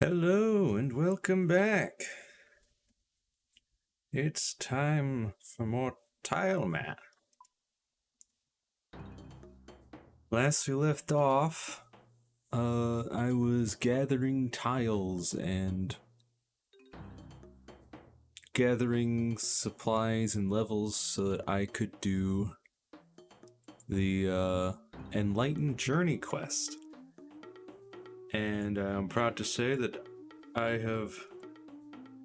Hello and welcome back. It's time for more Tileman. Last we left off, I was gathering tiles and gathering supplies and levels so that I could do the Enlightened Journey quest. And I'm proud to say that I have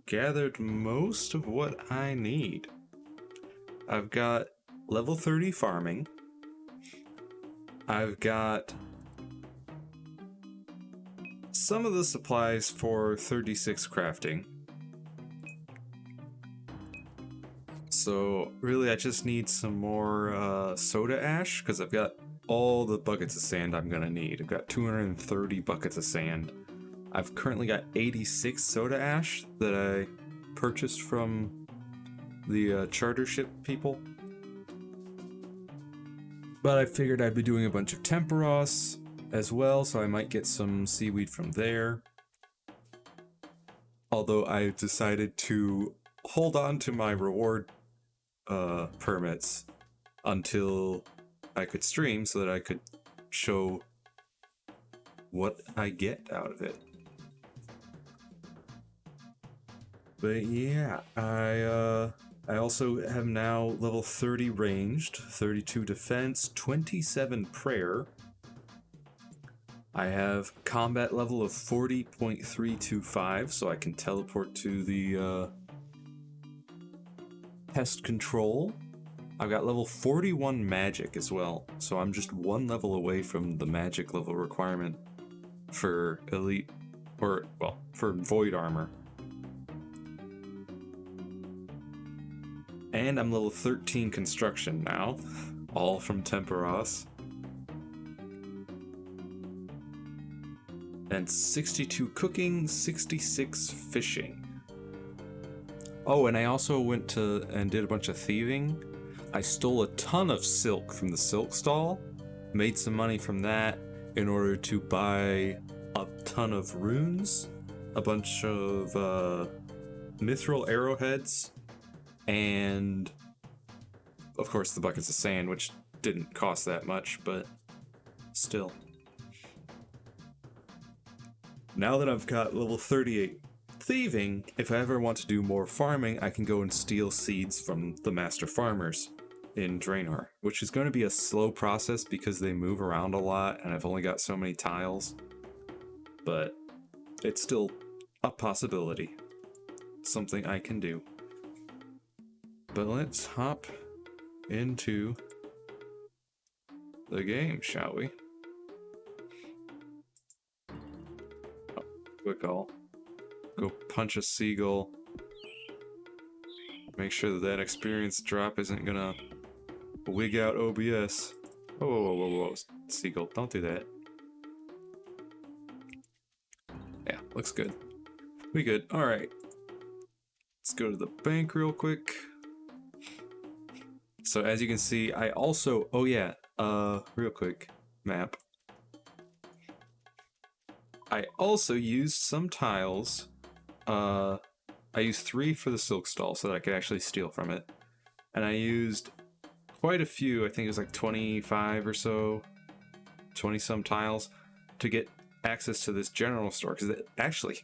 gathered most of what I need. I've got level 30 farming. I've got some of the supplies for 36 crafting. So really I just need some more soda ash because I've got all the buckets of sand I'm gonna need. I've got 230 buckets of sand. I've currently got 86 soda ash that I purchased from the charter ship people. But I figured I'd be doing a bunch of Temperos as well, so I might get some seaweed from there. Although I decided to hold on to my reward permits until I could stream so that I could show what I get out of it. But yeah, I also have now level 30 ranged, 32 defense, 27 prayer. I have combat level of 40.325, so I can teleport to the pest control. I've got level 41 magic as well, so I'm just one level away from the magic level requirement for elite, or well, for void armor. And I'm level 13 construction now, all from Temperos. And 62 cooking, 66 fishing. Oh, and I also went to and did a bunch of thieving. I stole a ton of silk from the silk stall, made some money from that in order to buy a ton of runes, a bunch of mithril arrowheads, and of course the buckets of sand, which didn't cost that much, but still. Now that I've got level 38 thieving, if I ever want to do more farming, I can go and steal seeds from the master farmers in Draenor, which is going to be a slow process because they move around a lot and I've only got so many tiles. But it's still a possibility. Something I can do. But let's hop into the game, shall we? Oh, quick call. Go punch a seagull. Make sure that that experience drop isn't gonna wig out OBS. Whoa, whoa, whoa, whoa, whoa. Seagull, don't do that. Yeah, looks good. We good. Alright. Let's go to the bank real quick. So as you can see, I also, oh yeah, real quick, map. I also used some tiles. I used 3 for the silk stall so that I could actually steal from it. And I used quite a few, I think it was like 25 or so, 20 some tiles to get access to this general store. Because actually,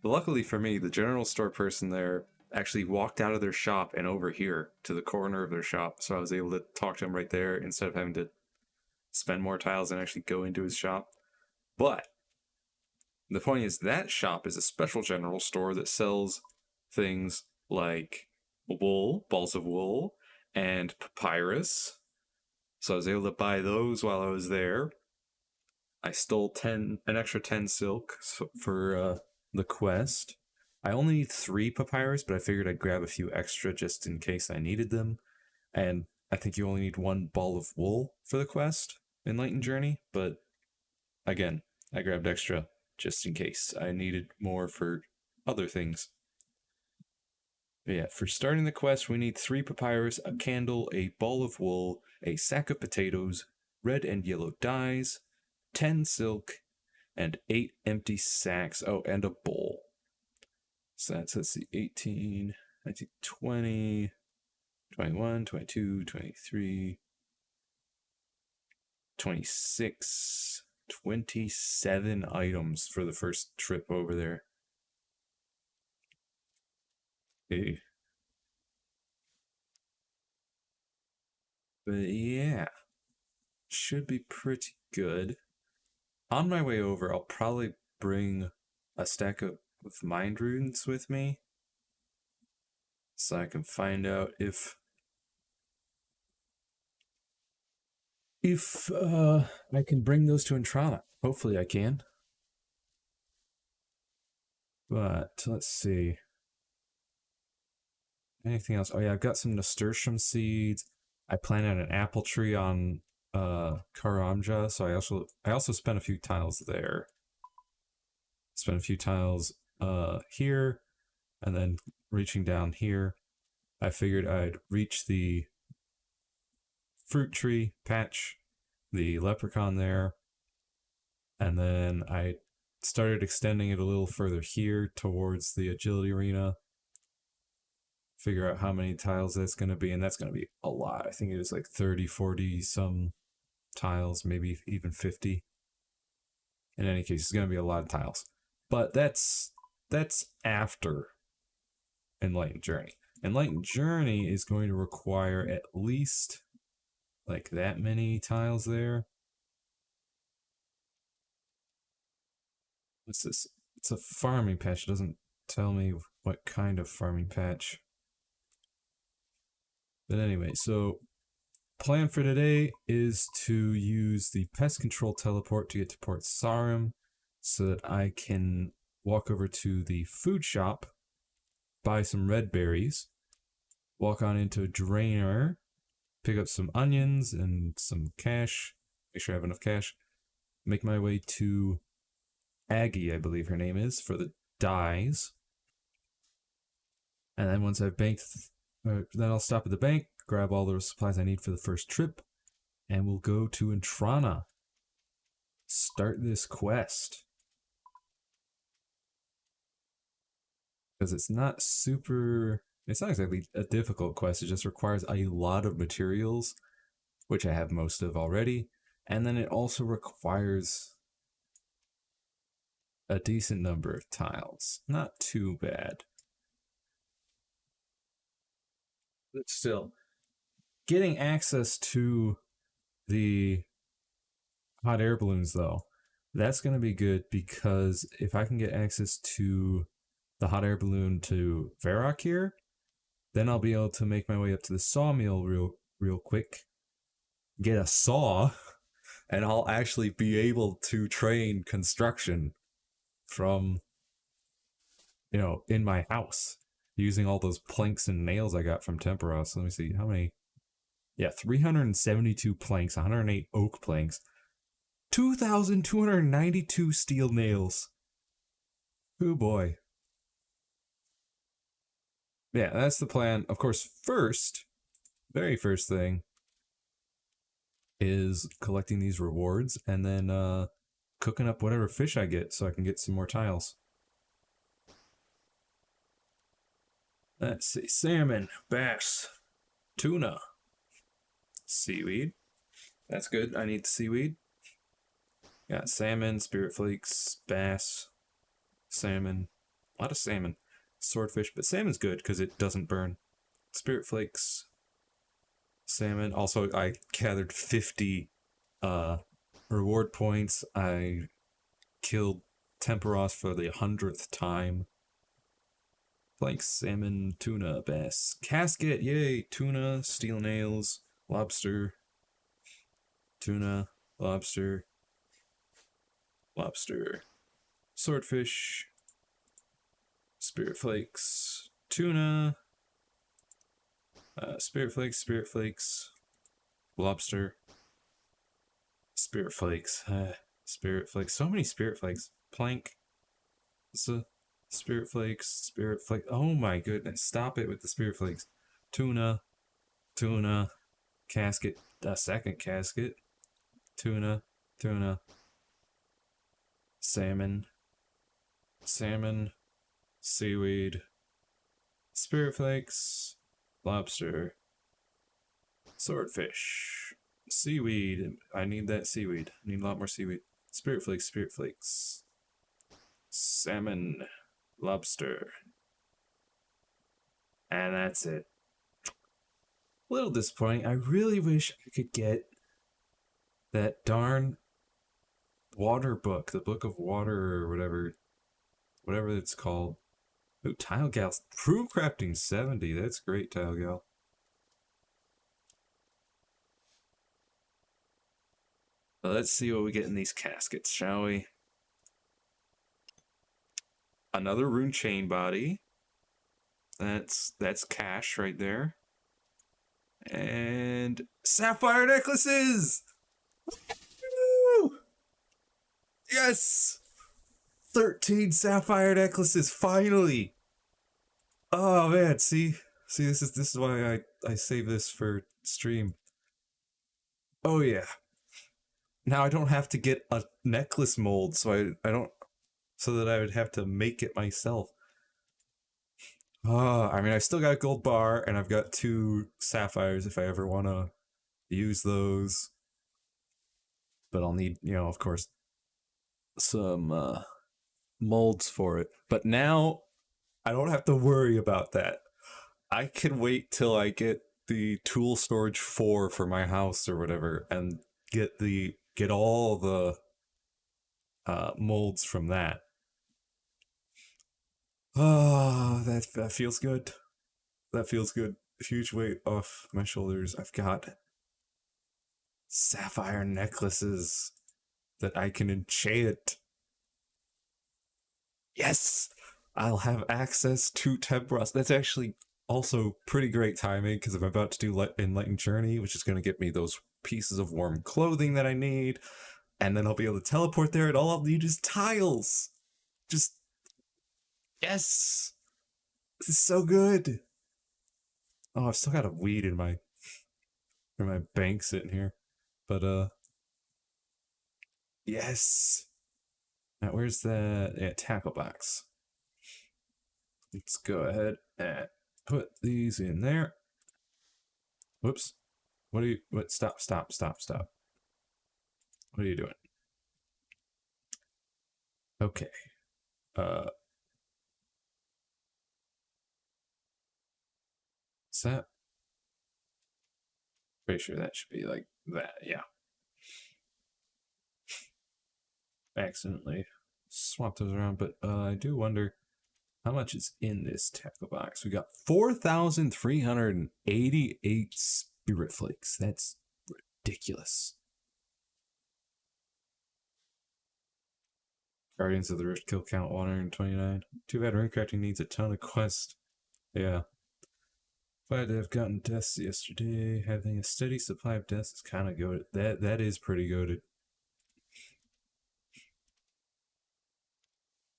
luckily for me, the general store person there actually walked out of their shop and over here to the corner of their shop. So I was able to talk to him right there instead of having to spend more tiles and actually go into his shop. But the point is that shop is a special general store that sells things like wool, balls of wool, and papyrus. So I was able to buy those while I was there. I stole an extra 10 silk for the quest. I only need 3 papyrus, but I figured I'd grab a few extra just in case I needed them. And I think you only need 1 ball of wool for the quest, Enlightened Journey, but again, I grabbed extra just in case I needed more for other things. But yeah, for starting the quest, we need 3 papyrus, a candle, a ball of wool, a sack of potatoes, red and yellow dyes, 10 silk, and 8 empty sacks. Oh, and a bowl. So that's, let's see, 18, 19, 20, 21, 22, 23, 26, 27 items for the first trip over there. Hey. But yeah, should be pretty good. On my way over, I'll probably bring a stack of mind runes with me, so I can find out if I can bring those to Entrana. Hopefully I can. But let's see. Anything else? Oh yeah, I've got some nasturtium seeds. I planted an apple tree on Karamja, so I also spent a few tiles there. Spent a few tiles here, and then reaching down here. I figured I'd reach the fruit tree patch, the leprechaun there, and then I started extending it a little further here towards the agility arena. Figure out how many tiles that's going to be, and that's going to be a lot. I think it was like 30, 40 some tiles, maybe even 50. In any case, it's going to be a lot of tiles. But that's after Enlightened Journey. Enlightened Journey is going to require at least like that many tiles there. What's this? It's a farming patch. It doesn't tell me what kind of farming patch. But anyway, so plan for today is to use the pest control teleport to get to Port Sarum so that I can walk over to the food shop, buy some red berries, walk on into a drainer, pick up some onions and some cash, make sure I have enough cash, make my way to Aggie, I believe her name is, for the dyes. And then once I've banked, then I'll stop at the bank, grab all the supplies I need for the first trip, and we'll go to Entrana. Start this quest. Because it's not exactly a difficult quest, it just requires a lot of materials, which I have most of already, and then it also requires a decent number of tiles. Not too bad. But still, getting access to the hot air balloons, though, that's going to be good, because if I can get access to the hot air balloon to Varrock here, then I'll be able to make my way up to the sawmill real quick, get a saw, and I'll actually be able to train construction from, in my house, using all those planks and nails I got from Temporos. Let me see, how many? Yeah, 372 planks, 108 oak planks, 2,292 steel nails. Oh boy. Yeah, that's the plan. Of course, very first thing is collecting these rewards and then cooking up whatever fish I get so I can get some more tiles. Let's see, salmon, bass, tuna, seaweed. That's good, I need seaweed. Got salmon, spirit flakes, bass, salmon, a lot of salmon, swordfish, but salmon's good because it doesn't burn. Spirit flakes, salmon. Also, I gathered 50 reward points. I killed Temporos for the 100th time. Like salmon, tuna, bass, casket, yay, tuna, steel nails, lobster, tuna, lobster, swordfish, spirit flakes, tuna, spirit flakes, lobster, spirit flakes, so many spirit flakes, plank, spirit flakes, oh my goodness, stop it with the spirit flakes, tuna, casket, a second casket, tuna, salmon, seaweed, spirit flakes, lobster, swordfish, seaweed. I need that seaweed. I need a lot more seaweed. Spirit flakes, salmon, lobster. And that's it. A little disappointing. I really wish I could get that darn water book, the Book of Water or whatever it's called. Ooh, Tile Gal. True Crafting 70. That's great, Tile Gal. Let's see what we get in these caskets, shall we? Another rune chain body. That's cash right there. And sapphire necklaces! Woo! Yes! 13 sapphire necklaces, finally! Oh man, see this is why I save this for stream. Oh yeah. Now I don't have to get a necklace mold, so so that I would have to make it myself. I mean, I still got a gold bar, and I've got 2 sapphires if I ever want to use those. But I'll need, of course, some molds for it. But now, I don't have to worry about that. I can wait till I get the tool storage 4 for my house or whatever, and get all the molds from that. Oh, that feels good. That feels good. Huge weight off my shoulders. I've got sapphire necklaces that I can enchant. Yes! I'll have access to Tempros. That's actually also pretty great timing because I'm about to do Enlightened Journey, which is going to get me those pieces of warm clothing that I need. And then I'll be able to teleport there, and all I'll need is tiles. Just... yes! This is so good! Oh, I've still got a weed in my bank sitting here. But, yes! Now, where's the tackle box? Let's go ahead and put these in there. Whoops. Stop. What are you doing? Okay. Is that? Pretty sure that should be like that, yeah. Accidentally swapped those around, but I do wonder how much is in this tackle box. We got 4,388 spirit flakes. That's ridiculous. Guardians of the Rift kill count 129. Too bad runecrafting needs a ton of quests. Yeah. Glad to have gotten deaths yesterday. Having a steady supply of deaths is kind of goated. That is pretty goated.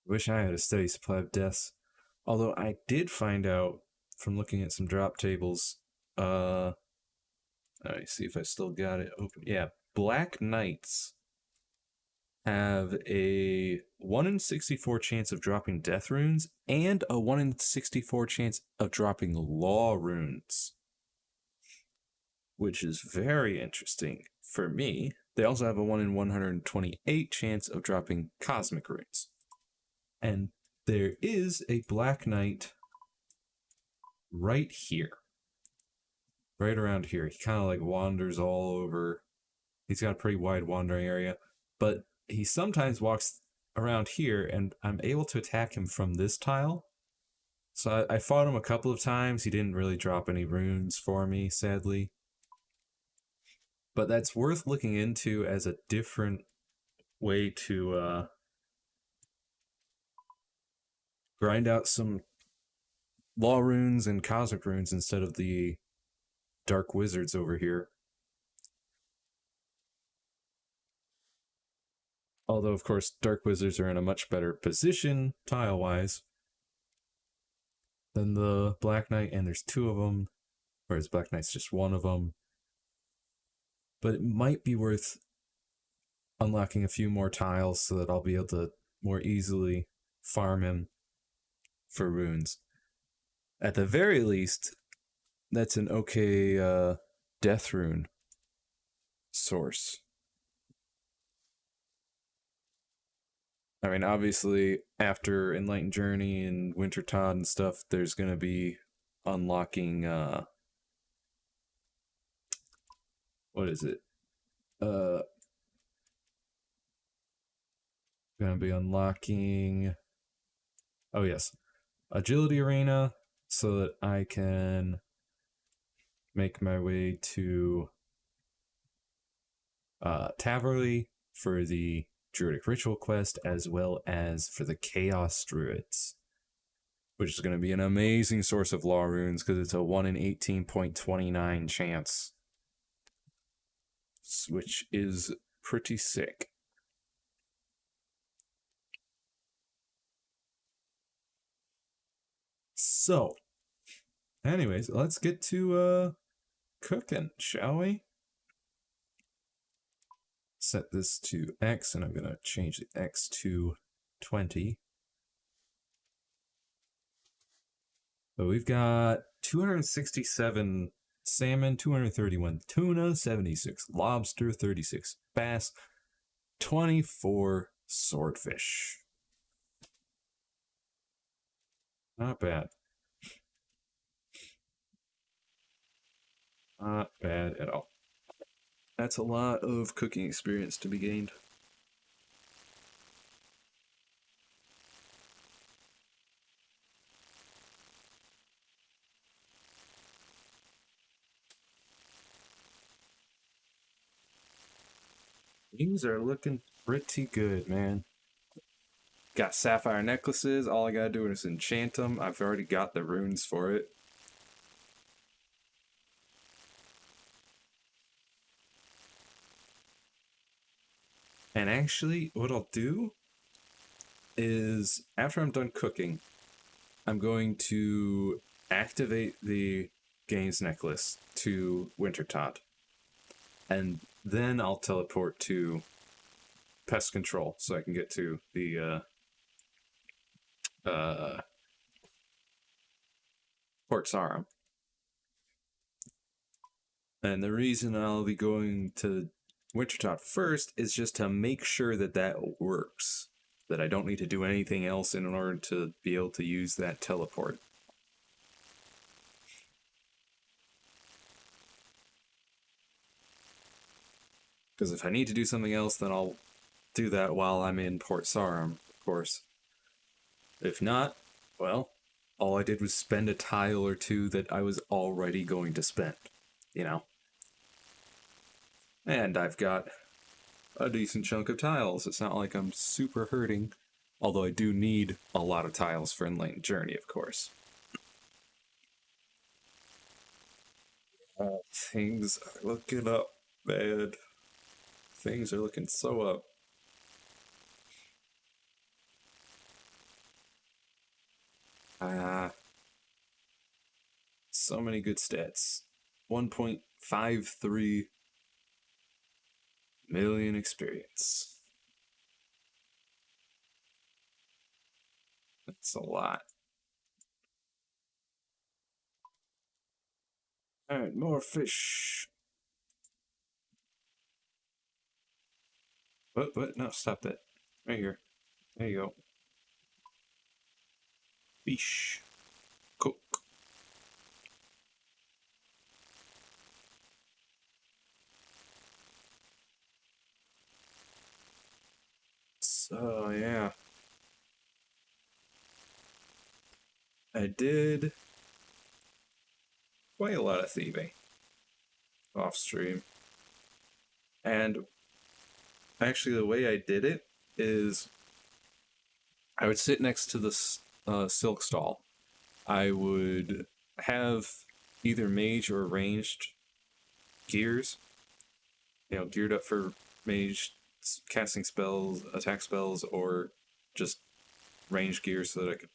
Wish I had a steady supply of deaths. Although I did find out from looking at some drop tables. Let me see if I still got it open. Yeah, Black Knights have a 1 in 64 chance of dropping death runes and a 1 in 64 chance of dropping law runes, which is very interesting for me. They also have a 1 in 128 chance of dropping cosmic runes. And there is a Black Knight right here. Right around here. He kind of like wanders all over. He's got a pretty wide wandering area. But he sometimes walks around here, and I'm able to attack him from this tile. So I fought him a couple of times. He didn't really drop any runes for me, sadly. But that's worth looking into as a different way to grind out some law runes and cosmic runes instead of the dark wizards over here. Although, of course, dark wizards are in a much better position, tile-wise, than the Black Knight, and there's 2 of them, whereas Black Knight's just 1 of them. But it might be worth unlocking a few more tiles so that I'll be able to more easily farm him for runes. At the very least, that's an okay death rune source. I mean, obviously, after Enlightened Journey and Wintertod and stuff, there's gonna be unlocking what is it? Gonna be unlocking, oh yes, Agility Arena, so that I can make my way to Taverley for the Druidic Ritual quest, as well as for the Chaos Druids, which is going to be an amazing source of law runes because it's a 1 in 18.29 chance, which is pretty sick. So, anyways, let's get to cooking, shall we? Set this to X, and I'm going to change the X to 20. So we've got 267 salmon, 231 tuna, 76 lobster, 36 bass, 24 swordfish. Not bad. Not bad at all. That's a lot of cooking experience to be gained. Things are looking pretty good, man. Got sapphire necklaces. All I gotta do is enchant them. I've already got the runes for it. And actually, what I'll do is, after I'm done cooking, I'm going to activate the games necklace to Wintertod. And then I'll teleport to pest control so I can get to the Port Sarum. And the reason I'll be going to Wintertod first is just to make sure that that works. That I don't need to do anything else in order to be able to use that teleport. Because if I need to do something else, then I'll do that while I'm in Port Sarum, of course. If not, well, all I did was spend a tile or two that I was already going to spend, you know? And I've got a decent chunk of tiles. It's not like I'm super hurting, although I do need a lot of tiles for Enlightened Journey, of course. Things are looking up, bad. Things are looking so up. So many good stats. 1.53 million experience. That's a lot. Alright, more fish. What? No, stop that. Right here. There you go. Fish. Cook. So, yeah. I did quite a lot of thieving off stream. And actually, the way I did it is I would sit next to the silk stall. I would have either mage or ranged gears, geared up for mage casting spells, attack spells, or just range gear so that I could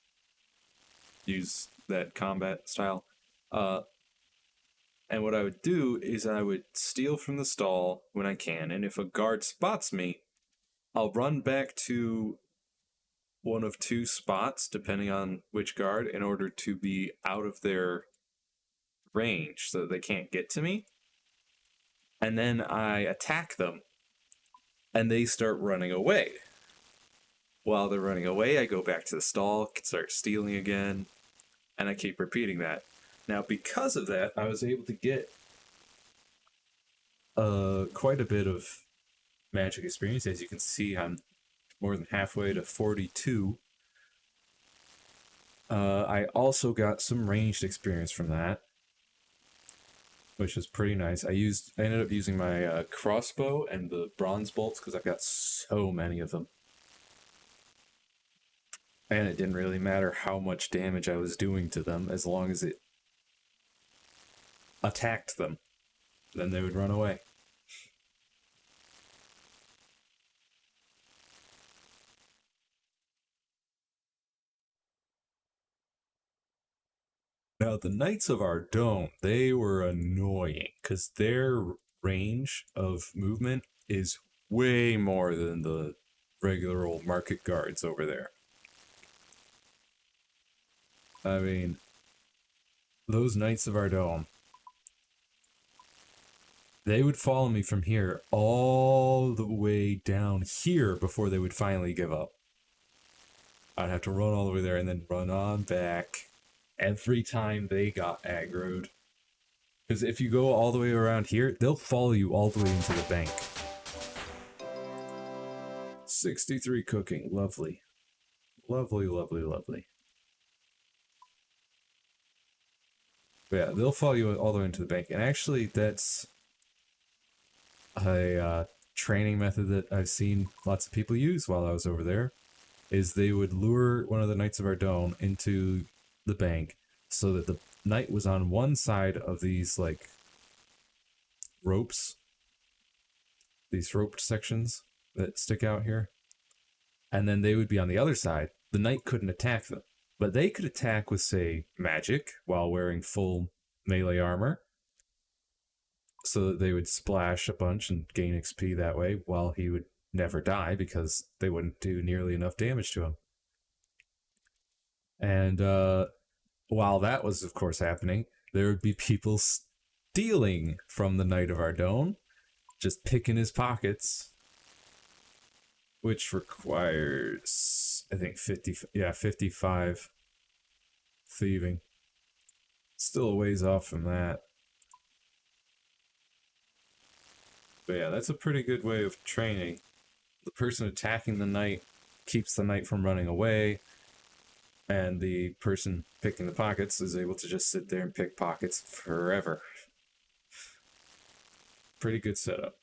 use that combat style. And what I would do is I would steal from the stall when I can, and if a guard spots me, I'll run back to one of two spots, depending on which guard, in order to be out of their range so that they can't get to me. And then I attack them, and they start running away. While they're running away, I go back to the stall, start stealing again, and I keep repeating that. Now, because of that, I was able to get quite a bit of magic experience. As you can see, I'm more than halfway to 42. I also got some ranged experience from that, which was pretty nice. I ended up using my crossbow and the bronze bolts because I've got so many of them. And it didn't really matter how much damage I was doing to them, as long as it attacked them. Then they would run away. Now, the Knights of our Dome, they were annoying, because their range of movement is way more than the regular old market guards over there. I mean, those Knights of our Dome, they would follow me from here all the way down here before they would finally give up. I'd have to run all the way there and then run on back every time they got aggroed. Because if you go all the way around here, they'll follow you all the way into the bank. 63 cooking. Lovely. Lovely, lovely, lovely. But yeah, they'll follow you all the way into the bank. And actually, that's a training method that I've seen lots of people use while I was over there. Is they would lure one of the Knights of our Dome into the bank so that the knight was on one side of these, like, ropes. These roped sections that stick out here. And then they would be on the other side. The knight couldn't attack them. But they could attack with, say, magic while wearing full melee armor. So that they would splash a bunch and gain XP that way, while he would never die because they wouldn't do nearly enough damage to him. And while that was, of course, happening, there would be people stealing from the Knight of our Dome, just picking his pockets, which requires, I think, 55 thieving. Still a ways off from that. But yeah, that's a pretty good way of training. The person attacking the knight keeps the knight from running away, and the person picking the pockets is able to just sit there and pick pockets forever. Pretty good setup.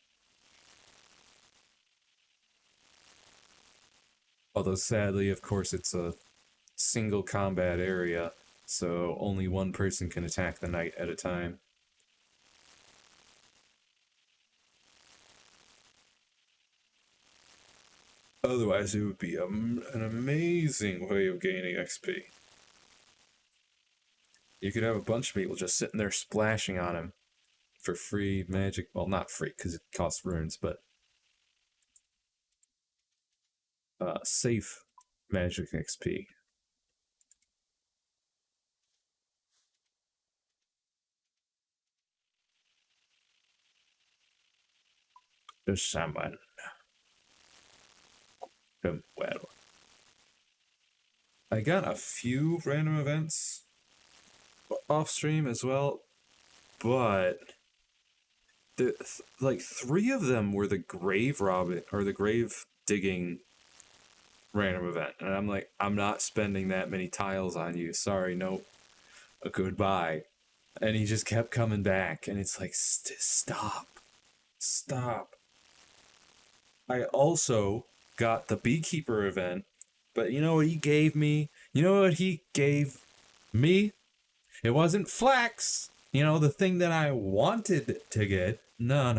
Although sadly, of course, it's a single combat area, so only one person can attack the knight at a time. Otherwise, it would be an amazing way of gaining XP. You could have a bunch of people just sitting there splashing on him for free magic. Well, not free, because it costs runes, but safe magic XP. The salmon. Well, I got a few random events off stream as well, but like 3 of them were the grave robbing or the grave digging random event, and I'm like, I'm not spending that many tiles on you. Sorry, nope. Goodbye. And he just kept coming back, and it's like, stop. I also got the beekeeper event, but you know what he gave me? You know what he gave me? It wasn't flax. You know, the thing that I wanted to get. No.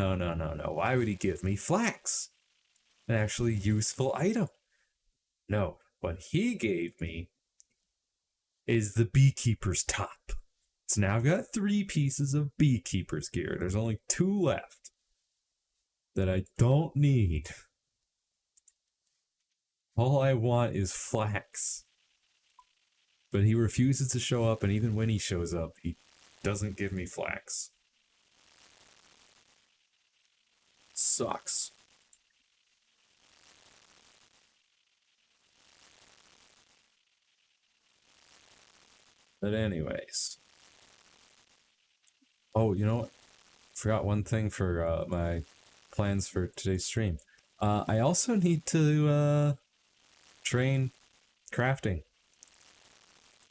Why would he give me flax? An actually useful item. No, what he gave me is the beekeeper's top. So now I've got 3 pieces of beekeeper's gear. There's only 2 left that I don't need. All I want is flax. But he refuses to show up, and even when he shows up, he doesn't give me flax. Sucks. But anyways. Oh, you know what? Forgot one thing for my plans for today's stream. I also need to train crafting.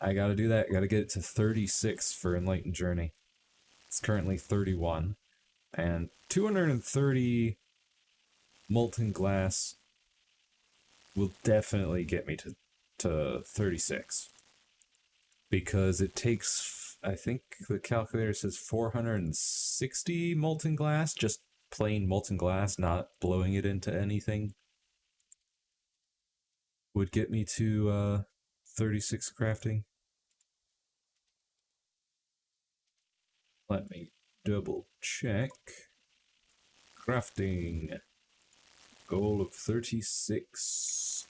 I gotta do that. Gotta get it to 36 for Enlightened Journey. It's currently 31. And 230 molten glass will definitely get me to 36. Because it takes, I think the calculator says 460 molten glass, just plain molten glass, not blowing it into anything, would get me to 36 crafting. Let me double check. Crafting. Goal of 36.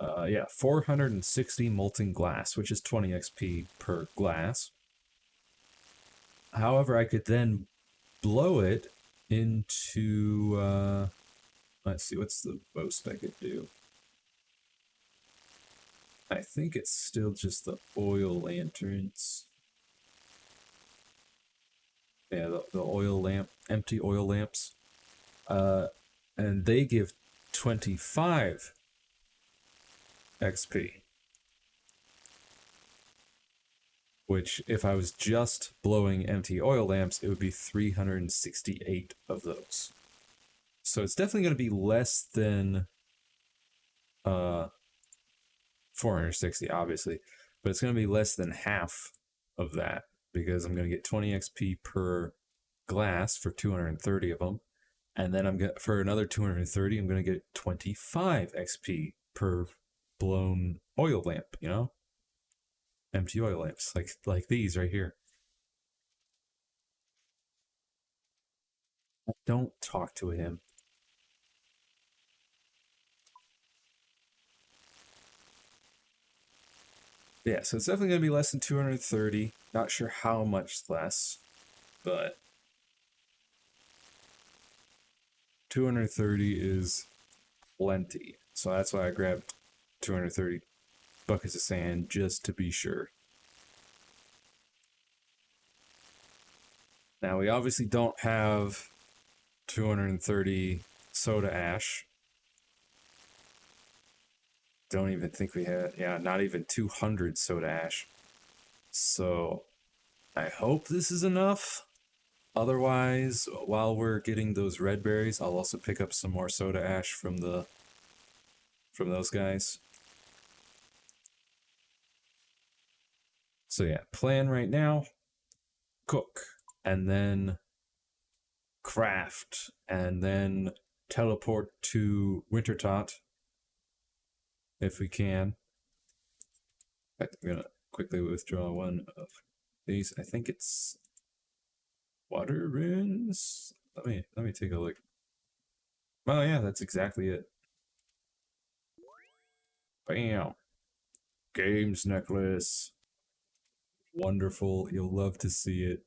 Yeah, 460 molten glass, which is 20 XP per glass. However, I could then blow it into, let's see, what's the most I could do? I think it's still just the oil lanterns. Yeah, the oil lamp, empty oil lamps. And they give 25 XP. Which, if I was just blowing empty oil lamps, it would be 368 of those. So it's definitely going to be less than 460, obviously. But it's going to be less than half of that, because I'm going to get 20 XP per glass for 230 of them. And then I'm going for another 230, I'm going to get 25 XP per blown oil lamp, you know? Empty oil lamps, like these right here. Don't talk to him. Yeah, so it's definitely going to be less than 230. Not sure how much less, but 230 is plenty. So that's why I grabbed 230 buckets of sand, just to be sure. Now, we obviously don't have 230 soda ash. Don't even think we had, yeah, not even 200 soda ash. So I hope this is enough. Otherwise, while we're getting those red berries, I'll also pick up some more soda ash from those guys. So yeah, plan right now, cook, and then craft, and then teleport to Wintertot if we can. In fact, I'm gonna quickly withdraw one of these. I think it's water runes. Let me take a look. Oh yeah, that's exactly it. Bam. Games necklace. Wonderful. You'll love to see it.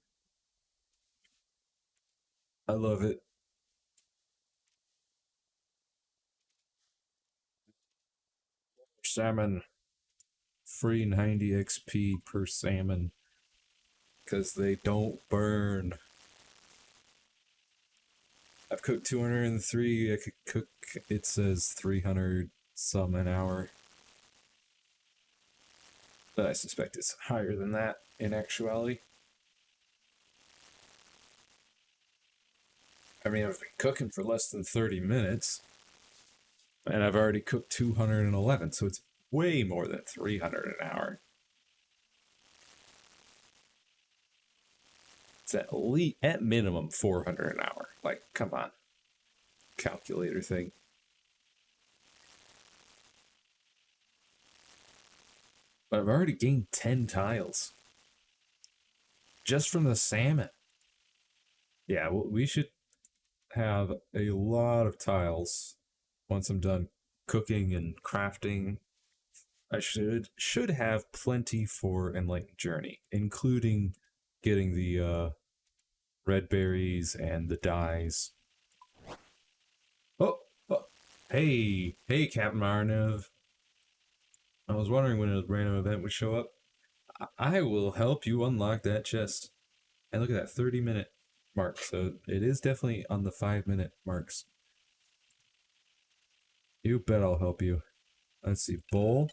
I love it. Salmon. Free 90 XP per salmon. Because they don't burn. I've cooked 203. I could cook, it says 300 some an hour. But I suspect it's higher than that in actuality. I mean, I've been cooking for less than 30 minutes. And I've already cooked 211, so it's way more than 300 an hour. It's at minimum 400 an hour. Like, come on. Calculator thing. But I've already gained 10 tiles. Just from the salmon. Yeah, well, we should have a lot of tiles once I'm done cooking and crafting. I should have plenty for Enlightened Journey, including getting the red berries and the dyes. Oh, oh, hey, Captain Marnev. I was wondering when a random event would show up. I will help you unlock that chest. And look at that 30-minute mark. So it is definitely on the 5-minute marks. You bet I'll help you. Let's see. Bowl,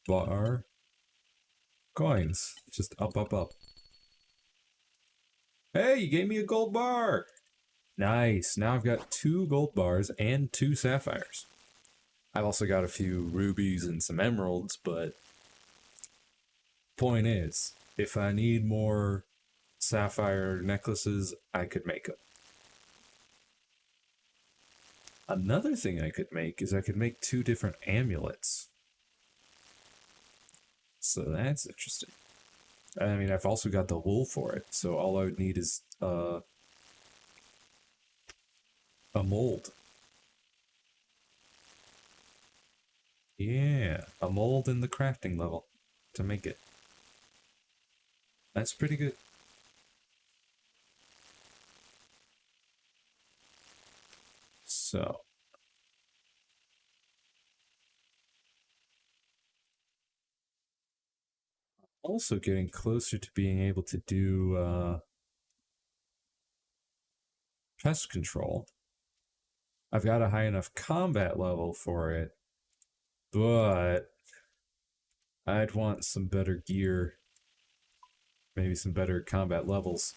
bar, coins. Just up, up, up. Hey, you gave me a gold bar. Nice. Now I've got 2 gold bars and 2 sapphires. I've also got a few rubies and some emeralds, but point is, if I need more sapphire necklaces, I could make them. Another thing I could make is I could make 2 different amulets. So that's interesting. I mean, I've also got the wool for it, so all I would need is a mold. Yeah, a mold in the crafting level to make it. That's pretty good. So, also getting closer to being able to do pest control. I've got a high enough combat level for it, but I'd want some better gear, maybe some better combat levels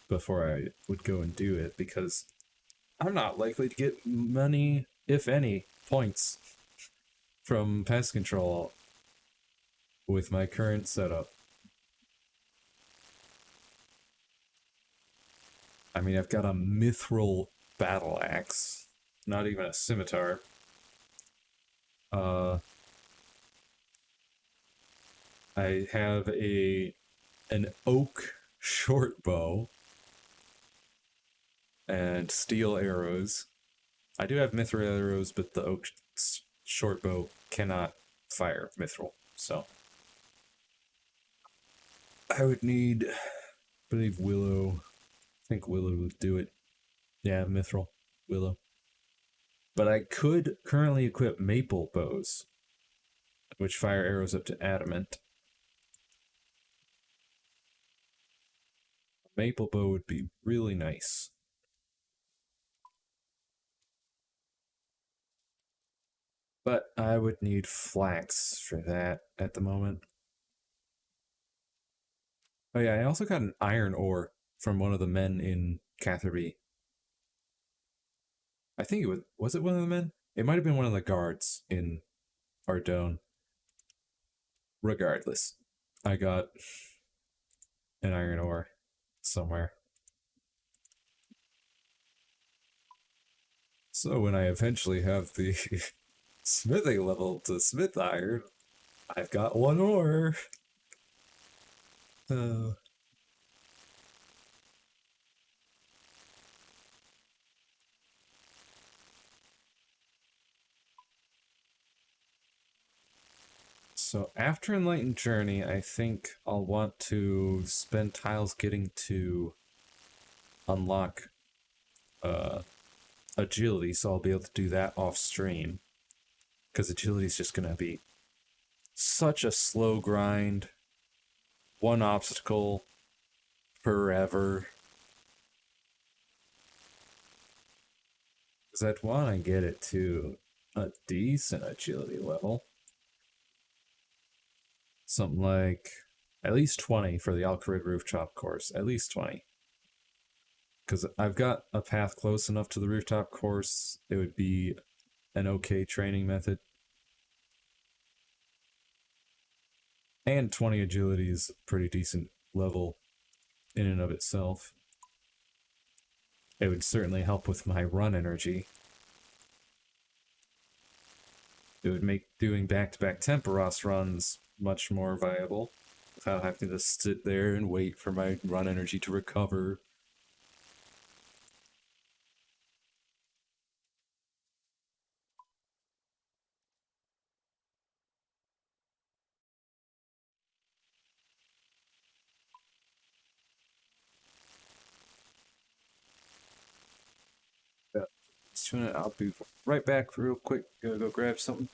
before I would go and do it, because I'm not likely to get many, if any, points from pest control with my current setup. I mean, I've got a mithril battle axe, not even a scimitar. I have an oak short bow and steel arrows. I do have mithril arrows, but the oak short bow cannot fire mithril, so I would need, I believe, willow. I think willow would do it. Yeah, mithril, willow. But I could currently equip maple bows, which fire arrows up to adamant. A maple bow would be really nice. But I would need flax for that at the moment. Oh yeah, I also got an iron ore from one of the men in Catherby. I think was it one of the men? It might have been one of the guards in Ardone. Regardless, I got an iron ore somewhere. So when I eventually have the smithing level to smith iron, I've got 1 ore. So after Enlightened Journey, I think I'll want to spend tiles getting to unlock agility, so I'll be able to do that off stream. Because agility is just going to be such a slow grind. 1 obstacle forever. Because I'd want to get it to a decent agility level. Something like at least 20 for the Alcarid rooftop course. At least 20. Because I've got a path close enough to the rooftop course, it would be an okay training method. And 20 agility is a pretty decent level in and of itself. It would certainly help with my run energy. It would make doing back-to-back Temperos runs much more viable without having to sit there and wait for my run energy to recover. Just 2 minutes. I'll be right back real quick. Gotta go grab something.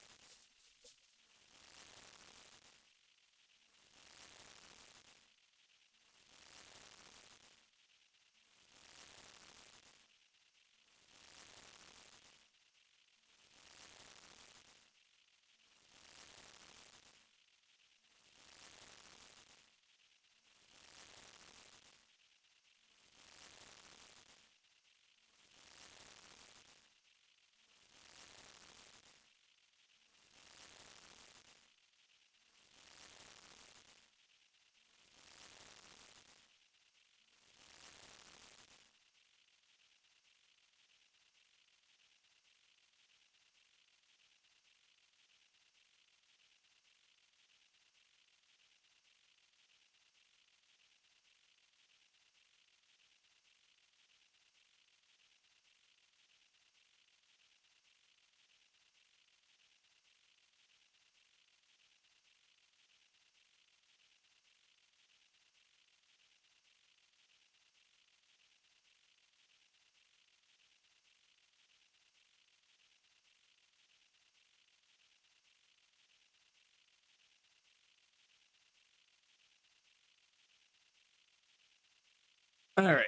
All right.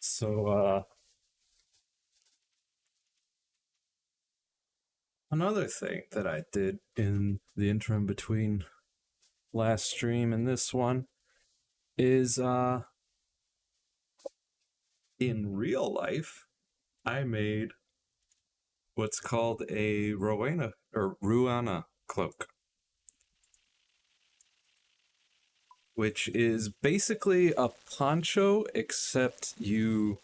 So, another thing that I did in the interim between last stream and this one is, in real life, I made what's called a Ruana cloak, which is basically a poncho, except you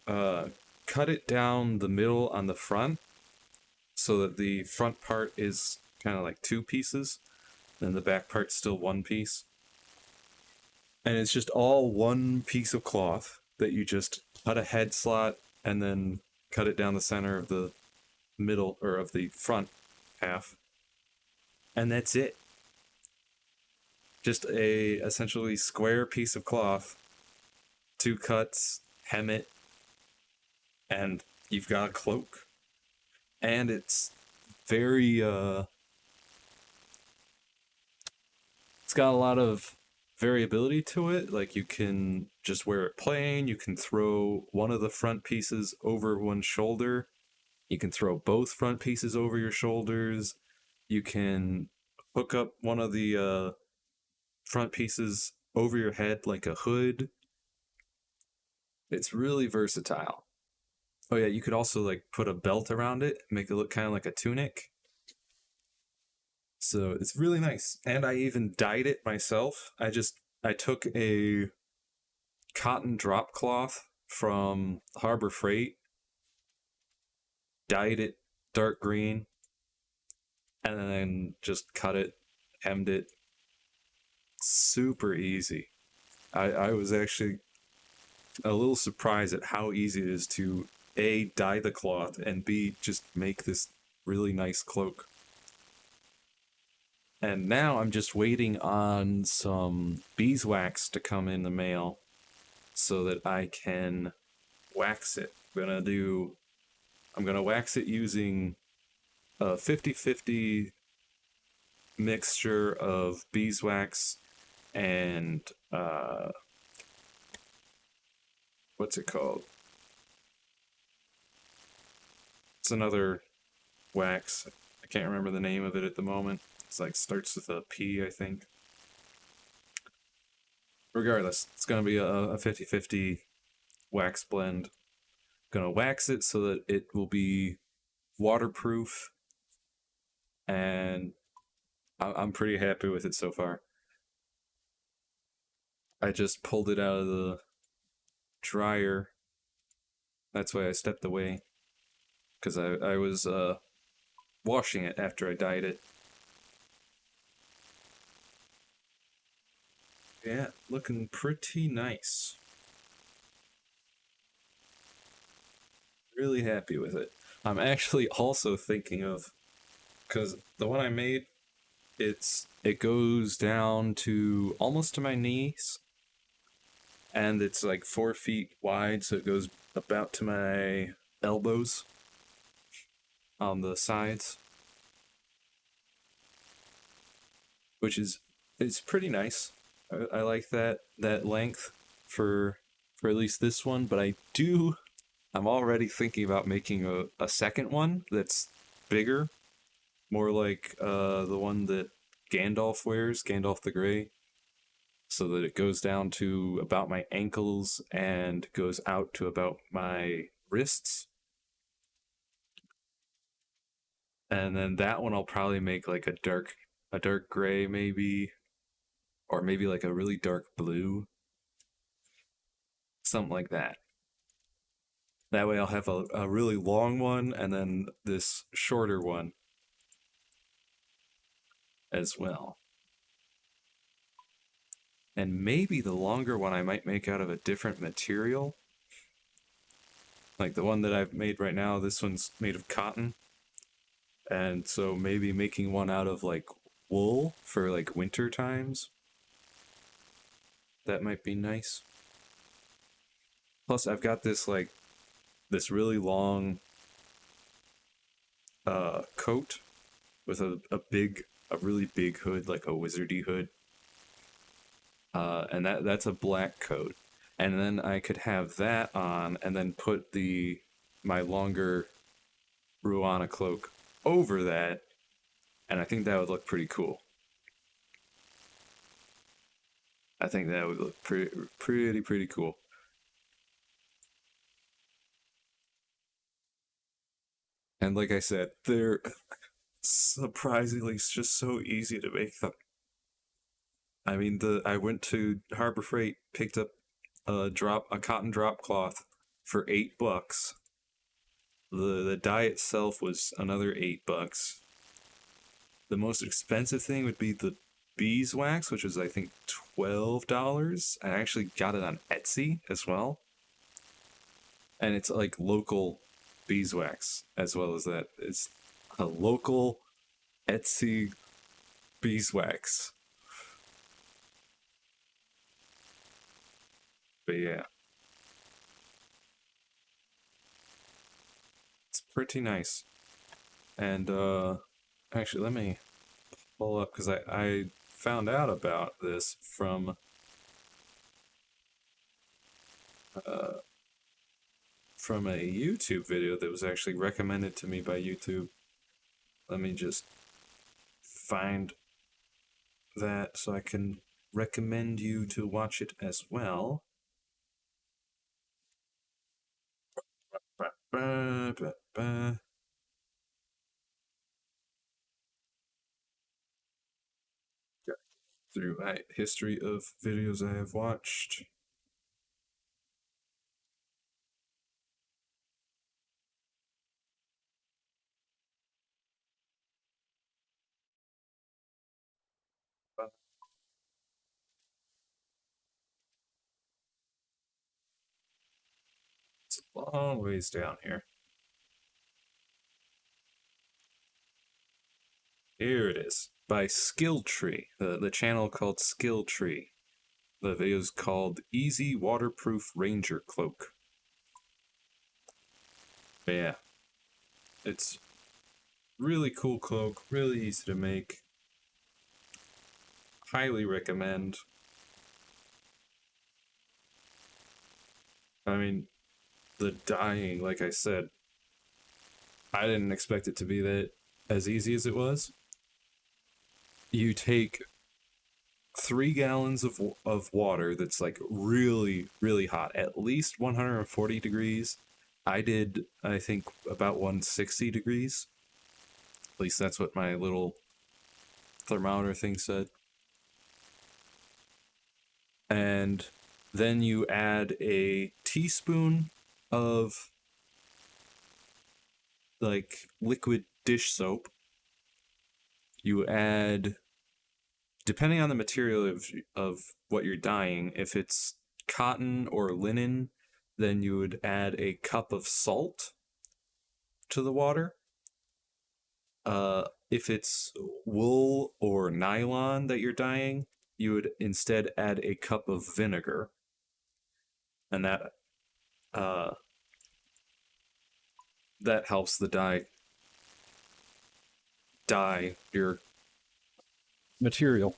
cut it down the middle on the front so that the front part is kind of like 2 pieces, and the back part's still 1 piece. And it's just all 1 piece of cloth that you just cut a head slot and then cut it down the center of the middle, or of the front half. And that's it. Just a essentially square piece of cloth, 2 cuts, hem it, and you've got a cloak. And it's very, it's got a lot of variability to it. Like, you can just wear it plain, you can throw one of the front pieces over one shoulder, you can throw both front pieces over your shoulders, you can hook up one of the front pieces over your head like a hood. It's really versatile. Oh yeah, you could also like put a belt around it, make it look kind of like a tunic. So it's really nice. And I even dyed it myself. I took a cotton drop cloth from Harbor Freight, dyed it dark green, and then just cut it, hemmed it. Super easy. I was actually a little surprised at how easy it is to A, dye the cloth, and B, just make this really nice cloak. And now I'm just waiting on some beeswax to come in the mail so that I can wax it. I'm gonna wax it using a 50-50 mixture of beeswax and what's it called? It's another wax. I can't remember the name of it at the moment. It's like starts with a P, I think. Regardless, it's gonna be a 50-50 wax blend. Gonna wax it so that it will be waterproof, and I'm pretty happy with it so far. I just pulled it out of the dryer. That's why I stepped away, because I was washing it after I dyed it. Yeah, looking pretty nice. Really happy with it. I'm actually also thinking of, because the one I made, it goes down almost to my knees, and it's like 4 feet wide, so it goes about to my elbows on the sides, which is it's pretty nice. I like that length for at least this one, but I'm already thinking about making a second one that's bigger, more like the one that Gandalf wears, Gandalf the Grey, so that it goes down to about my ankles and goes out to about my wrists. And then that one I'll probably make like a dark gray maybe, or maybe like a really dark blue, something like that. That way I'll have a really long one and then this shorter one as well. And maybe the longer one I might make out of a different material. Like the one that I've made right now, this one's made of cotton. And so maybe making one out of like wool for like winter times. That might be nice. Plus I've got this like this really long coat with a really big hood, like a wizardy hood. And that's a black coat. And then I could have that on and then put my longer Ruana cloak over that, and I think that would look pretty cool. I think that would look pretty cool. And like I said, they're surprisingly just so easy to make them. I mean, I went to Harbor Freight, picked up a cotton drop cloth for $8. The dye itself was another $8. The most expensive thing would be the beeswax, which was I think $12. I actually got it on Etsy as well, and it's like local beeswax as well as that. It's a local Etsy beeswax. But yeah, it's pretty nice. And actually, let me pull up because I found out about this uh, from a YouTube video that was actually recommended to me by YouTube. Let me just find that so I can recommend you to watch it as well. Through my history of videos I have watched. It's a long ways down here. Here it is. By Skill Tree, the channel called Skill Tree. The video is called Easy Waterproof Ranger Cloak. But yeah, it's really cool cloak, really easy to make. Highly recommend. I mean, the dyeing, like I said, I didn't expect it to be that as easy as it was. You take 3 gallons of water that's like really, really hot, at least 140 degrees. I did, I think, about 160 degrees. At least that's what my little thermometer thing said. And then you add a teaspoon of like liquid dish soap. You add, depending on the material of what you're dyeing, if it's cotton or linen, then you would add a cup of salt to the water. If it's wool or nylon that you're dyeing, you would instead add a cup of vinegar. And that that helps the dye your material.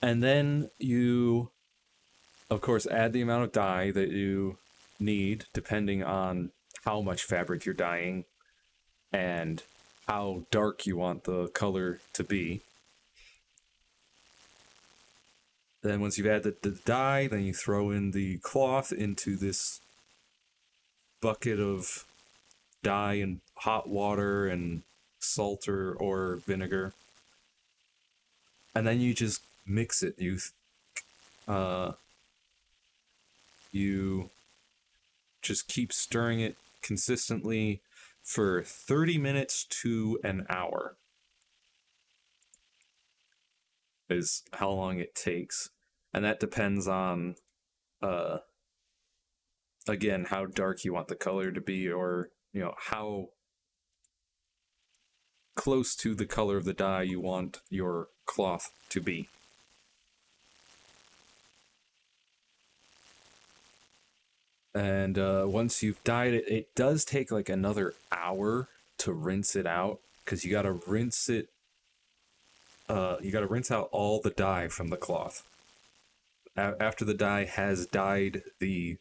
And then you, of course, add the amount of dye that you need depending on how much fabric you're dyeing and how dark you want the color to be. Then once you've added the dye, then you throw in the cloth into this bucket of dye and hot water and salt or vinegar. And then you just mix it. You just keep stirring it consistently for 30 minutes to an hour is how long it takes. And that depends on, again, how dark you want the color to be, or, you know, how close to the color of the dye you want your cloth to be. And once you've dyed it, it does take like another hour to rinse it out, because you gotta rinse it. You gotta rinse out all the dye from the cloth. After the dye has dyed the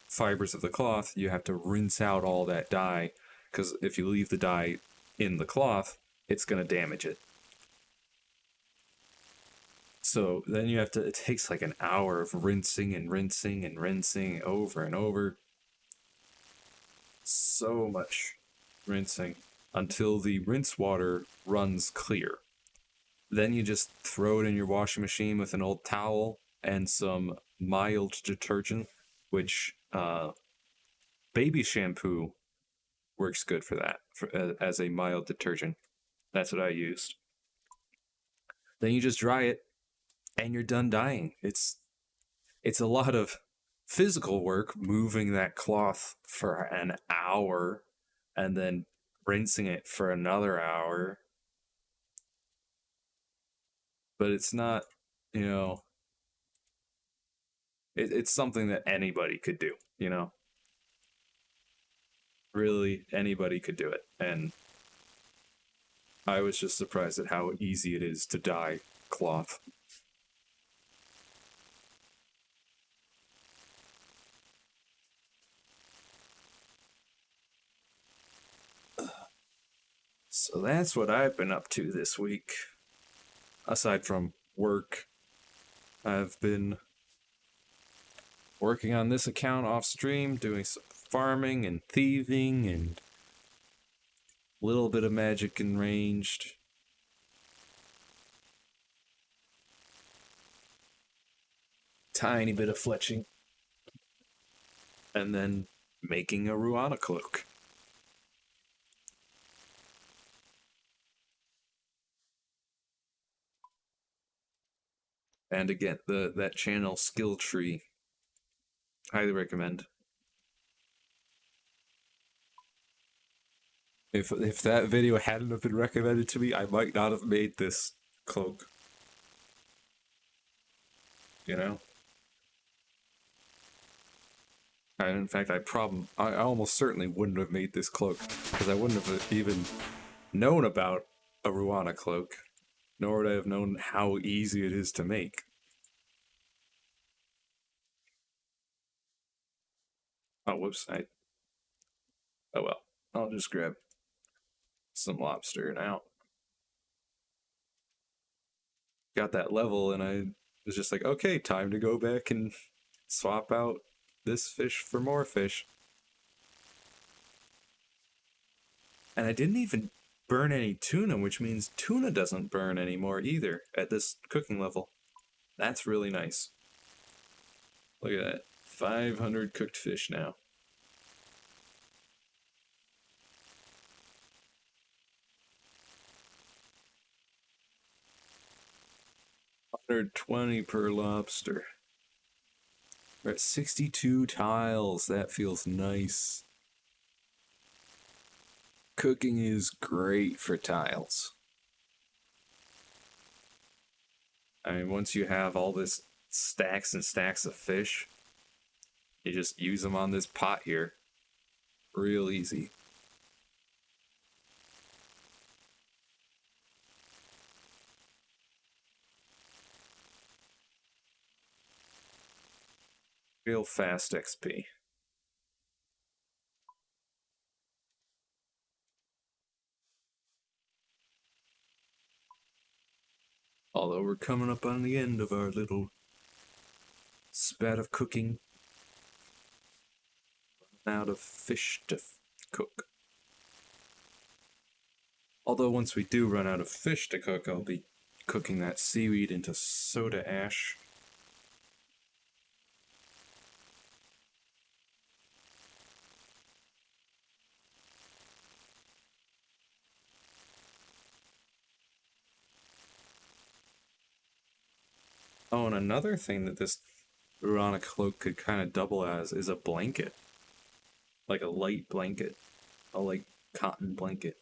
fibers of the cloth, you have to rinse out all that dye, because if you leave the dye in the cloth, it's gonna damage it. So then you have to, it takes like an hour of rinsing and rinsing and rinsing over and over. So much rinsing until the rinse water runs clear. Then you just throw it in your washing machine with an old towel and some mild detergent, which baby shampoo works good for that, as a mild detergent. That's what I used. Then you just dry it and you're done dyeing. It's a lot of physical work moving that cloth for an hour and then rinsing it for another hour. But it's not, you know, it's something that anybody could do, you know? Really, anybody could do it. And I was just surprised at how easy it is to dye cloth. So that's what I've been up to this week. Aside from work, I've been working on this account off stream, doing some farming and thieving and a little bit of magic and ranged. Tiny bit of fletching. And then making a Ruana cloak. And again, that channel skill tree, highly recommend. If that video hadn't have been recommended to me, I might not have made this cloak. You know? And in fact, I almost certainly wouldn't have made this cloak, because I wouldn't have even known about a Ruana cloak, nor would I have known how easy it is to make. Oh, whoops, oh well, I'll just grab some lobster now. Got that level, and I was just like, okay, time to go back and swap out this fish for more fish. And I didn't even burn any tuna, which means tuna doesn't burn anymore either at this cooking level. That's really nice. Look at that. 500 cooked fish now. $120 per lobster. We're at 62 tiles. That feels nice. Cooking is great for tiles. I mean, once you have all this stacks and stacks of fish, you just use them on this pot here. Real easy. Real fast XP. Although we're coming up on the end of our little spat of cooking. Out of fish to cook. Although once we do run out of fish to cook, I'll be cooking that seaweed into soda ash. Oh, and another thing that this Urana cloak could kind of double as is a blanket. Like a light blanket. A light cotton blanket.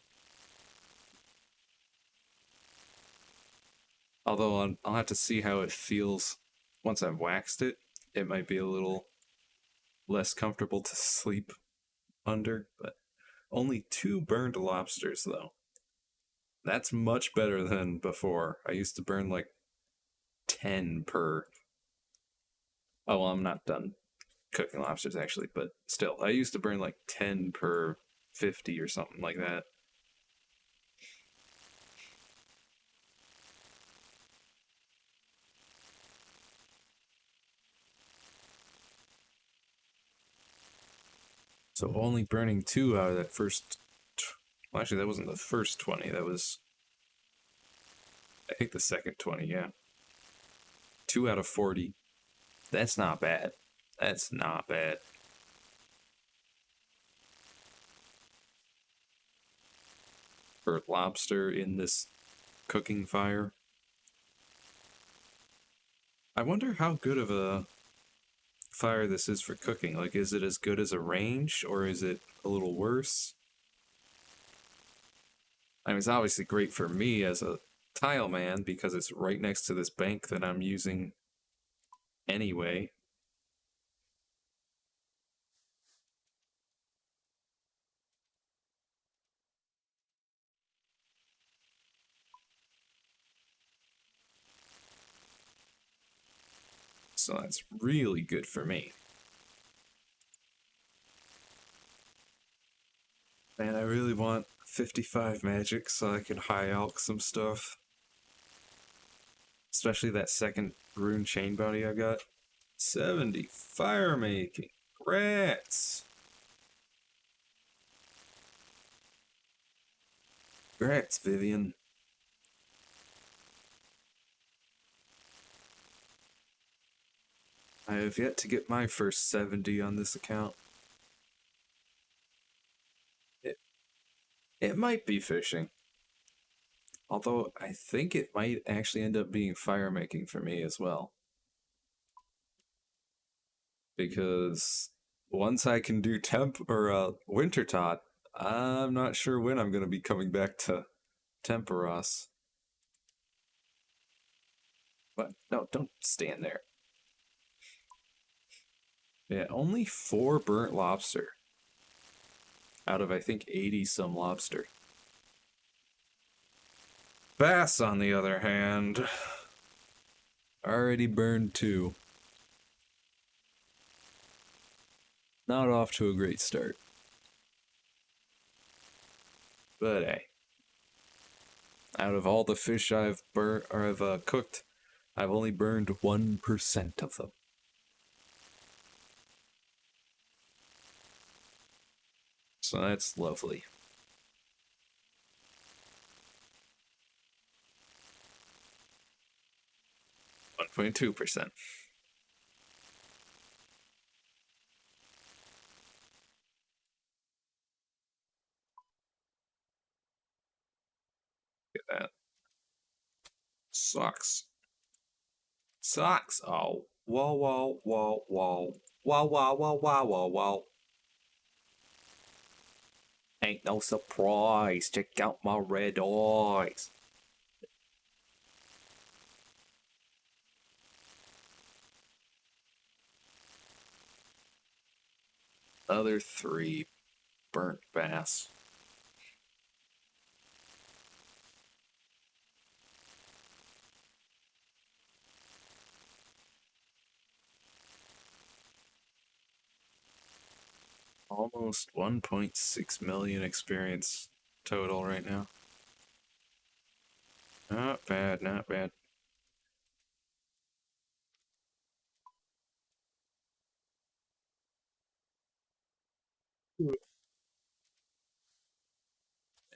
Although I'll have to see how it feels once I've waxed it. It might be a little less comfortable to sleep under, but only 2 burned lobsters though. That's much better than before. I used to burn like 10 per. Oh, well, I'm not done cooking lobsters actually, but still, I used to burn like 10 per 50 or something like that. So only burning 2 out of that first. Well, actually, that wasn't the first 20. That was, I think, the second 20. Yeah, 2 out of 40. That's not bad. That's not bad. For lobster in this cooking fire. I wonder how good of a fire this is for cooking. Like, is it as good as a range, or is it a little worse? I mean, it's obviously great for me as a tile man because it's right next to this bank that I'm using anyway. So that's really good for me. Man, I really want 55 magic so I can high alch some stuff. Especially that second rune chain body I got. 70 fire making. Grats! Grats, Vivian. I have yet to get my first 70 on this account. It might be fishing. Although, I think it might actually end up being fire making for me as well. Because once I can do temp or winter tot, I'm not sure when I'm going to be coming back to Temperos. But no, don't stand there. Yeah, only 4 burnt lobster out of I think 80 some lobster. Bass, on the other hand, already burned 2. Not off to a great start. But hey, out of all the fish I've burnt or I've cooked, I've only burned 1% of them. So that's lovely. 1.2%. Look at that. Sucks. Sucks. Oh. Whoa, whoa, whoa, whoa. Whoa, whoa, whoa, whoa, whoa, whoa. Ain't no surprise. Check out my red eyes. Other 3. burnt bass. Almost 1.6 million experience total right now. Not bad, not bad.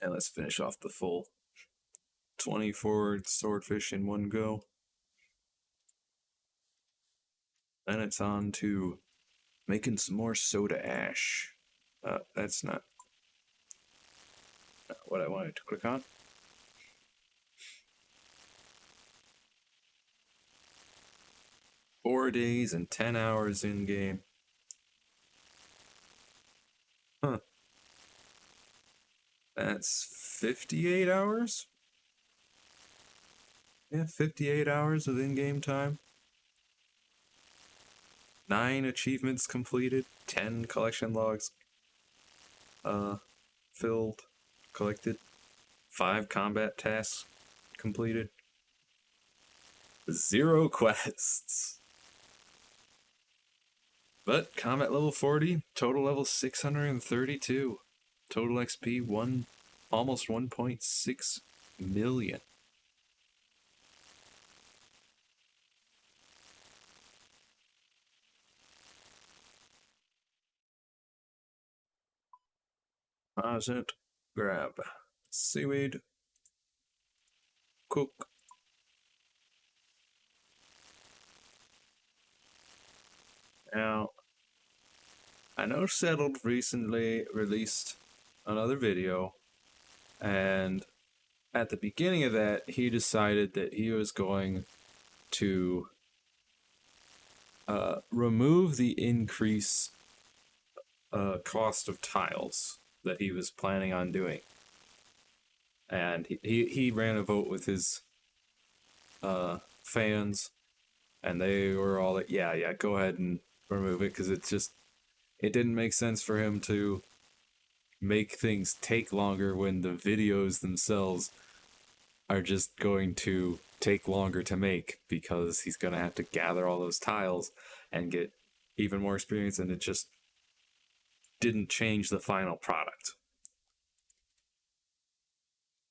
And let's finish off the full 24 swordfish in one go. Then it's on to making some more soda ash. That's not what I wanted to click on. Four days and 10 hours in game. Huh. That's 58 hours? Yeah, 58 hours of in-game time. 9 achievements completed. 10 collection logs filled, collected. 5 combat tasks completed. 0 quests. But combat level 40, total level 632. Total XP almost 1.6 million. Deposit, grab seaweed, cook. Now, I know Settled recently released another video, and at the beginning of that, he decided that he was going to remove the increase cost of tiles that he was planning on doing. And he ran a vote with his fans, and they were all like, yeah, go ahead and remove it, because it didn't make sense for him to make things take longer when the videos themselves are just going to take longer to make, because he's going to have to gather all those tiles and get even more experience, and it just didn't change the final product.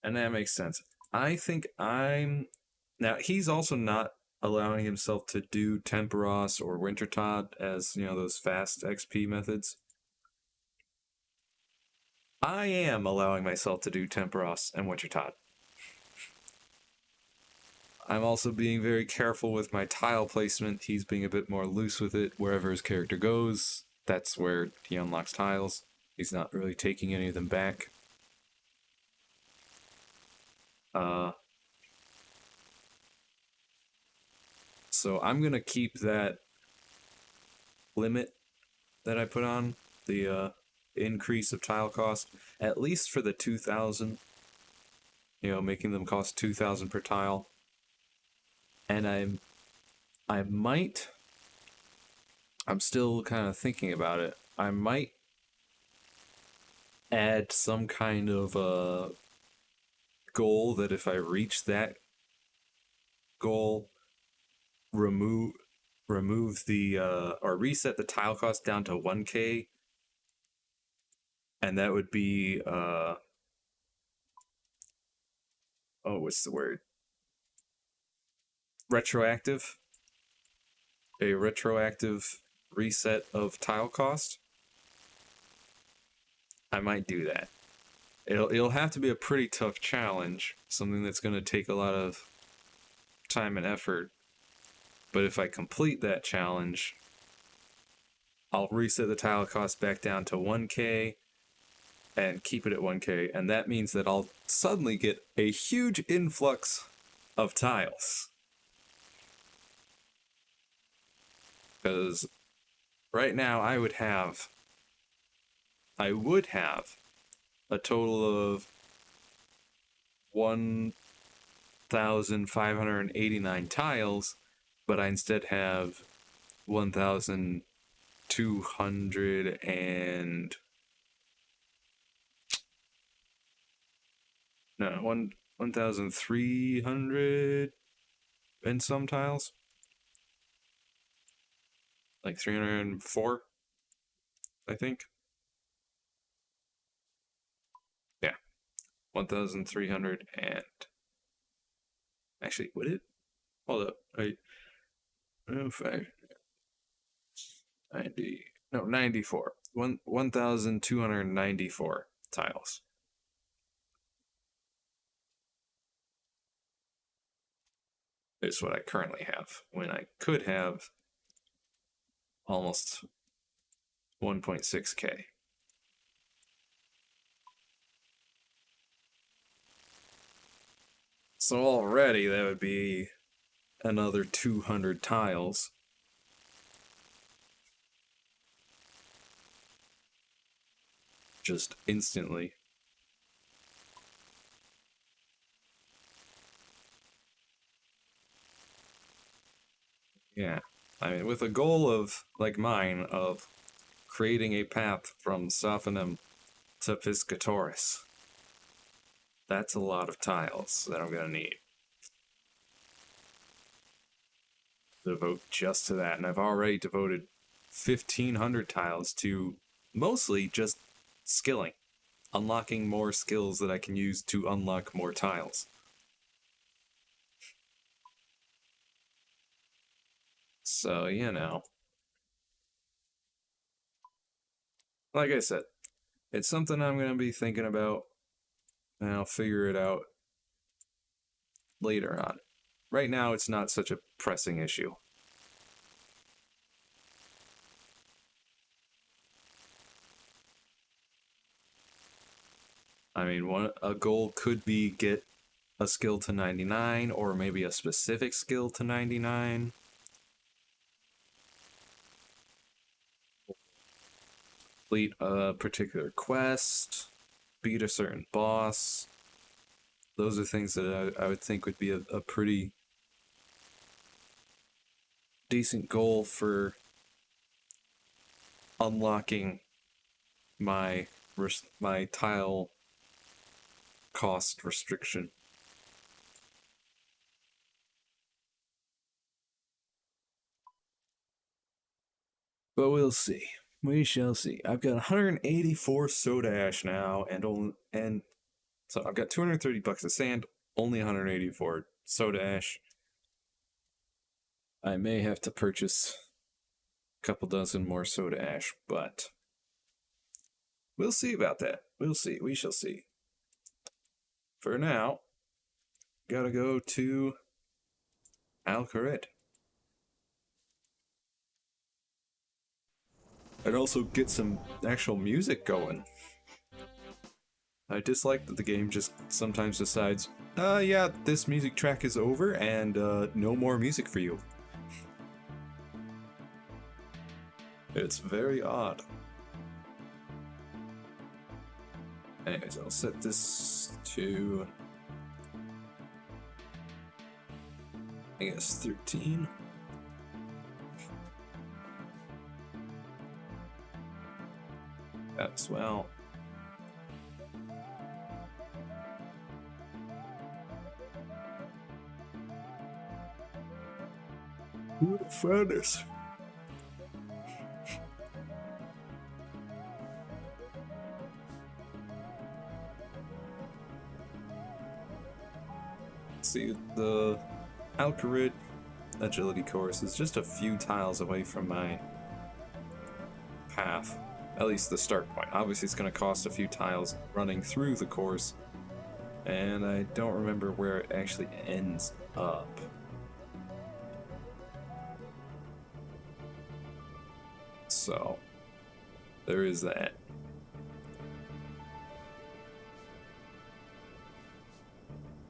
And that makes sense. I think now he's also not allowing himself to do Temporos or Wintertod as, those fast XP methods. I am allowing myself to do Temporos and Wintertod. I'm also being very careful with my tile placement. He's being a bit more loose with it. Wherever his character goes, that's where he unlocks tiles. He's not really taking any of them back. So I'm going to keep that limit that I put on, the increase of tile cost, at least for the 2,000. Making them cost 2,000 per tile. And I'm still kind of thinking about it. I might add some kind of a goal that if I reach that goal, remove the or reset the tile cost down to 1k, and that would be what's the word? Retroactive. A retroactive reset of tile cost. I might do that. It'll have to be a pretty tough challenge, something that's going to take a lot of time and effort. But if I complete that challenge, I'll reset the tile cost back down to 1k and keep it at 1k, and that means that I'll suddenly get a huge influx of tiles. Because right now I would have a total of 1,589 tiles, but I instead have 1,200 and No, 1,300 and some tiles. Like 304, I think. Yeah, 1,300 and... Actually, would it? Hold up. Wait. 90. No, 94. 1,294 tiles. Is what I currently have, when I could have almost 1.6k. So already that would be another 200 tiles. Just instantly. Yeah. I mean, with a goal of, like mine, of creating a path from Sophanem to Piscatoris, that's a lot of tiles that I'm gonna need to devote just to that. And I've already devoted 1,500 tiles to mostly just skilling. Unlocking more skills that I can use to unlock more tiles. So, you know. Like I said, it's something I'm going to be thinking about, and I'll figure it out later on. Right now, it's not such a pressing issue. I mean, a goal could be get a skill to 99, or maybe a specific skill to 99. Complete a particular quest, beat a certain boss. Those are things that I would think would be a pretty decent goal for unlocking my tile cost restriction. But we'll see. We shall see. I've got 184 soda ash now, and so I've got 230 bucks of sand, only 184 soda ash. I may have to purchase a couple dozen more soda ash, but we'll see about that. We'll see. We shall see. For now, gotta go to Alcaret. And also get some actual music going. I dislike that the game just sometimes decides, yeah, this music track is over and no more music for you. It's very odd. Anyways, I'll set this to, I guess, 13. That as well. Who would have found this? See, the Alcarid agility course is just a few tiles away from my path. At least the start point. Obviously, it's going to cost a few tiles running through the course, and I don't remember where it actually ends up. So, there is that.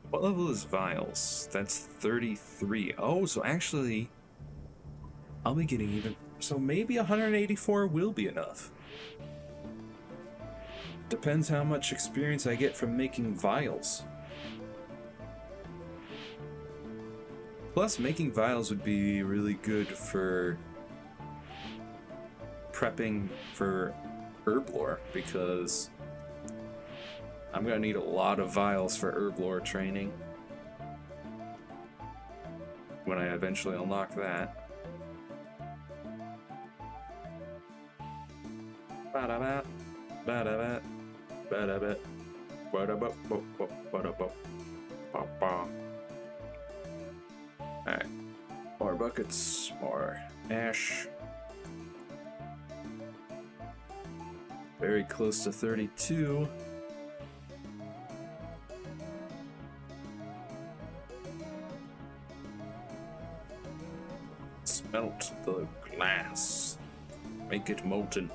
What level is Vials? That's 33. Oh, so actually, I'll be getting even... So maybe 184 will be enough. Depends how much experience I get from making vials. Plus, making vials would be really good for prepping for herb lore, because I'm gonna need a lot of vials for herb lore training when I eventually unlock that. Ba-da-ba, ba-da-ba, ba-da-ba, ba-da-ba, ba-da-ba, ba-ba. Alright. More buckets, more ash. Very close to 32. Smelt the glass. Make it molten.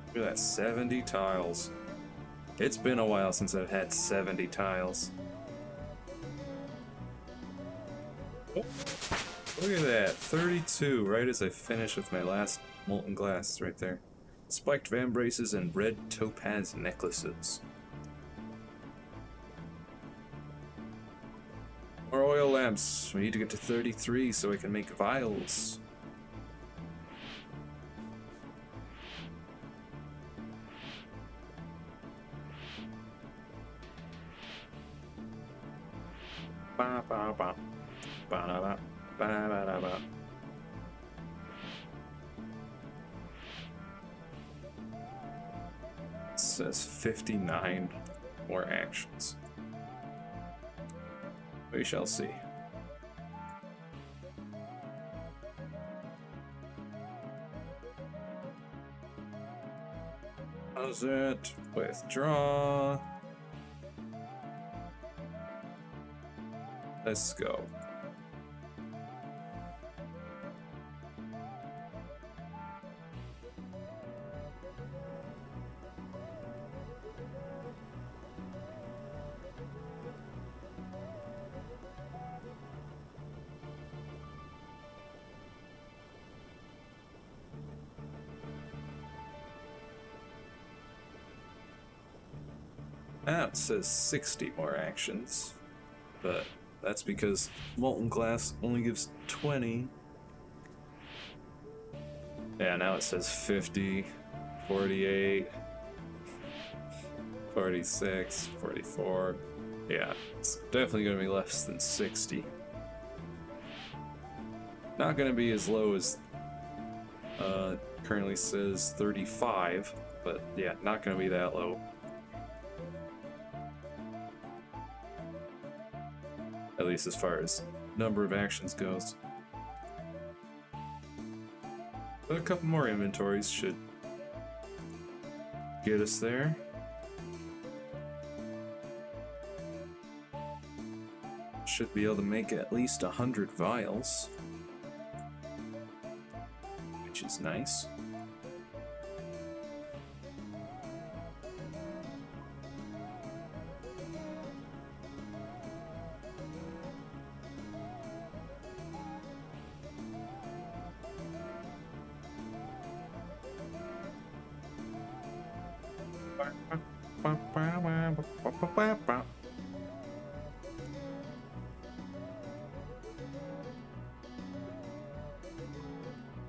Look at that, 70 tiles. It's been a while since I've had 70 tiles. Oh, look at that, 32, right as I finish with my last molten glass right there. Spiked vambraces and red topaz necklaces. More oil lamps. We need to get to 33 so I can make vials. Ba ba ba. Ba da ba. Ba ba da ba. It says 59 more actions. We shall see. How's it? Withdraw. Let's go. Now it says 60 more actions, but that's because molten glass only gives 20. Yeah, now it says 50, 48, 46, 44. Yeah, it's definitely going to be less than 60. Not going to be as low as currently says 35, but yeah, not going to be that low. At least as far as number of actions goes. But a couple more inventories should get us there. Should be able to make at least 100 vials, which is nice.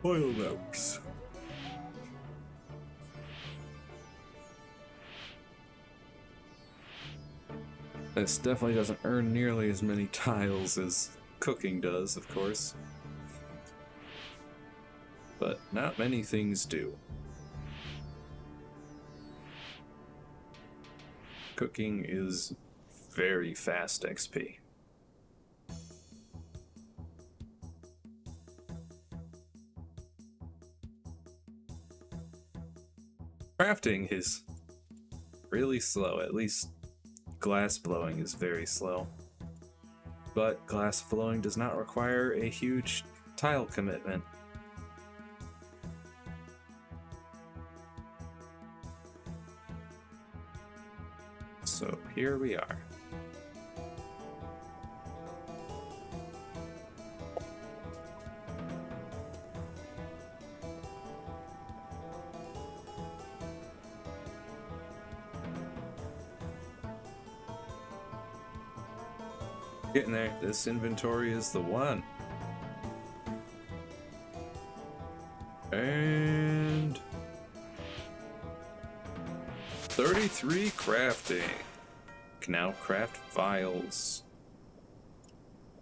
Oil lamps. This definitely doesn't earn nearly as many tiles as cooking does, of course. But not many things do. Cooking is very fast XP. Crafting is really slow, at least glass blowing is very slow. But glass blowing does not require a huge tile commitment. So here we are. Getting there. This inventory is the one. And 33 crafting. Can now craft vials.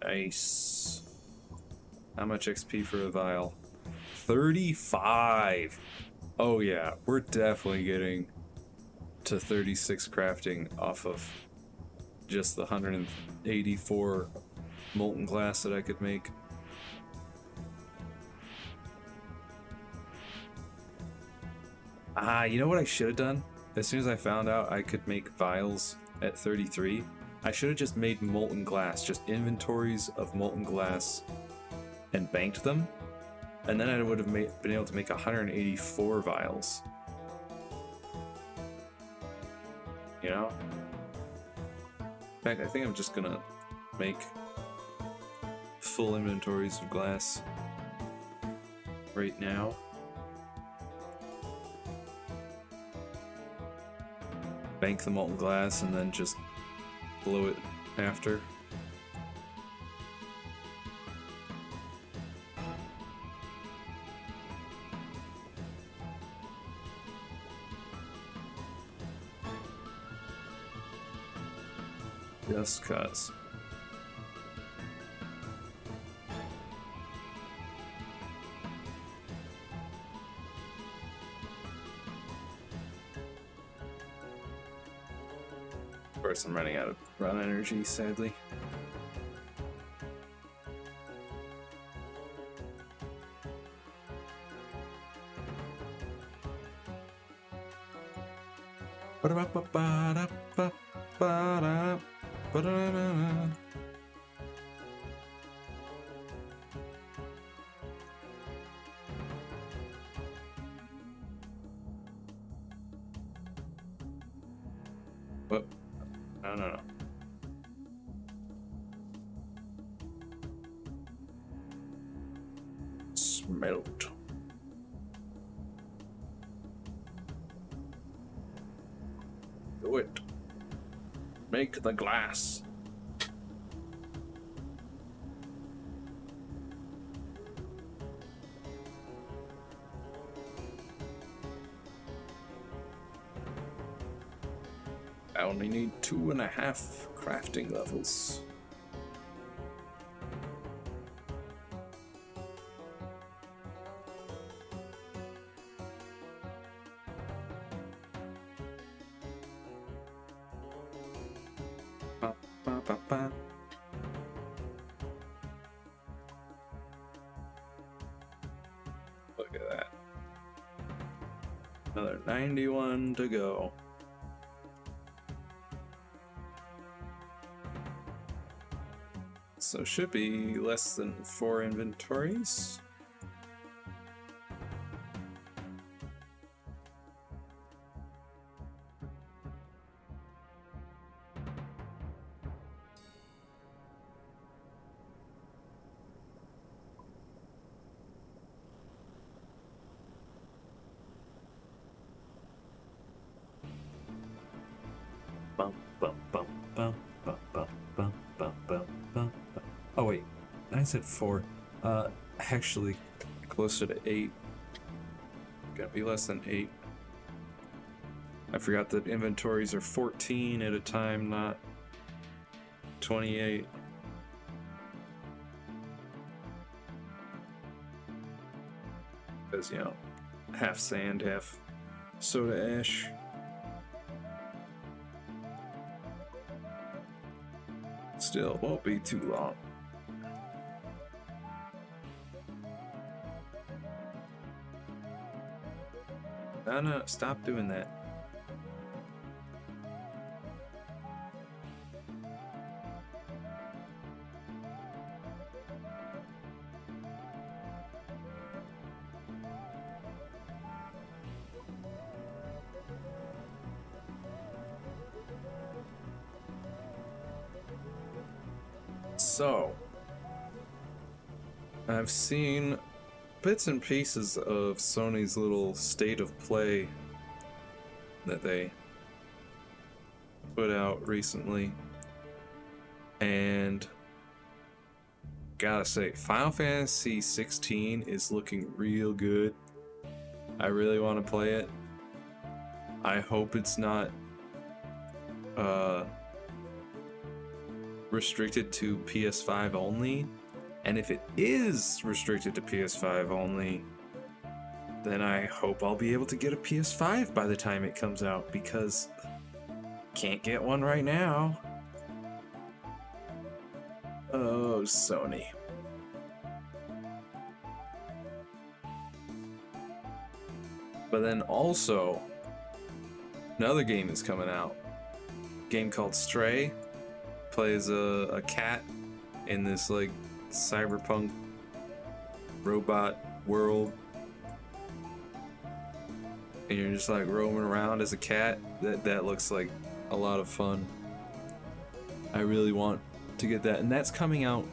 Nice. How much XP for a vial? 35! Oh yeah, we're definitely getting to 36 crafting off of just the 184 molten glass that I could make. Ah, you know what I should have done? As soon as I found out I could make vials at 33, I should have just made molten glass, just inventories of molten glass, and banked them, and then I would have been able to make 184 vials. You know? In fact, I think I'm just gonna make full inventories of glass right now. Bank the molten glass and then just blow it after. Just cuz. Of course, I'm running out of run energy, sadly. Whoop. No. Smelt. Do it. Make the glass. I only need 2.5 crafting levels. Look at that. Another 91 to go. So should be less than 4 inventories. Oh wait, I said 4. Actually, closer to 8. Gotta be less than 8. I forgot that inventories are 14 at a time, not 28. Because, you know, half sand, half soda ash. Still, won't be too long. No, stop doing that. So, I've seen bits and pieces of Sony's little state of play that they put out recently, and gotta say, Final Fantasy 16 is looking real good. I really want to play it. I hope it's not restricted to PS5 only. And if it is restricted to PS5 only, then I hope I'll be able to get a PS5 by the time it comes out, because can't get one right now. Oh, Sony. But then also, another game is coming out. A game called Stray. Plays a cat in this like cyberpunk robot world. And you're just like roaming around as a cat. That looks like a lot of fun. I really want to get that. And that's coming out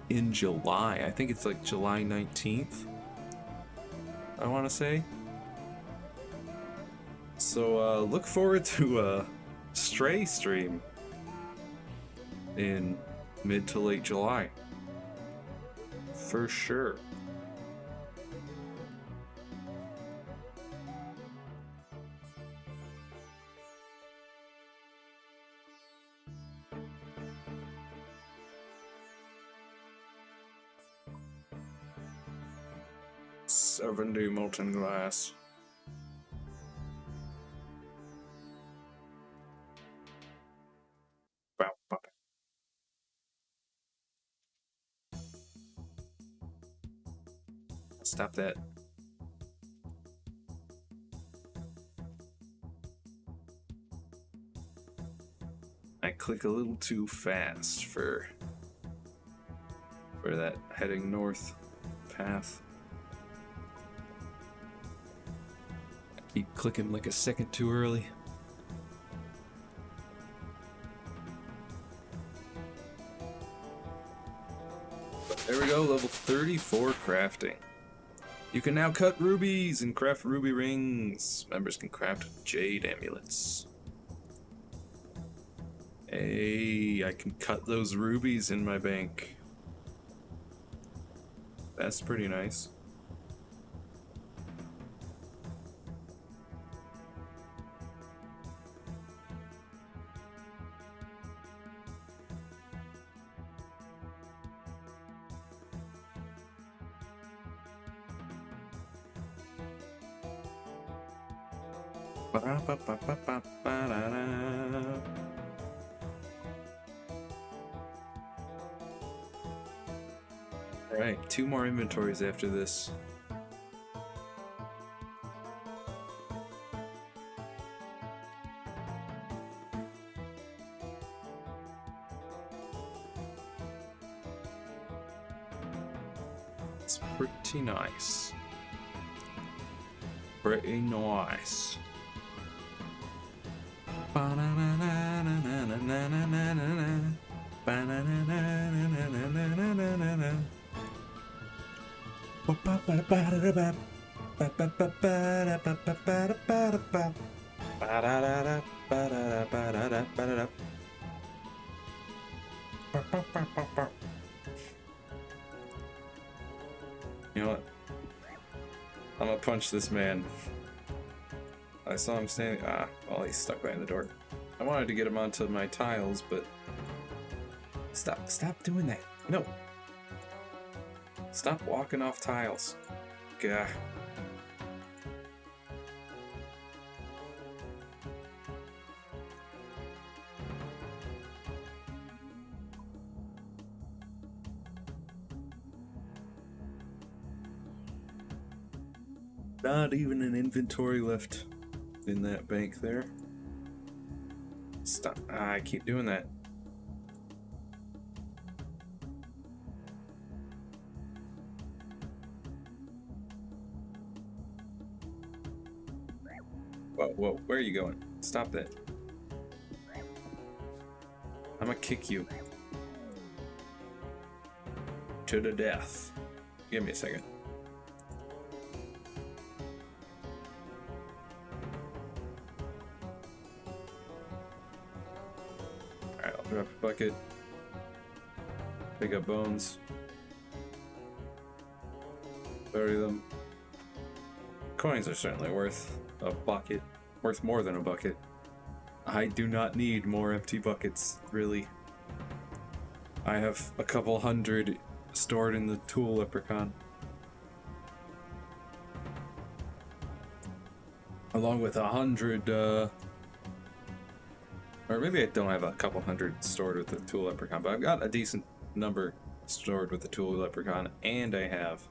in July. I think it's like July 19th, I want to say. So look forward to a Stray stream in mid to late July. For sure. $70 molten glass. Wow. Stop that. I click a little too fast for that heading north path. I keep clicking like a second too early. There we go, level 34 crafting. You can now cut rubies and craft ruby rings. Members can craft jade amulets. Hey, I can cut those rubies in my bank. That's pretty nice. Alright, 2 more inventories after this. It's pretty nice. Pretty nice. You know what? I'm gonna punch this man. I saw him standing. Well, he's stuck behind the door. I wanted to get him onto my tiles, but stop doing that. No. Stop walking off tiles. Gah. Not even an inventory left in that bank there. Stop. I keep doing that. Whoa, where are you going? Stop that. I'm gonna kick you to the death. Give me a second. Alright, I'll drop a bucket. Pick up bones. Bury them. Coins are certainly worth a bucket worth more than a bucket. I do not need more empty buckets, really. I have a couple hundred stored in the tool leprechaun. Along with 100, or maybe I don't have a couple hundred stored with the tool leprechaun, but I've got a decent number stored with the tool leprechaun, and I have...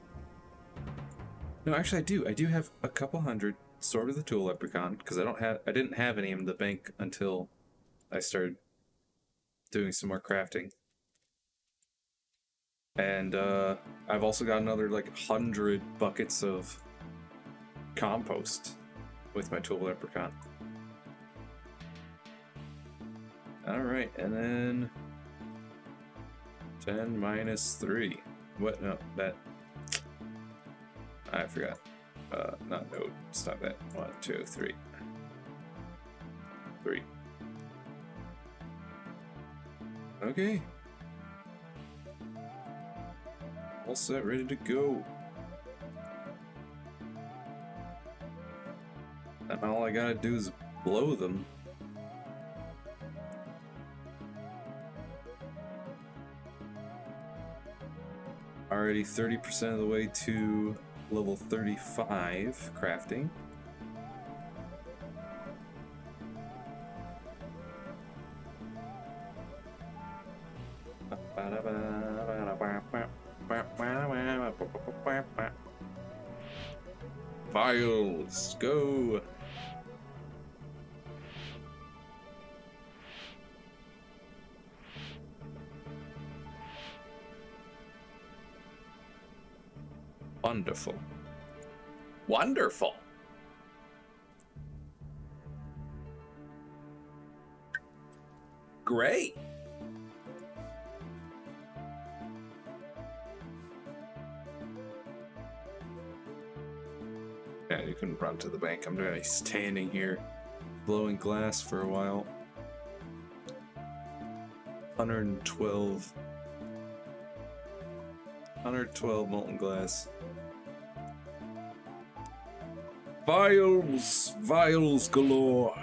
No, actually I do. I do have a couple hundred stored with the tool leprechaun, because I didn't have any in the bank until I started doing some more crafting. And I've also got another like 100 buckets of compost with my tool leprechaun. Alright, and then 10 minus 3. What? No, that... I forgot. Not no, stop that. 1, 2, 3. 3. Okay. All set, ready to go. And all I gotta do is blow them. Already 30% of the way to level 35 crafting. Vials, go! Wonderful. Wonderful! Great! Yeah, you can run to the bank. I'm gonna be standing here blowing glass for a while. 112 molten glass. Vials! Vials galore!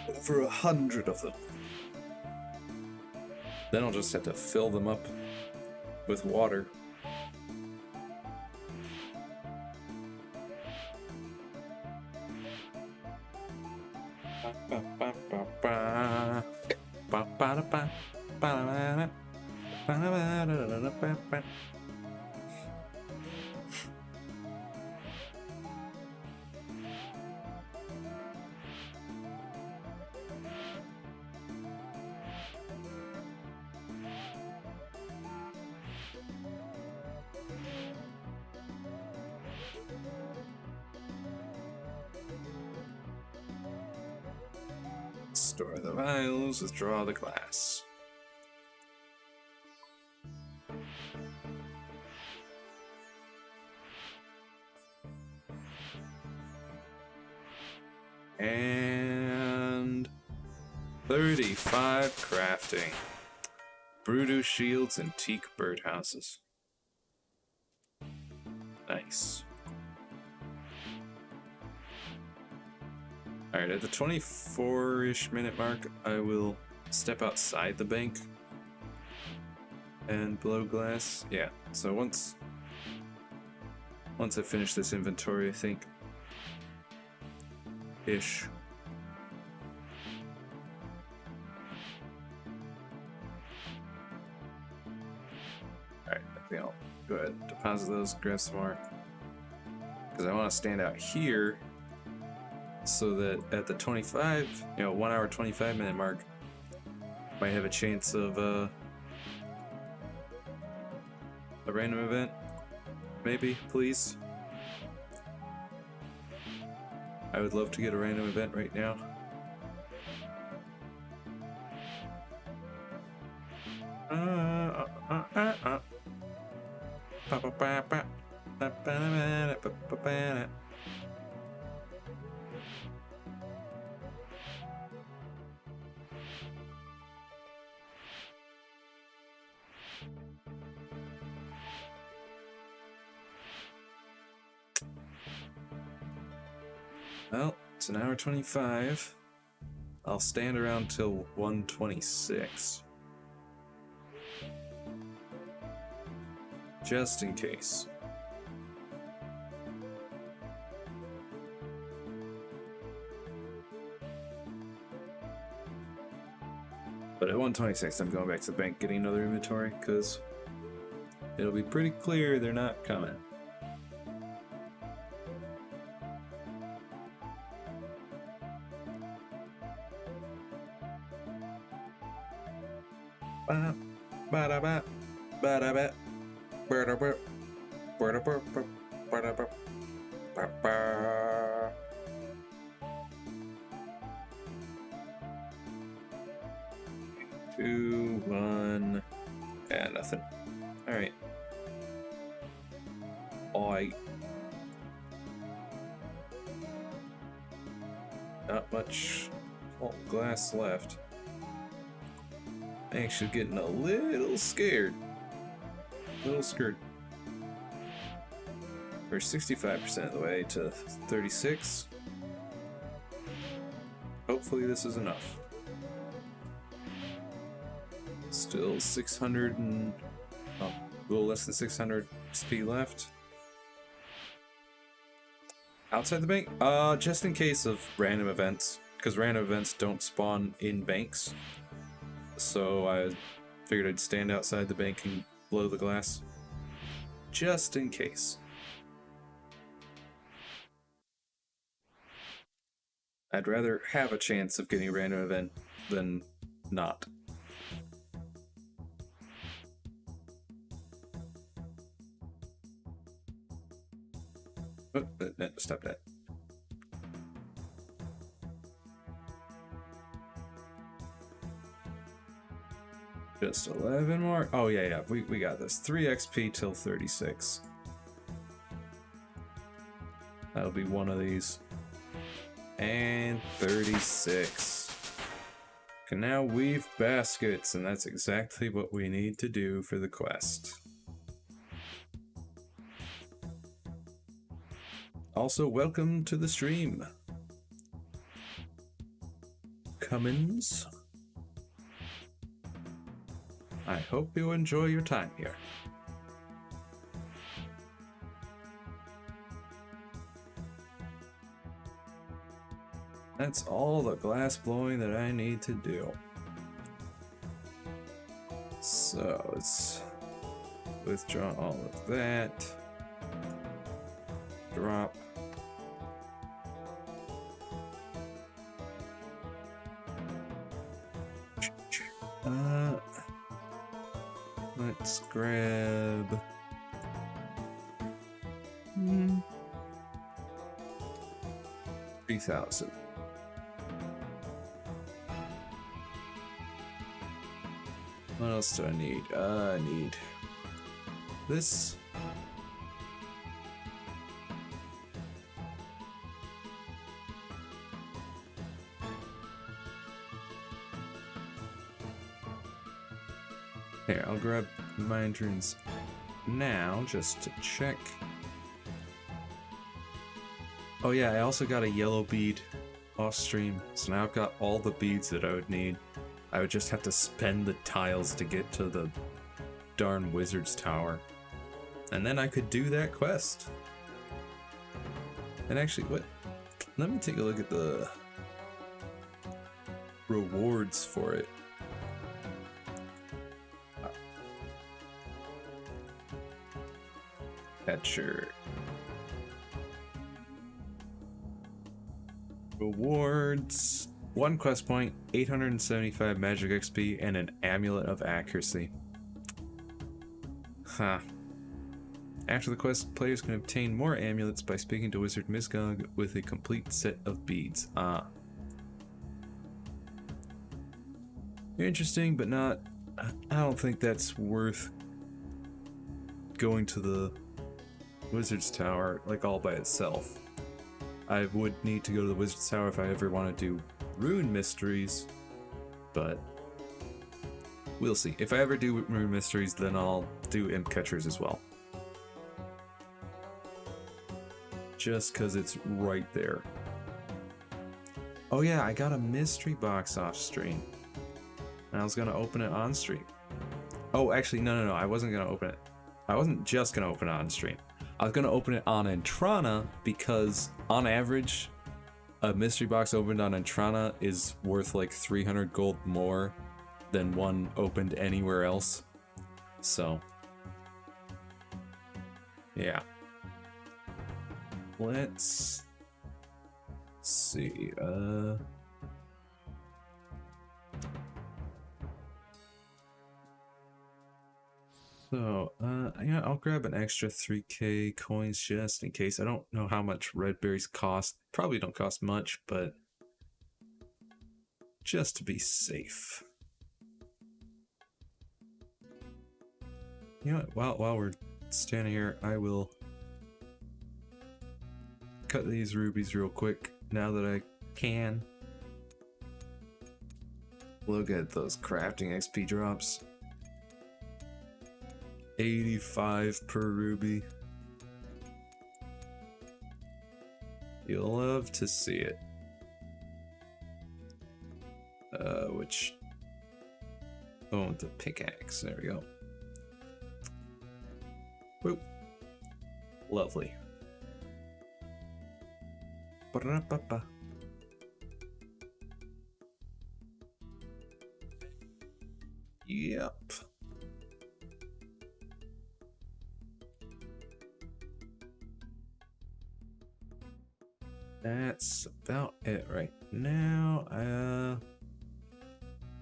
Over 100 of them. Then I'll just have to fill them up with water. Store the vials, withdraw the glass. And 35 crafting. Bruto shields and teak birdhouses. Nice. Alright, at the 24-ish minute mark, I will step outside the bank and blow glass. Yeah, so once I finish this inventory, I think, ish. Alright, I think I'll go ahead and deposit those, grab some more. Because I want to stand out here so that at the 25, 1 hour 25 minute mark, might have a chance of a random event. Maybe, please. I would love to get a random event right now. Well, it's an hour 25. I'll stand around till 1:26. Just in case. But at 1:26, I'm going back to the bank getting another inventory, because it'll be pretty clear they're not coming. Two, one, and nothing. All right. Not much glass left. I'm actually getting a little scared. We're 65% of the way to 36. Hopefully this is enough. Still 600 and a little less than 600 XP left. Outside the bank? Just in case of random events, because random events don't spawn in banks. So I figured I'd stand outside the bank and blow the glass. Just in case. I'd rather have a chance of getting a random event than not. Oh, stop that. Just 11 more. Oh, yeah, we got this. 3 XP till 36. That'll be one of these. And 36. Can now weave baskets, and that's exactly what we need to do for the quest. Also, welcome to the stream, Cummins. I hope you enjoy your time here. That's all the glass blowing that I need to do. So let's withdraw all of that. Drop. Let's grab 3,000. What else do I need? I need this. Here, I'll grab lanterns now just to check. Oh yeah, I also got a yellow bead off stream, so now I've got all the beads that I would need. I would just have to spend the tiles to get to the darn wizard's tower. And then I could do that quest. And actually, what? Let me take a look at the rewards for it. Catcher. Rewards. 1 quest point, 875 magic XP, and an amulet of accuracy. Huh. After the quest, players can obtain more amulets by speaking to Wizard Misgog with a complete set of beads. Interesting, but not... I don't think that's worth going to the Wizard's Tower, like, all by itself. I would need to go to the Wizard's Tower if I ever want to do Rune Mysteries, but we'll see. If I ever do Rune Mysteries, then I'll do Imp Catchers as well. Just because it's right there. Oh yeah, I got a mystery box off stream. And I was gonna open it on stream. Oh, actually, no, I wasn't gonna open it. I wasn't just gonna open it on stream. I was gonna open it on Entrana because, on average, a mystery box opened on Entrana is worth like 300 gold more than one opened anywhere else. So, yeah. Let's see. So, yeah, I'll grab an extra 3k coins just in case. I don't know how much red berries cost. Probably don't cost much, but just to be safe. You know what? While we're standing here, I will cut these rubies real quick now that I can. Look at those crafting XP drops. 85 per ruby. You'll love to see it. Which... Oh, the pickaxe. There we go. Whoop. Lovely. Ba-da-ba-ba. Yep. That's about it right now.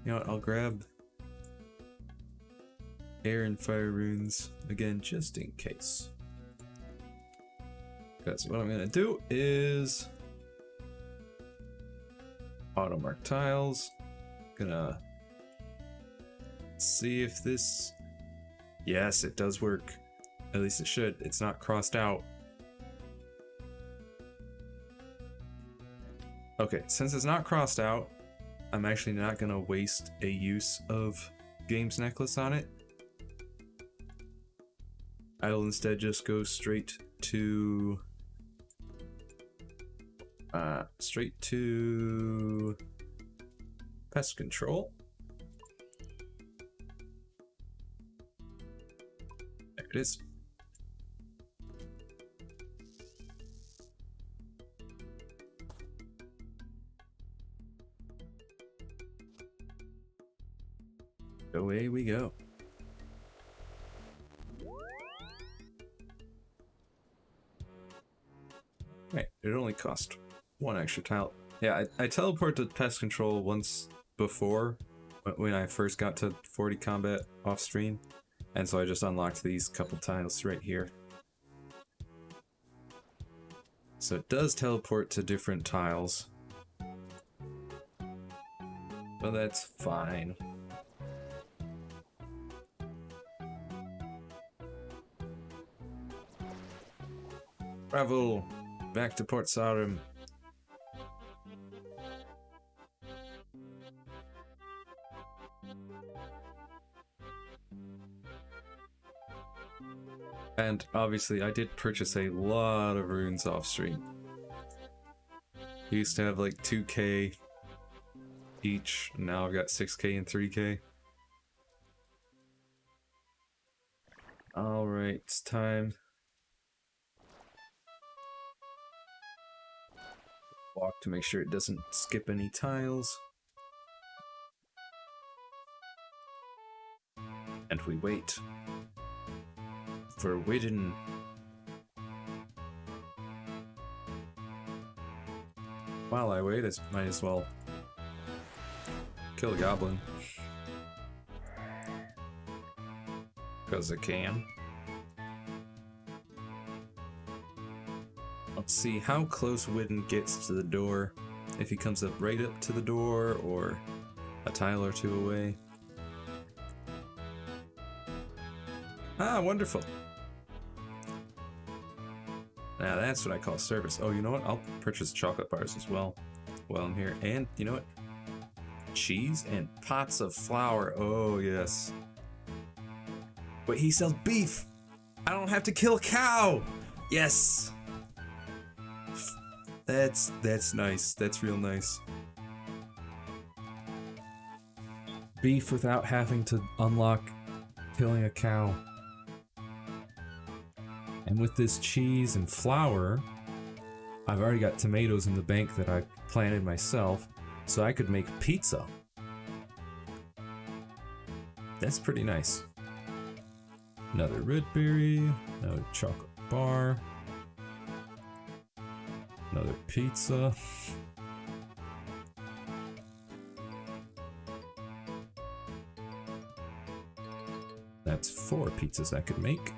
You know what, I'll grab air and fire runes again just in case. Because what I'm gonna do is auto mark tiles. Gonna see if this, yes, it does work. At least it should. It's not crossed out. Okay, since it's not crossed out, I'm actually not gonna waste a use of Games Necklace on it. I'll instead just go straight to pest control. There it is. Away we go. Right, it only cost one extra tile. Yeah, I teleported to pest control once before when I first got to 40 combat off stream, and so I just unlocked these couple tiles right here. So it does teleport to different tiles, but that's fine. Travel back to Port Sarum. And obviously I did purchase a lot of runes off stream. I used to have like 2k each, now I've got 6k and 3k. Alright, it's time. Walk to make sure it doesn't skip any tiles. And we wait for Widden. While I wait, I might as well kill a goblin. Because I can. Let's see how close Widden gets to the door. If he comes up right up to the door or a tile or two away. Ah, wonderful. Now that's what I call service. Oh, you know what? I'll purchase chocolate bars as well while I'm here. And you know what? Cheese and pots of flour. Oh, yes. Wait, he sells beef! I don't have to kill a cow! Yes! That's nice. That's real nice. Beef without having to unlock killing a cow. And with this cheese and flour, I've already got tomatoes in the bank that I planted myself, so I could make pizza. That's pretty nice. Another red berry, another chocolate bar, another pizza. That's 4 pizzas I could make.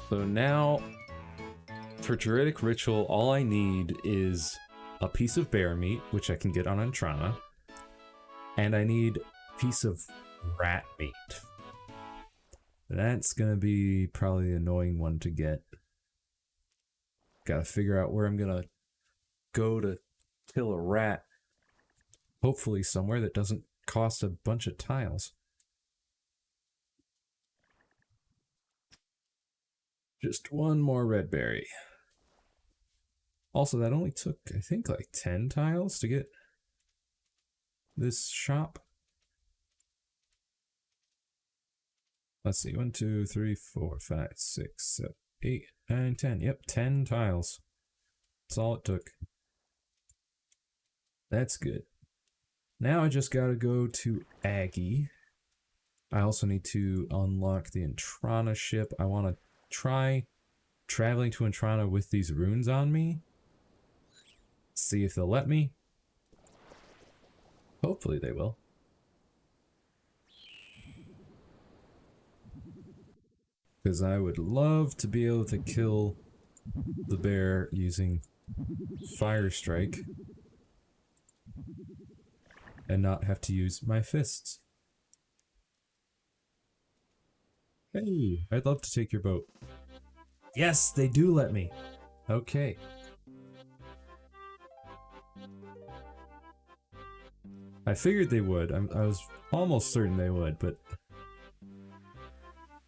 So now, for Druidic Ritual, all I need is a piece of bear meat, which I can get on Entrana, and I need a piece of rat meat. That's gonna be probably the annoying one to get. Gotta figure out where I'm gonna go to kill a rat. Hopefully somewhere that doesn't cost a bunch of tiles. Just one more red berry. Also, that only took, I think, like 10 tiles to get this shop. Let's see, 1, 2, 3, 4, 5, 6, 7, 8, 9, 10. Yep, 10 tiles. That's all it took. That's good. Now I just gotta go to Aggie. I also need to unlock the Entrana ship. I want to try traveling to Entrana with these runes on me. See if they'll let me. Hopefully they will. Because I would love to be able to kill the bear using Fire Strike and not have to use my fists. Hey, I'd love to take your boat. Yes, they do let me. Okay. I figured they would. I was almost certain they would, but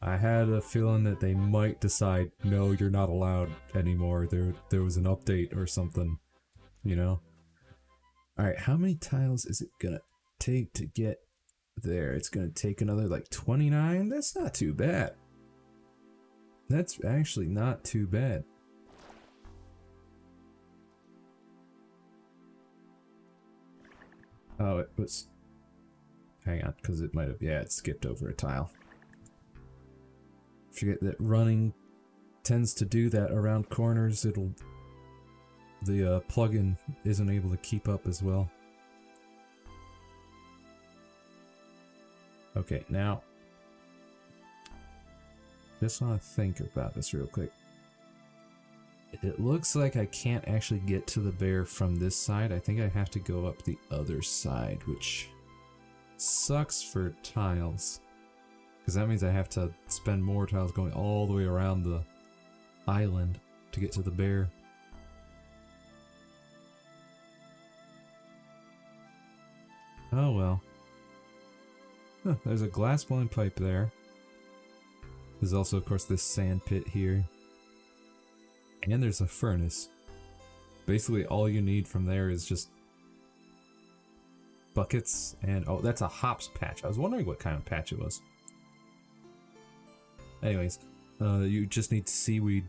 I had a feeling that they might decide, no, you're not allowed anymore. There was an update or something, you know? Alright, how many tiles is it gonna take to get there? It's gonna take another like 29? That's not too bad. That's actually not too bad. Oh, it was... Hang on, because it might have... Yeah, it skipped over a tile. Forget that running tends to do that around corners. It'll... The plugin isn't able to keep up as well. Okay, now... Just want to think about this real quick. It looks like I can't actually get to the bear from this side. I think I have to go up the other side, which sucks for tiles. Because that means I have to spend more tiles going all the way around the island to get to the bear. Oh well. Huh, there's a glass blowing pipe there. There's also, of course, this sand pit here. And there's a furnace. Basically, all you need from there is just buckets and... Oh, that's a hops patch. I was wondering what kind of patch it was. Anyways, you just need seaweed.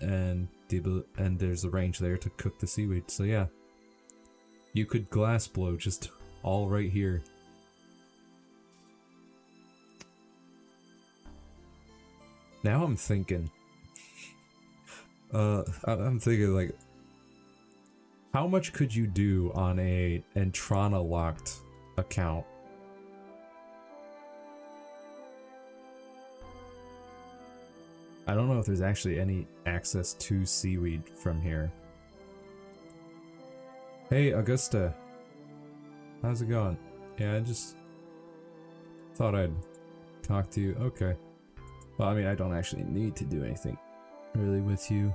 And there's a range there to cook the seaweed. So yeah. You could glass blow just all right here. Now I'm thinking, I'm thinking like, how much could you do on a Entrana locked account? I don't know if there's actually any access to seaweed from here. Hey, Augusta. How's it going? Yeah, I just thought I'd talk to you. Okay. Well, I mean, I don't actually need to do anything really with you.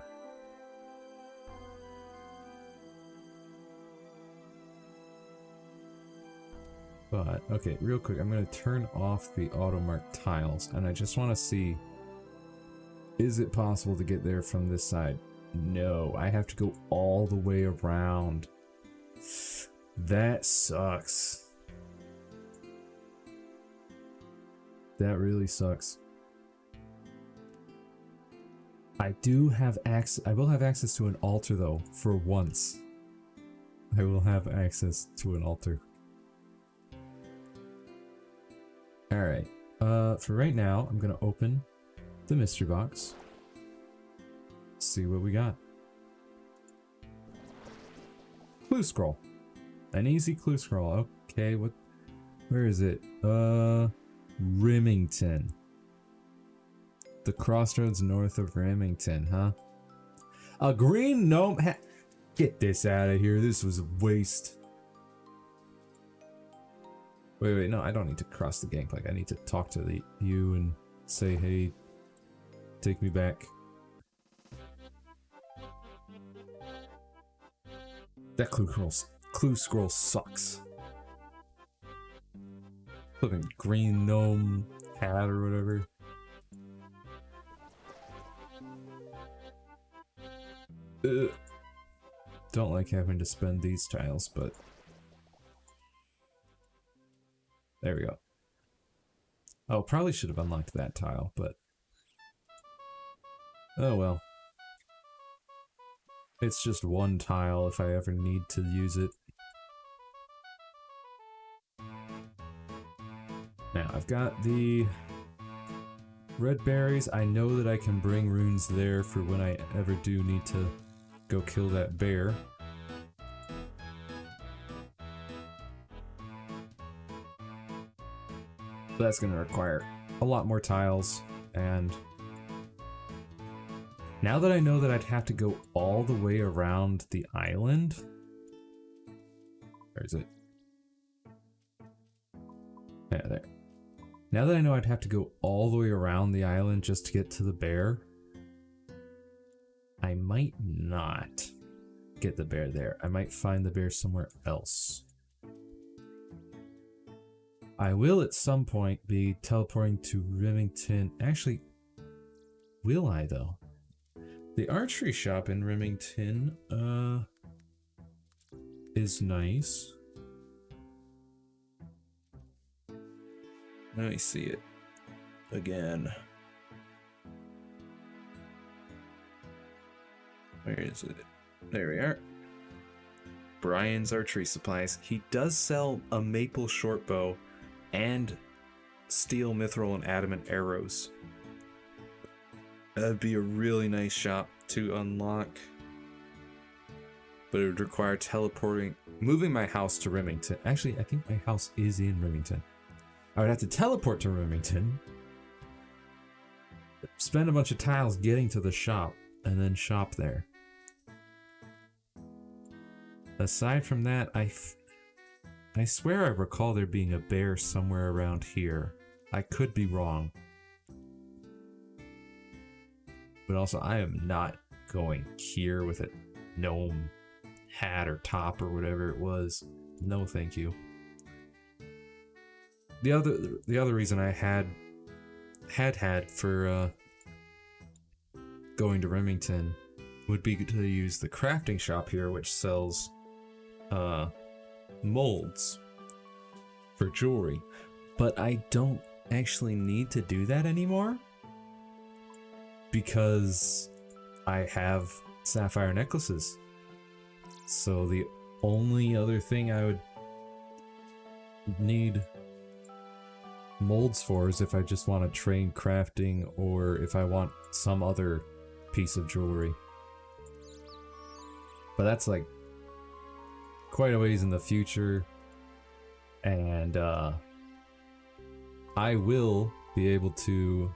But, okay, real quick, I'm going to turn off the auto-mark tiles, and I just want to see, is it possible to get there from this side? No, I have to go all the way around. That sucks. That really sucks. I do have access, I will have access to an altar though, for once. I will have access to an altar. Alright, for right now, I'm gonna open the mystery box. See what we got. Clue scroll. An easy clue scroll. Okay, where is it? Remington. The crossroads north of Remington, huh? A green gnome Get this out of here. This was a waste. Wait, no, I don't need to cross the gangplank. I need to talk to you and say, hey, take me back. That clue scroll sucks. Flipping green gnome hat or whatever. Don't like having to spend these tiles, but there we go. Oh, probably should have unlocked that tile, but oh well. It's just one tile if I ever need to use it. Now, I've got the red berries. I know that I can bring runes there for when I ever do need to go kill that bear. That's going to require a lot more tiles, and now that I know that I'd have to go all the way around the island. Where is it? Yeah, there. Now that I know I'd have to go all the way around the island just to get to the bear, I might not get the bear there. I might find the bear somewhere else. I will at some point be teleporting to Remington. Actually, will I though? The archery shop in Remington is nice. Let me see it again. Where is it? There we are. Brian's Archery Supplies. He does sell a maple shortbow and steel, mithril, and adamant arrows. That'd be a really nice shop to unlock. But it would require moving my house to Remington. Actually, I think my house is in Remington. I would have to teleport to Remington, spend a bunch of tiles getting to the shop, and then shop there. Aside from that, I swear I recall there being a bear somewhere around here. I could be wrong. But also, I am not going here with a gnome hat or top or whatever it was. No, thank you. The other reason I had for going to Remington would be to use the crafting shop here, which sells molds for jewelry. But I don't actually need to do that anymore because I have sapphire necklaces. So the only other thing I would need molds for is if I just want to train crafting or if I want some other piece of jewelry. But that's like quite a ways in the future, and I will be able to,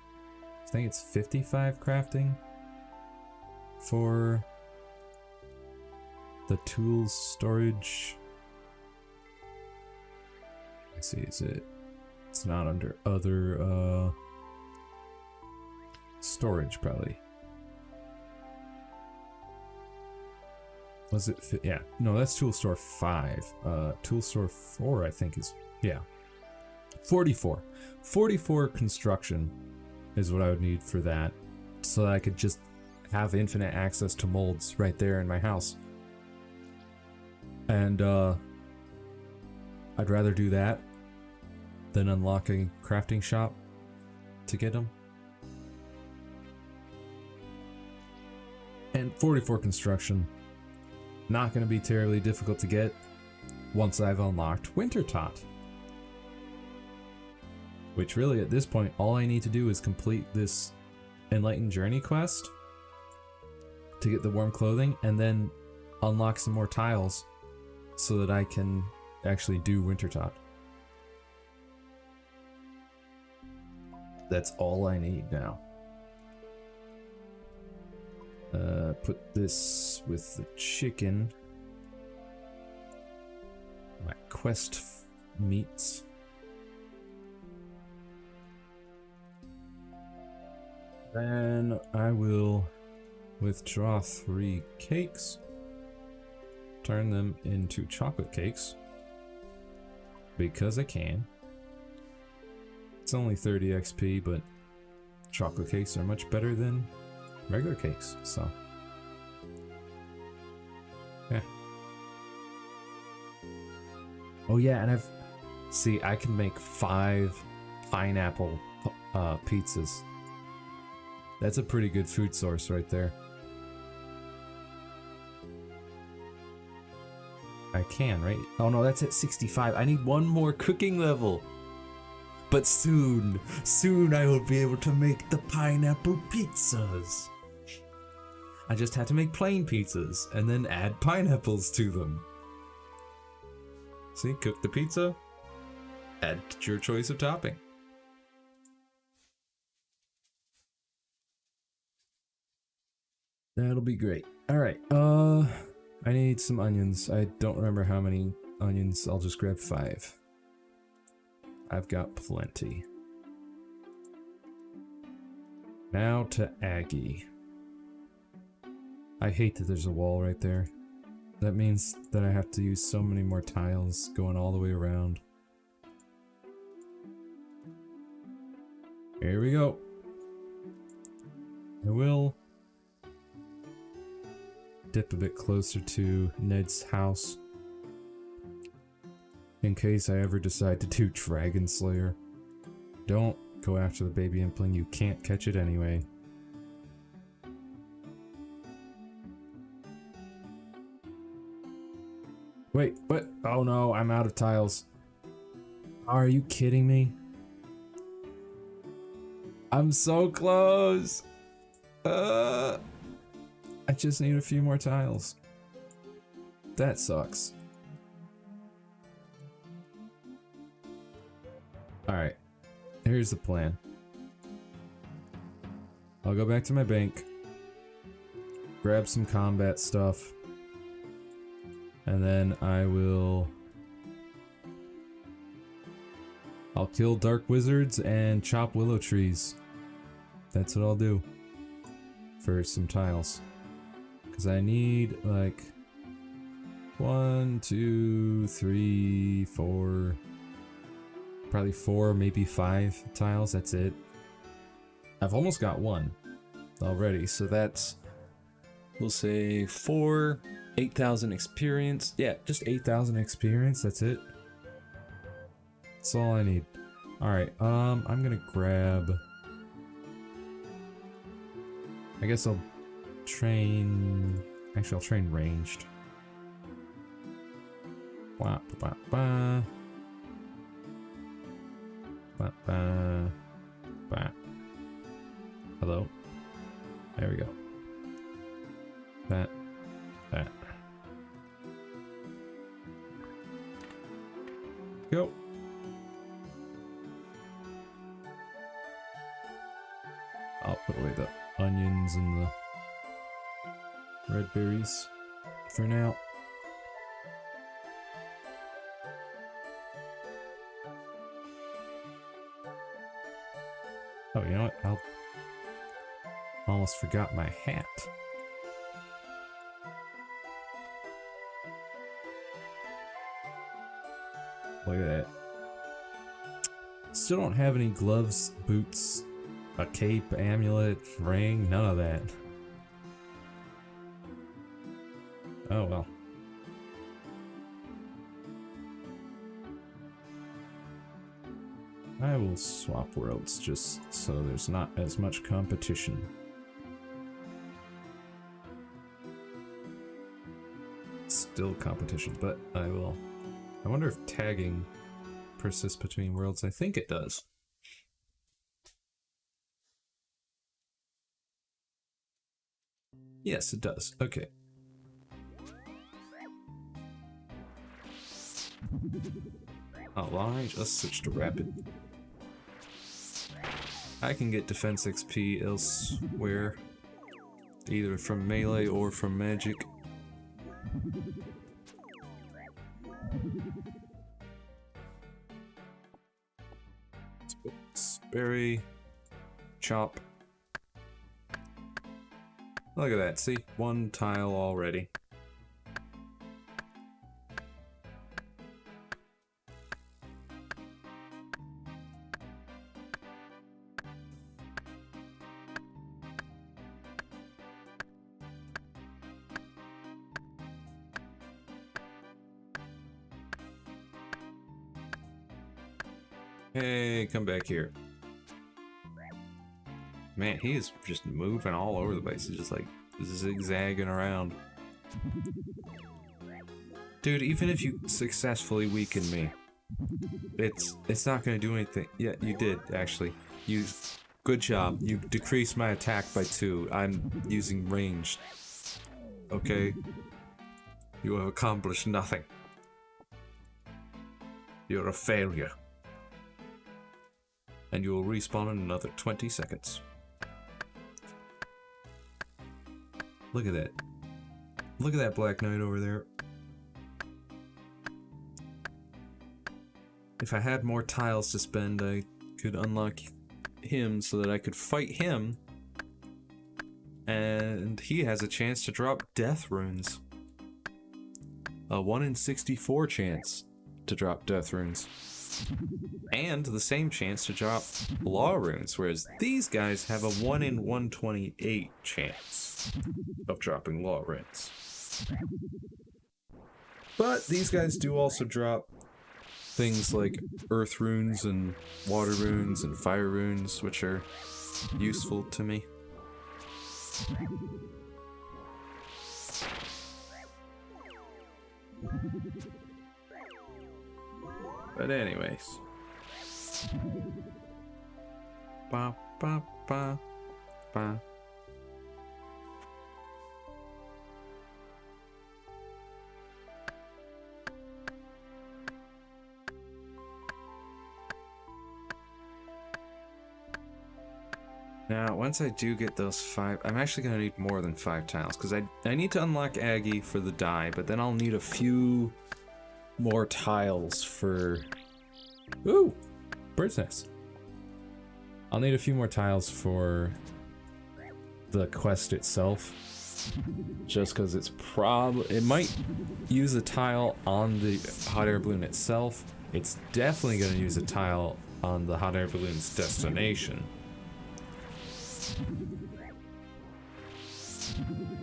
I think it's 55 crafting for the tools storage. Let's see, it's not under other storage probably. Was it yeah, no, that's tool store 5. Tool store 4 I think is, Yeah. 44. 44 construction is what I would need for that, so that I could just have infinite access to molds right there in my house. And I'd rather do that than unlock a crafting shop to get them. And 44 construction, not going to be terribly difficult to get once I've unlocked Wintertot. Which really, at this point, all I need to do is complete this Enlightened Journey quest to get the warm clothing, and then unlock some more tiles so that I can actually do Wintertot. That's all I need now. Put this with the chicken. My quest meats. Then I will withdraw 3 cakes, turn them into chocolate cakes, because I can. It's only 30 XP, but chocolate cakes are much better than regular cakes, so yeah. Oh yeah, and I can make 5 pineapple pizzas. That's a pretty good food source right there. I can, right? Oh no, that's at 65. I need one more cooking level. But soon I will be able to make the pineapple pizzas. I just had to make plain pizzas and then add pineapples to them. See, cook the pizza, add your choice of topping. That'll be great. Alright, I need some onions. I don't remember how many onions. I'll just grab 5. I've got plenty. Now to Aggie. I hate that there's a wall right there. That means that I have to use so many more tiles going all the way around. Here we go. I will dip a bit closer to Ned's house in case I ever decide to do Dragon Slayer. Don't go after the baby impling, you can't catch it anyway. Wait, what? Oh no, I'm out of tiles. Are you kidding me? I'm so close! I just need a few more tiles. That sucks. Alright, here's the plan. I'll go back to my bank, grab some combat stuff, and then I'll kill dark wizards and chop willow trees. That's what I'll do for some tiles. Because I need like 1, 2, 3, 4, probably 4, maybe 5 tiles. That's it. I've almost got 1 already, so that's, we'll say 4, 8,000 experience. Yeah, just 8,000 experience. That's it. That's all I need. All right. I'm gonna grab. I guess I'll train. Actually, I'll train ranged. Ba, ba, ba, ba, ba, ba. Hello. There we go. That. Go. I'll put away the onions and the red berries for now. Oh, you know what? I almost forgot my hat. Look at that. still don't have any gloves, boots, a cape, amulet, ring, none of that. Oh well. I will swap worlds just so there's not as much competition. Still competition, but I will. I wonder if tagging persists between worlds. I think it does. Yes, it does. Okay. I just switched to rapid. I can get defense XP elsewhere, either from melee or from magic. Berry, chop. Look at that, see? One tile already. Hey, come back here. Man, he is just moving all over the place. He's just like zigzagging around. Dude, even if you successfully weaken me, it's not gonna do anything. Yeah, you did, actually. Good job. You decreased my attack by 2. I'm using ranged. Okay? You have accomplished nothing. You're a failure. And you will respawn in another 20 seconds. Look at that. Look at that Black Knight over there. If I had more tiles to spend, I could unlock him so that I could fight him. And he has a chance to drop death runes. A 1 in 64 chance to drop death runes. And the same chance to drop law runes, whereas these guys have a 1 in 128 chance of dropping law runes. But these guys do also drop things like earth runes and water runes and fire runes, which are useful to me. But anyways. Ba ba ba ba. Now, once I do get those 5, I'm actually going to need more than 5 tiles, because I need to unlock Aggie for the die, but then I'll need a few more tiles for... Ooh! Bird's nest. I'll need a few more tiles for the quest itself, just because it's it might use a tile on the hot air balloon itself. It's definitely going to use a tile on the hot air balloon's destination.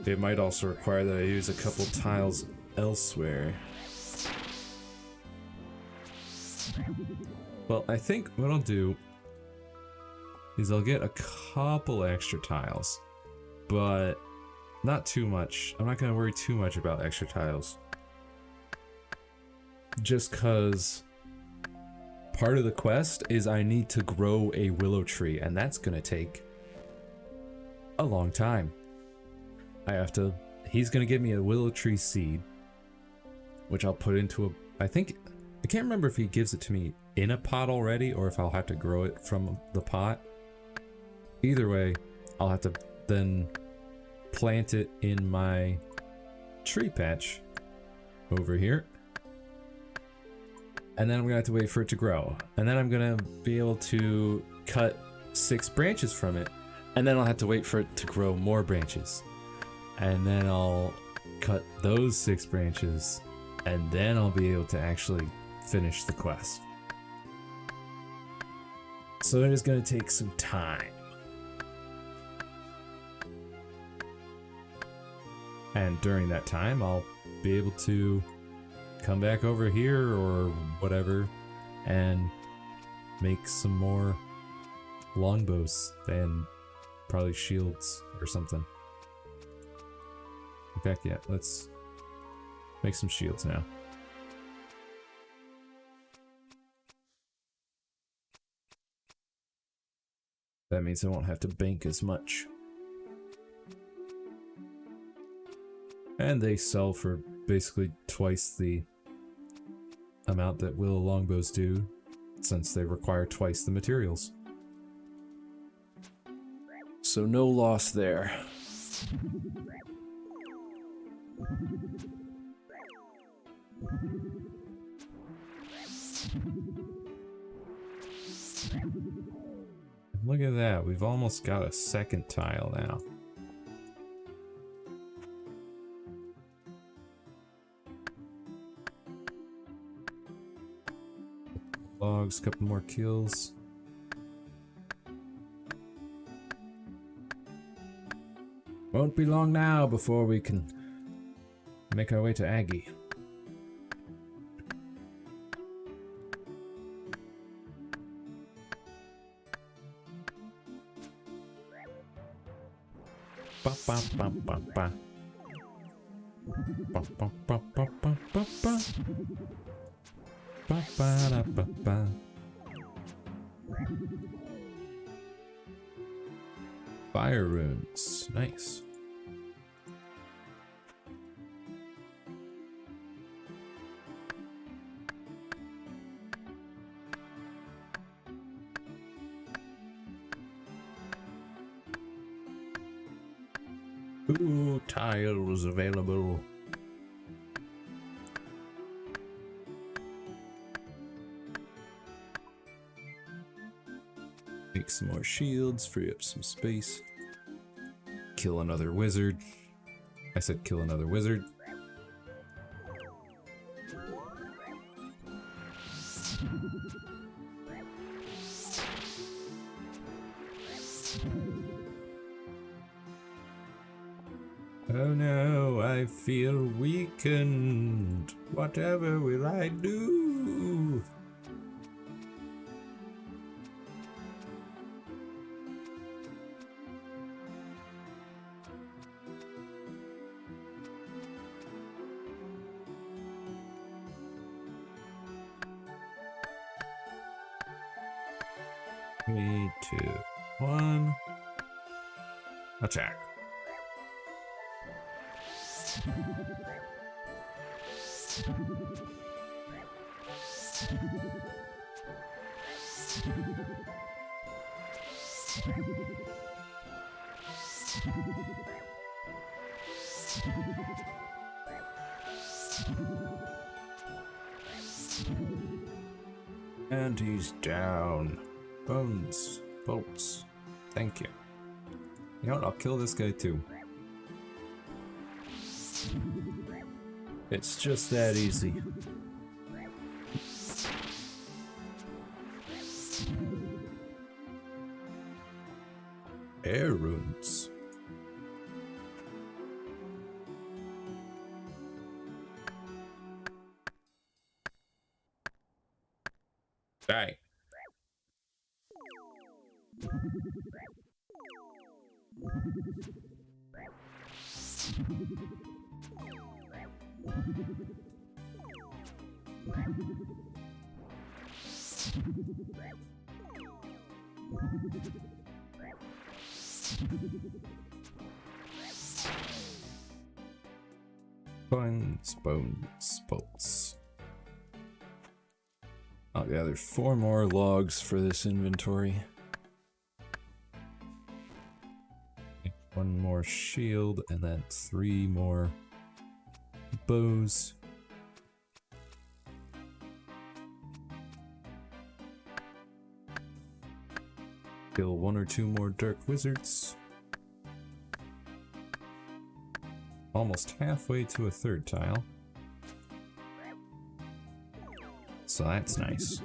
It might also require that I use a couple tiles elsewhere. Well, I think what I'll do is I'll get a couple extra tiles, but not too much. I'm not going to worry too much about extra tiles. Just because part of the quest is I need to grow a willow tree, and that's going to take a long time. He's going to give me a willow tree seed, which I'll put into I can't remember if he gives it to me in a pot already or if I'll have to grow it from the pot. Either way, I'll have to then plant it in my tree patch over here. And then I'm gonna have to wait for it to grow. And then I'm gonna be able to cut 6 branches from it. And then I'll have to wait for it to grow more branches. And then I'll cut those 6 branches. And then I'll be able to actually finish the quest. So it is going to take some time. And during that time, I'll be able to come back over here or whatever and make some more longbows and probably shields or something. In fact, yeah, let's make some shields now. That means I won't have to bank as much. And they sell for basically twice the amount that willow longbows do, since they require twice the materials. So no loss there. Look at that, we've almost got a second tile now. Logs, couple more kills. Won't be long now before we can make our way to Aggie. Ba ba ba ba ba. Ba ba ba ba ba ba ba. Ba ba da ba ba. Fire runes, nice. Ooh, tiles available. Make some more shields, free up some space. Kill another wizard. I said kill another wizard. Oh no, I feel weakened. Whatever will I do? Three, two, one. Attack. And he's down. Bones, bolts. Thank you. You know what? I'll kill this guy too. It's just that easy. Air runes. Die. Bones, bolts. I'll gather 4 more logs for this inventory. 1 more shield, and then 3 more bows. Kill 1 or 2 more dark wizards. Almost halfway to a 3rd tile. So that's nice.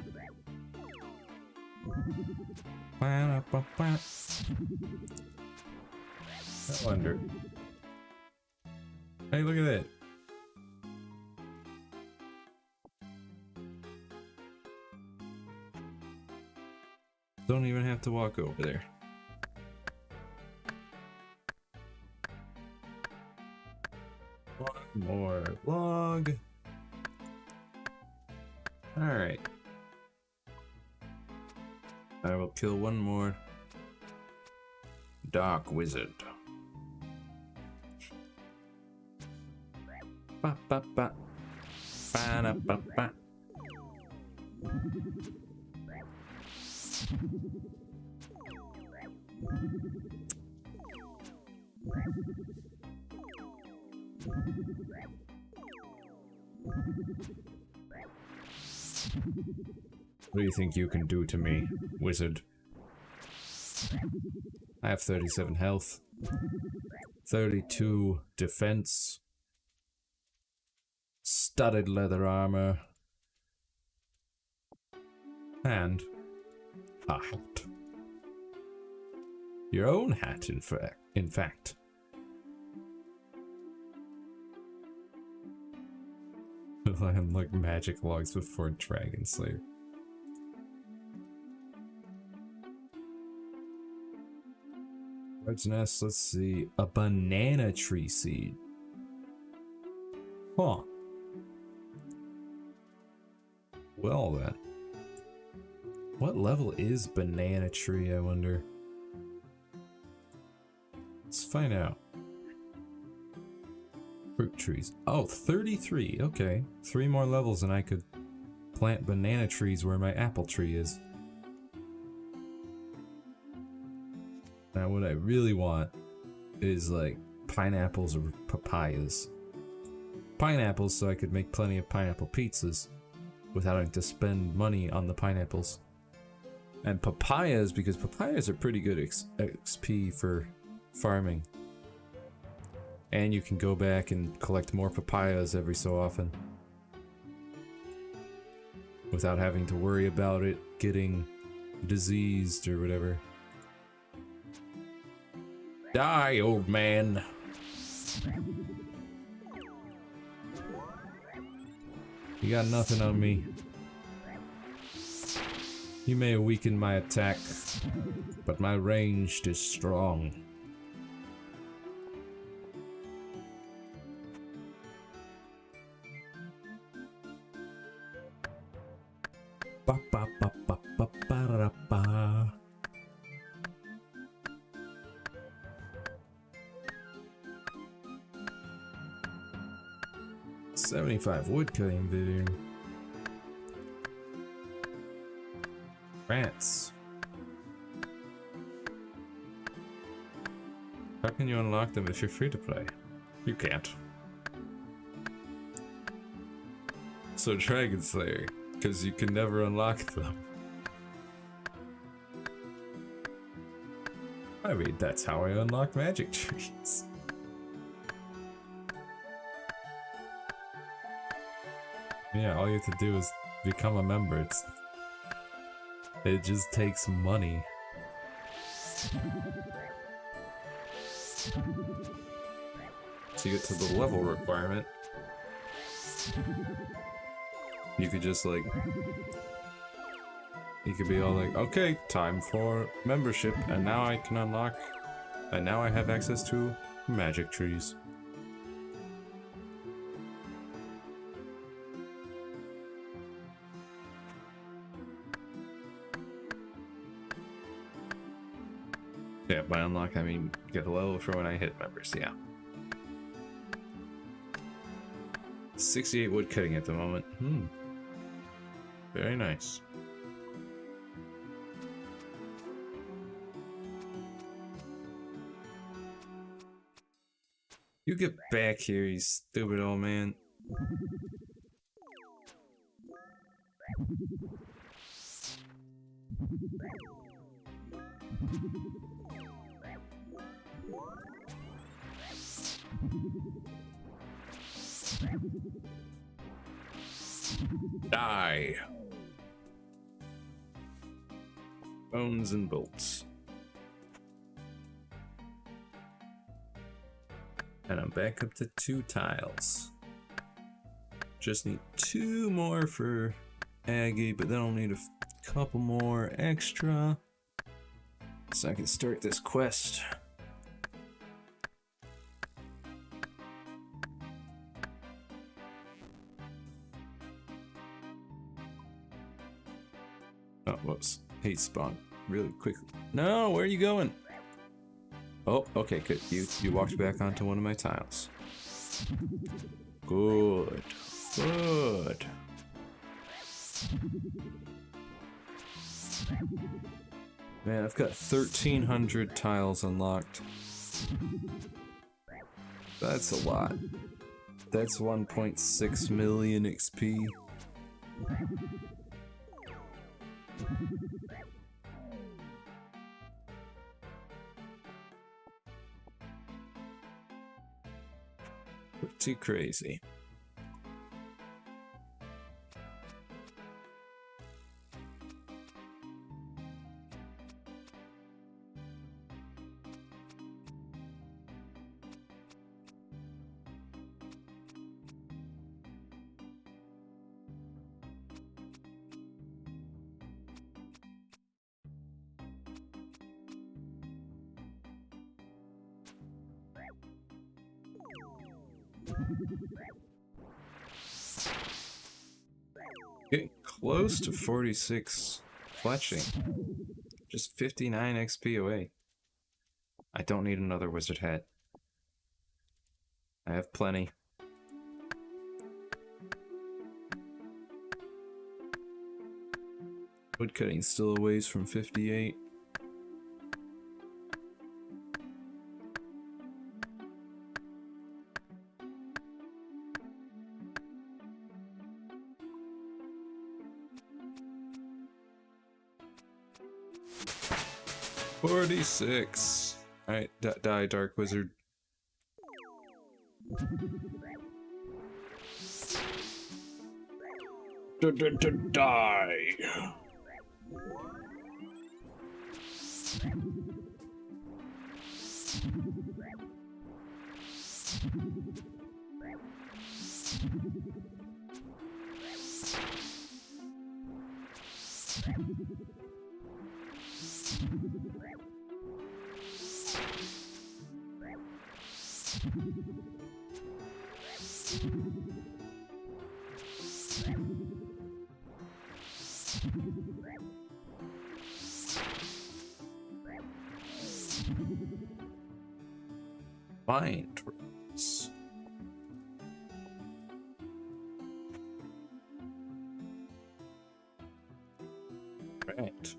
I wonder. Hey, look at that. Don't even have to walk over there. One more log. Alright. I will kill one more dark wizard. Ba ba ba. Ba da ba ba. What do you think you can do to me, wizard? I have 37 health, 32 defense, studded leather armor, and a hat. Your own hat, in fact. I unlock magic logs before Dragon Slayer. Bird's nest, let's see. A banana tree seed. Huh. Well then. What level is banana tree, I wonder? Let's find out. Fruit trees. Oh, 33. Okay. 3 more levels and I could plant banana trees where my apple tree is. Now what I really want is like pineapples or papayas. Pineapples so I could make plenty of pineapple pizzas without having to spend money on the pineapples. And papayas because papayas are pretty good XP for farming. And you can go back and collect more papayas every so often without having to worry about it getting diseased or whatever. Die, old man. You got nothing on me. You may weaken my attack, but my range is strong. Ba ba ba ba ba ba da ba. $75 wood cutting video. Rats. How can you unlock them if you're free to play? You can't. So Dragon Slayer, because you can never unlock them. I mean, that's how I unlock magic trees. Yeah, all you have to do is become a member. It just takes money. To get to the level requirement, you could just like, you could be all like, okay, time for membership, and now I can unlock, and now I have access to magic trees. Yeah, by unlock I mean get a level for when I hit members, yeah. 68 wood cutting at the moment. Very nice. You get back here, you stupid old man. Die. Bones and bolts. And I'm back up to 2 tiles. Just need 2 more for Aggie, but then I'll need a couple more extra so I can start this quest. Oh, whoops. Hate spawn really quickly. No, where are you going? Oh, okay, good. You walked back onto one of my tiles. Good. Good. Man, I've got 1,300 tiles unlocked. That's a lot. That's 1.6 million XP. Pretty crazy. Getting close to 46 fletching. Just 59 XP away. I don't need another wizard hat. I have plenty. Woodcutting still a ways from 58. $46. Alright, die, Dark Wizard. Die! Mind Rules. Right.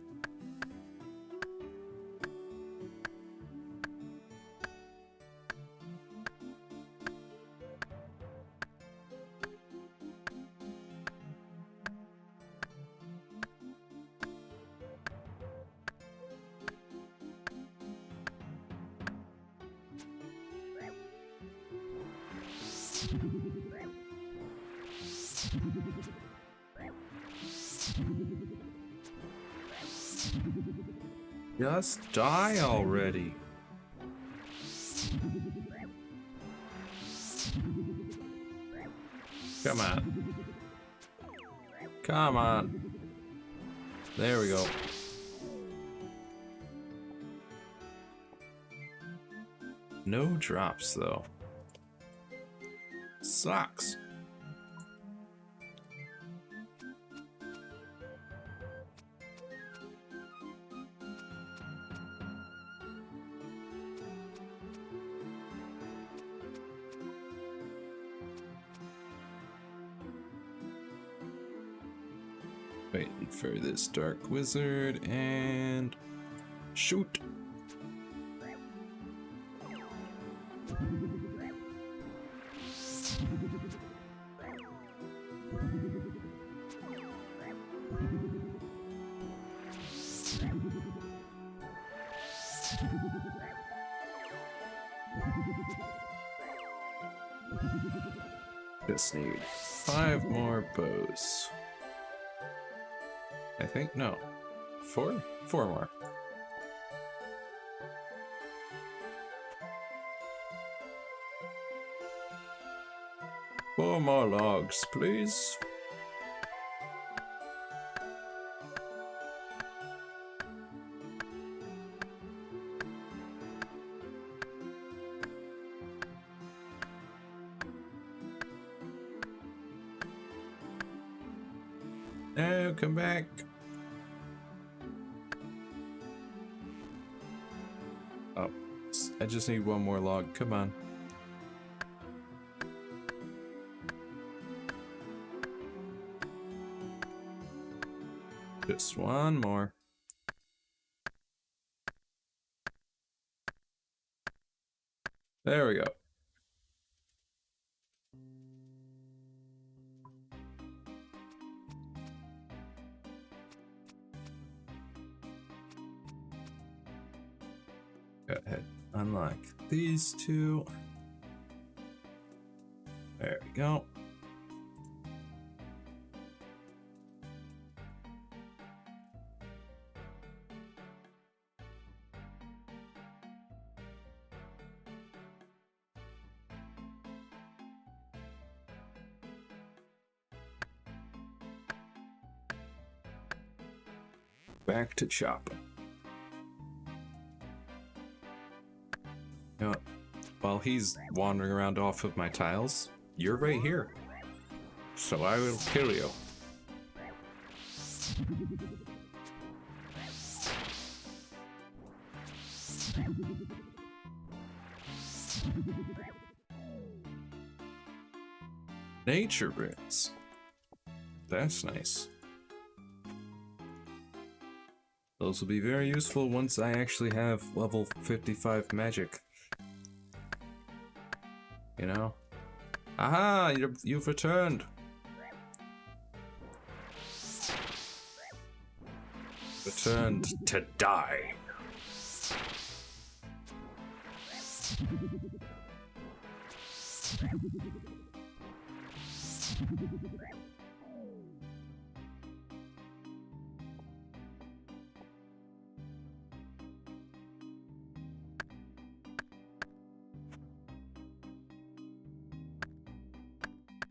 Just die already. Come on. Come on. There we go. No drops though. Sucks. Waiting for this Dark Wizard and shoot. Just need 5 more bows. I think, no. 4? 4 more. Four more logs, please. No, come back. Oh, I just need one more log. Come on. Just one more. There we go. Go ahead, unlock these two. There we go. Back to chopping. You know what? While he's wandering around off of my tiles, you're right here. So I will kill you. Nature runes. That's nice. Those will be very useful once I actually have level 55 magic. You know? Aha! You've returned! Returned to die.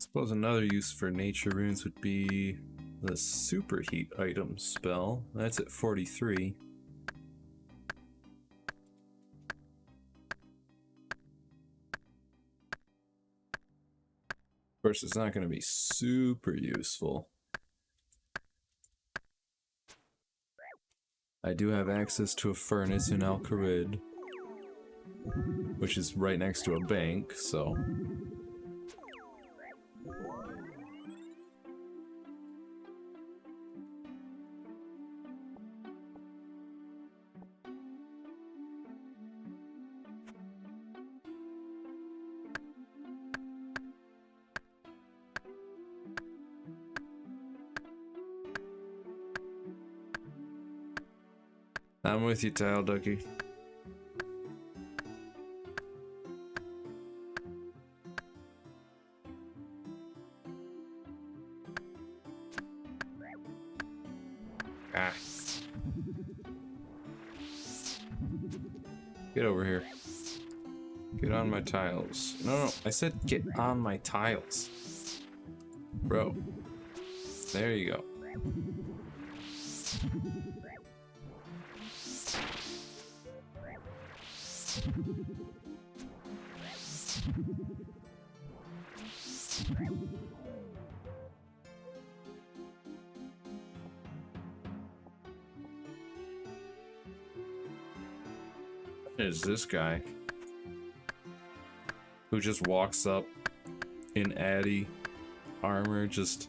Suppose another use for nature runes would be the superheat item spell. That's at 43. Of course, it's not going to be super useful. I do have access to a furnace in Al-Kharid, which is right next to a bank, so... I'm with you, Tile Ducky. Ah. Get over here. Get on my tiles. No, I said get on my tiles. Bro. There you go. Is this guy who just walks up in Addy armor, just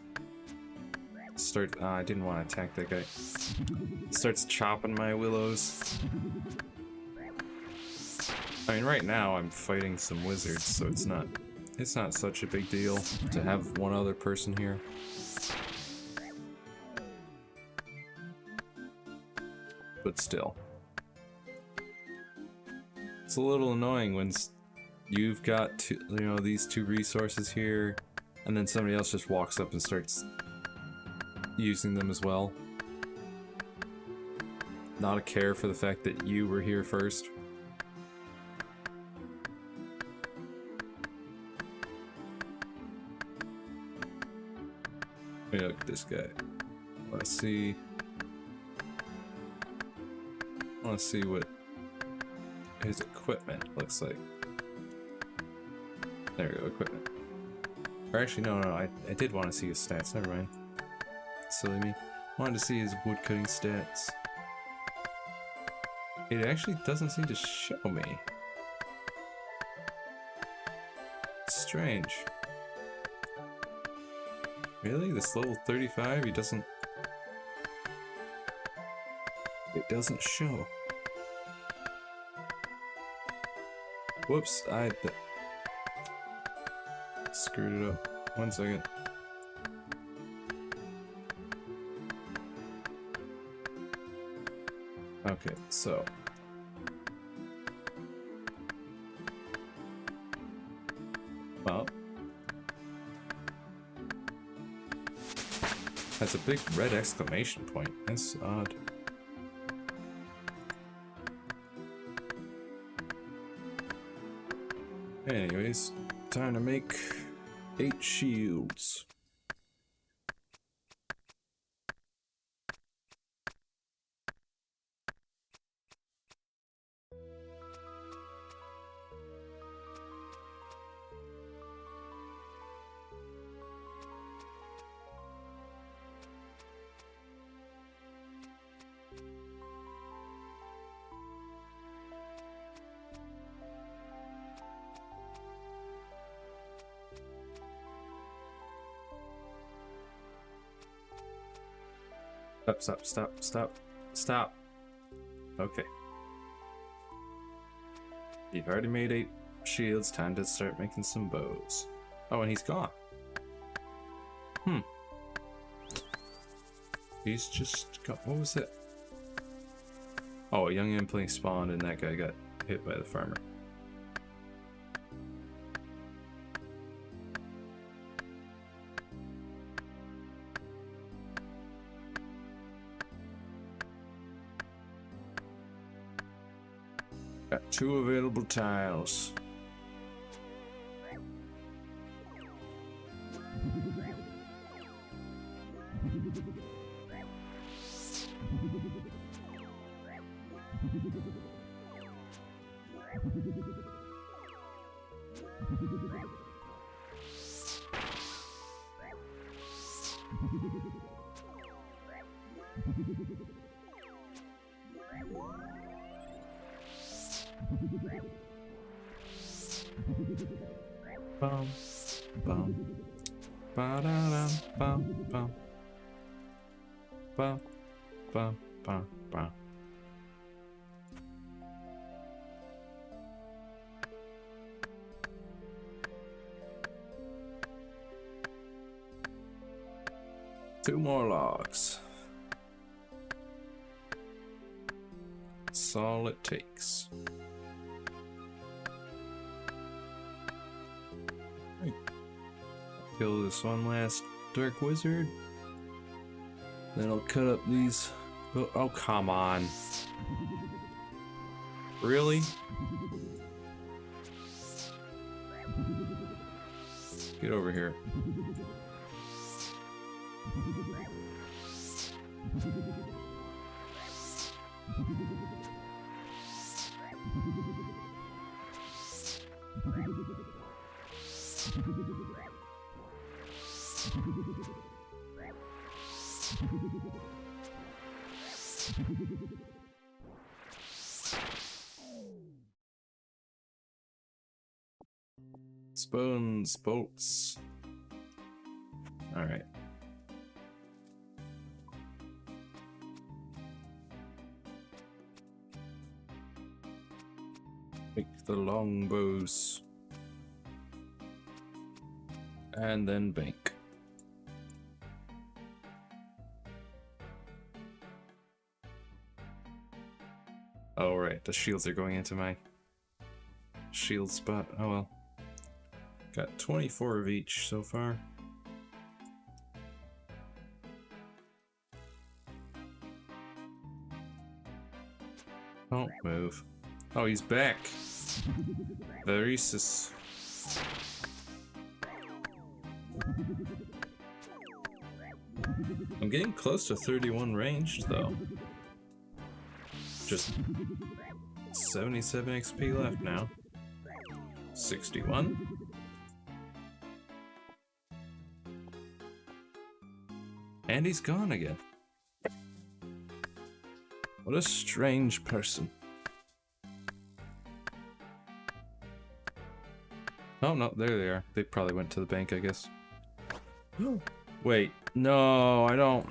I didn't want to attack that guy. Starts chopping my willows. I mean, right now I'm fighting some wizards, so it's not such a big deal to have one other person here. But still. It's a little annoying when you've got these two resources here, and then somebody else just walks up and starts using them as well. not a care for the fact that you were here first. Hey, look at this guy. I want to see what his equipment looks like. There we go, equipment. Or actually, no, I did want to see his stats. Never mind. Silly me. Wanted to see his woodcutting stats. It actually doesn't seem to show me. Strange. Really? This level 35? He doesn't... It doesn't show. Whoops, I screwed it up. 1 second. Okay, so... Well... That's a big red exclamation point. That's odd. Anyways, time to make 8 shields. Stop. Okay. You've already made 8 shields, time to start making some bows. Oh, and he's gone. He's just got, what was it? Oh, a young impling spawned and that guy got hit by the farmer. Got 2 available tiles. Bum, bum, ba-da-dum, bum, bum, bum, bum, bum, bum. Two more logs. That's all it takes. Kill this one last dark wizard. Then I'll cut up these. Oh, come on. Really? Get over here. Spoons, bolts. All right. Make the longbows. And then bank. Oh, right. The shields are going into my shield spot. Oh well. Got 24 of each so far. Don't move. Oh, he's back. Veresis. I'm getting close to 31 ranged though. Just 77 XP left now. 61. And he's gone again. What a strange person. Oh no, there they are. They probably went to the bank, I guess. Wait, no, I don't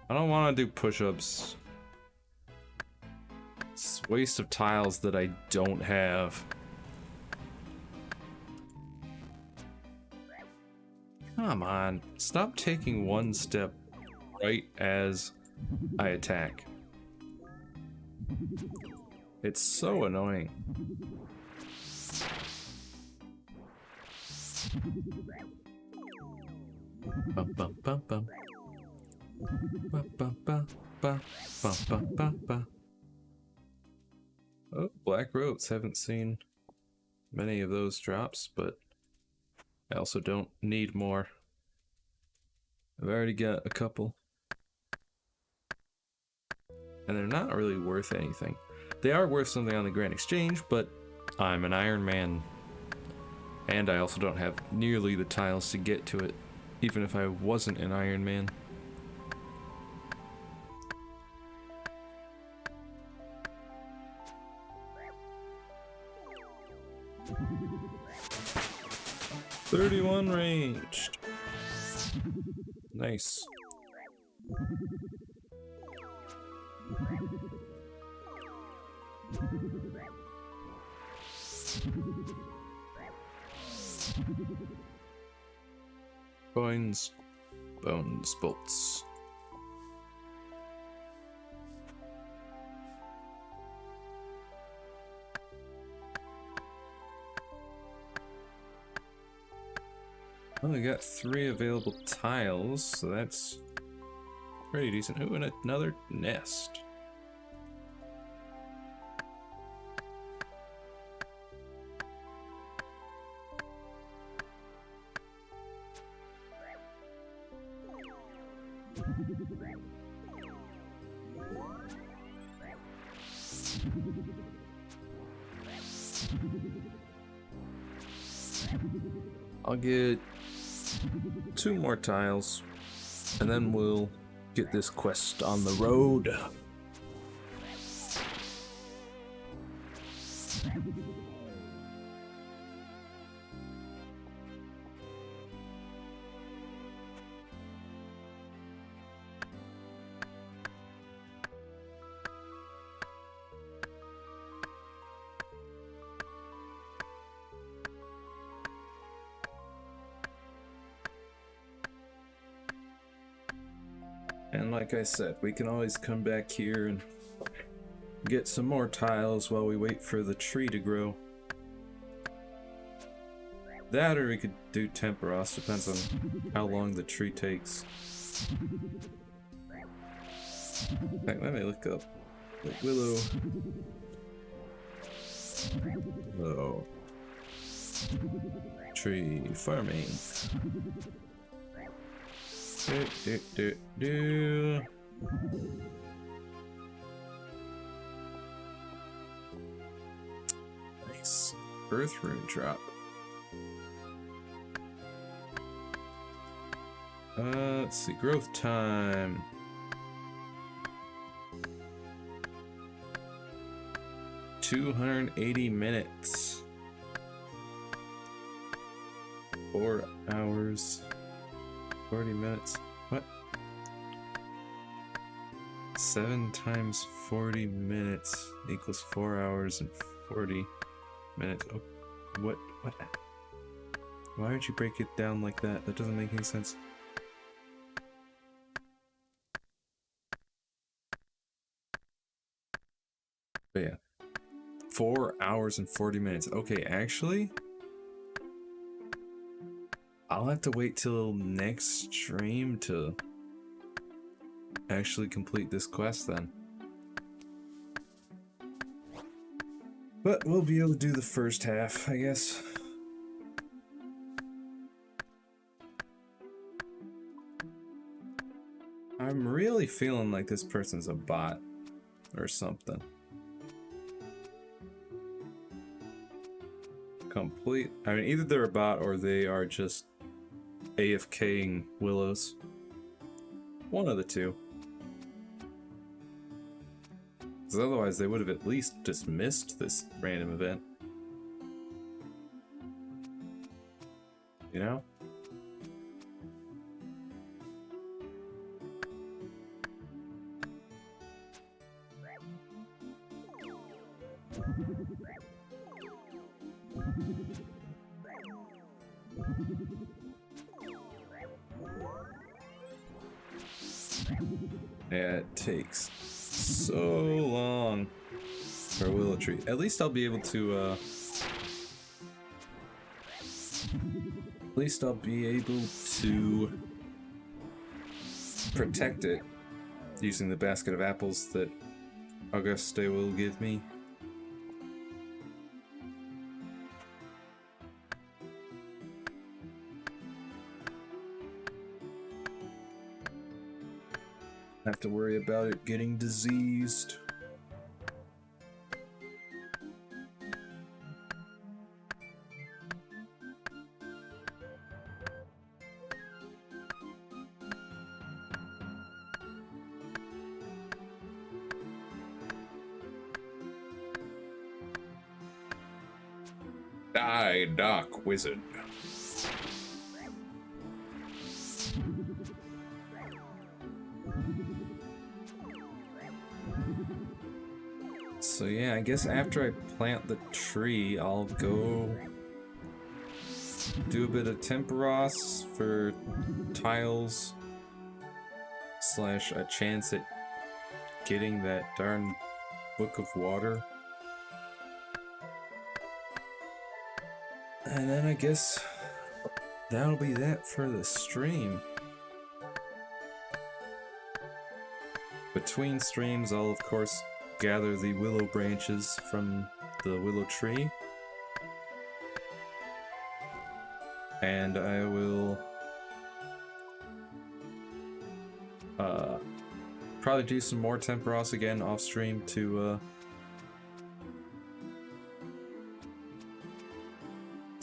want to do push-ups. It's a waste of tiles that I don't have. Come on, stop taking one step right as I attack. It's so annoying. Bum, bum, bum, bum. Ba, ba, ba, ba, ba, ba, ba, ba. Oh, black ropes. Haven't seen many of those drops, but I also don't need more. I've already got a couple. And they're not really worth anything. They are worth something on the Grand Exchange, but I'm an Iron Man. And I also don't have nearly the tiles to get to it, even if I wasn't an Iron Man. "31 ranged." Nice. Bones, bolts. Only got 3 available tiles, so that's pretty decent. Ooh, and another nest. I'll get 2 more tiles, and then we'll get this quest on the road. And like I said, we can always come back here and get some more tiles while we wait for the tree to grow. That, or we could do Temperos, depends on how long the tree takes. In fact, let me look up Willow. Willow tree farming. Nice. Earth rune drop. Let's see, growth time. $280 minutes. 4 hours. 40 minutes. What? 7 times 40 minutes equals 4 hours and 40 minutes. Oh, what? Why would you break it down like that? That doesn't make any sense. But yeah. 4 hours and 40 minutes. Okay, actually, I'll have to wait till next stream to actually complete this quest then. But we'll be able to do the first half, I guess. I'm really feeling like this person's a bot or something. I mean, either they're a bot or they are just AFKing willows. One of the two. Because otherwise they would have at least dismissed this random event. You know? Yeah, it takes so long for a willow tree. At least I'll be able to, protect it using the basket of apples that Auguste will give me. Have to worry about it getting diseased. Die, Dark Wizard. So yeah, I guess after I plant the tree, I'll go do a bit of Temperos for tiles / a chance at getting that darn book of water. And then I guess that'll be that for the stream. Between streams, I'll of course gather the willow branches from the willow tree. And I will probably do some more Temperos again off stream to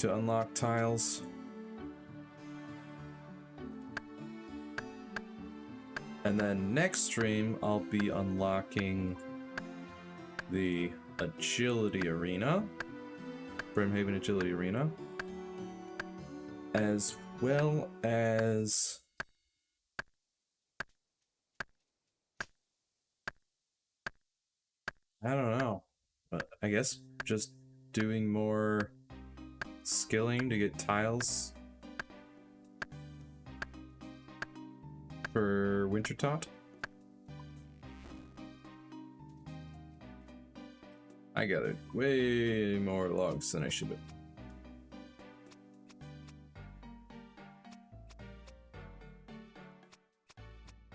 unlock tiles. And then next stream I'll be unlocking the Agility Arena, Brimhaven Agility Arena, as well as I don't know, but I guess just doing more skilling to get tiles for Wintertot. I gathered way more logs than I should have.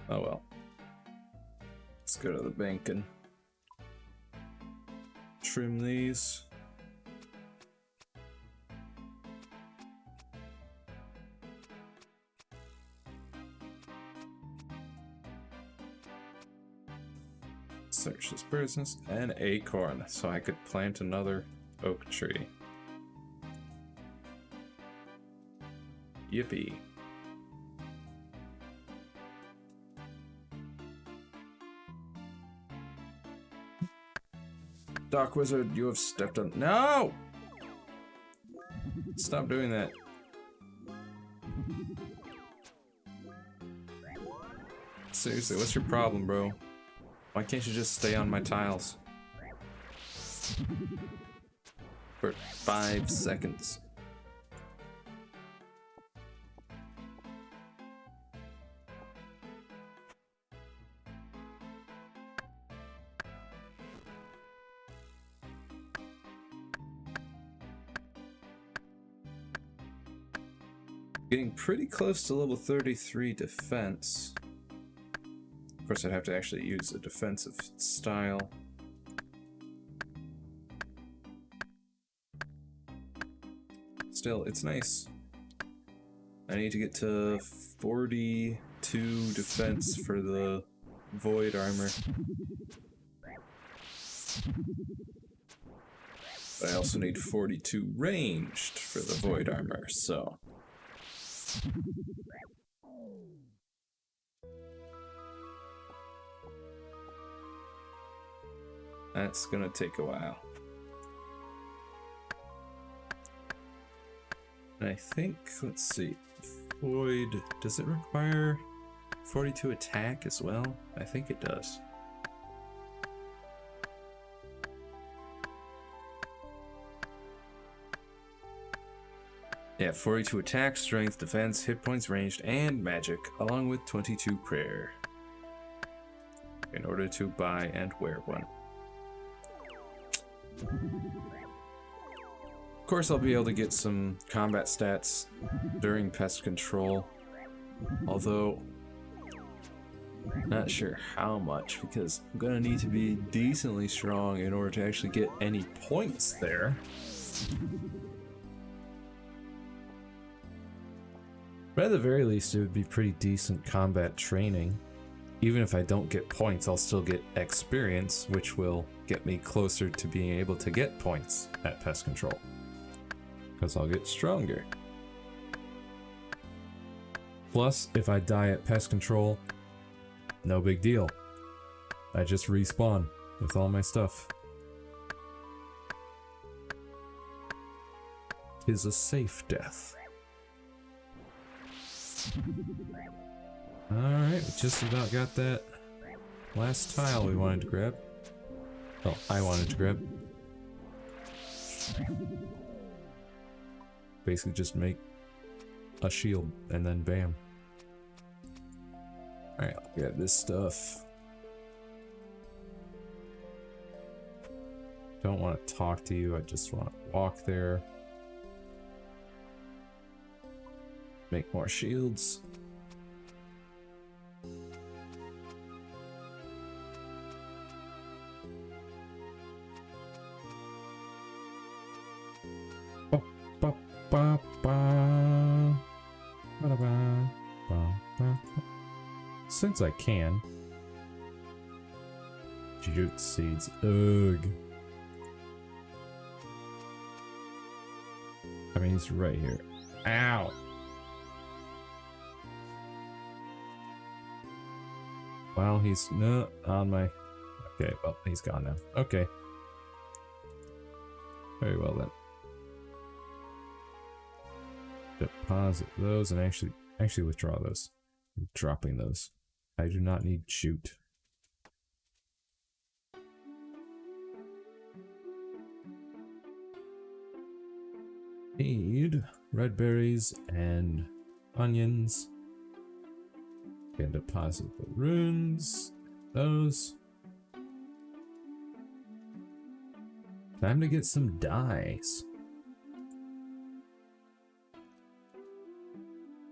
Oh well. Let's go to the bank and trim these. Search this business. An acorn, so I could plant another oak tree. Yippee. Dark Wizard, you have stepped on— No! Stop doing that. Seriously, what's your problem, bro? Why can't you just stay on my tiles? For 5 seconds. Getting pretty close to level 33 defense. Of course, I'd have to actually use a defensive style. Still, it's nice. I need to get to 42 defense for the void armor. But I also need 42 ranged for the void armor, so... That's gonna take a while. And I think, let's see, void, does it require 42 attack as well? I think it does. Yeah, 42 attack, strength, defense, hit points, ranged, and magic, along with 22 prayer. In order to buy and wear one. Of course, I'll be able to get some combat stats during pest control. Although, not sure how much, because I'm gonna need to be decently strong in order to actually get any points there. But at the very least, it would be pretty decent combat training. Even if I don't get points, I'll still get experience, which will get me closer to being able to get points at pest control. Because I'll get stronger. Plus, if I die at pest control, no big deal. I just respawn with all my stuff. 'Tis a safe death. Alright, we just about got that last tile we wanted to grab. Well, I wanted to grab. Basically just make a shield and then bam. Alright, I'll grab this stuff. Don't want to talk to you, I just want to walk there. Make more shields. Since I can. Jute seeds. Ugh. I mean, he's right here. Ow! Well, he's not on my... Okay, well, he's gone now. Okay. Very well then. Deposit those and actually withdraw those. I'm dropping those. I do not need shoot. Need red berries and onions. Can deposit the runes. Those. Time to get some dyes.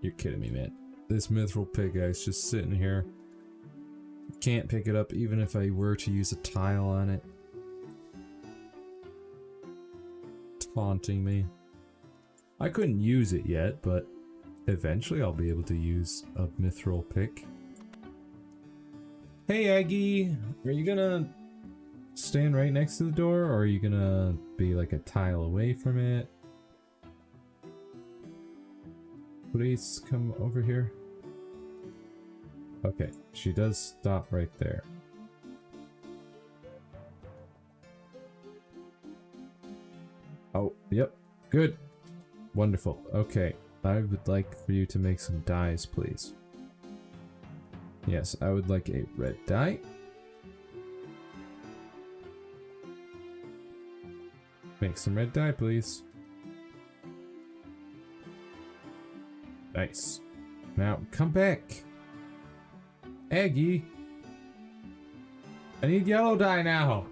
You're kidding me, man. This mithril pig guy's just sitting here. Can't pick it up even if I were to use a tile on it. Taunting me. I couldn't use it yet, but eventually I'll be able to use a mithril pick. Hey Aggie, are you gonna stand right next to the door, or are you gonna be like a tile away from it? Please come over here. Okay, she does stop right there. Oh, yep, good. Wonderful. Okay, I would like for you to make some dyes, please. Yes, I would like a red dye. Make some red dye, please. Nice. Now, come back. Aggie. I need yellow dye now.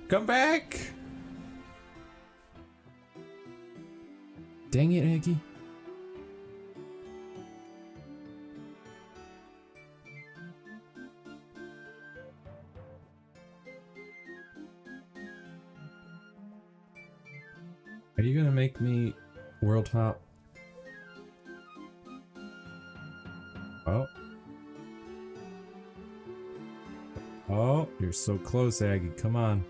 Come back. Dang it, Aggie. Are you gonna make me World hop. Oh. Oh, you're so close, Aggie. Come on.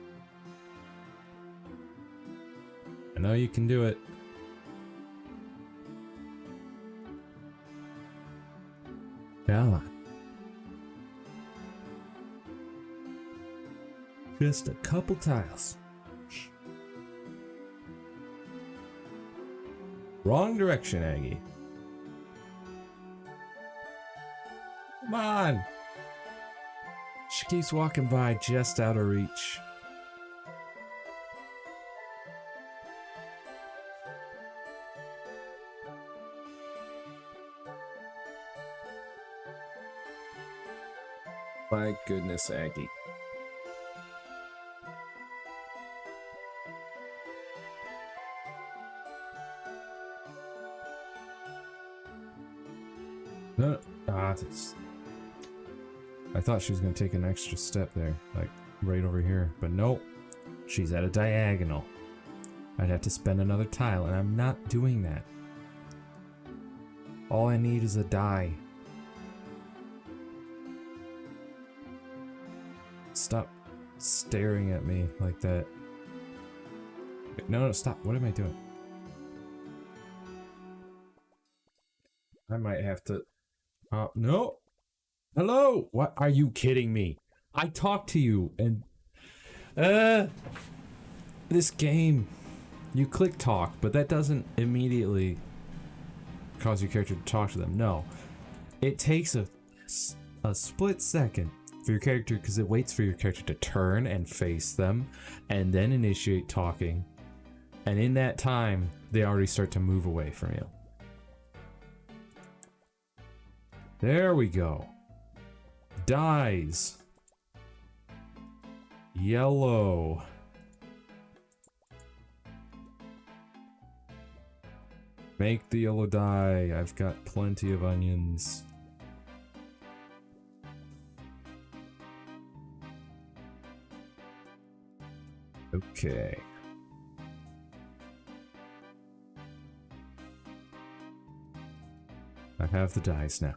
I know you can do it. Yeah. Just a couple tiles. Wrong direction, Aggie. Come on. She keeps walking by just out of reach. My goodness, Aggie. No, I thought she was going to take an extra step there, like right over here, but nope. She's at a diagonal. I'd have to spend another tile, and I'm not doing that. All I need is a die. Stop staring at me like that. No, stop. What am I doing? I might have to... no! Hello! What? Are you kidding me? I talked to you and... this game. You click talk, but that doesn't immediately cause your character to talk to them. No. It takes a split second for your character, because it waits for your character to turn and face them and then initiate talking. And in that time, they already start to move away from you. There we go. Dies. Yellow. Make the yellow dye. I've got plenty of onions. Okay. I have the dice now.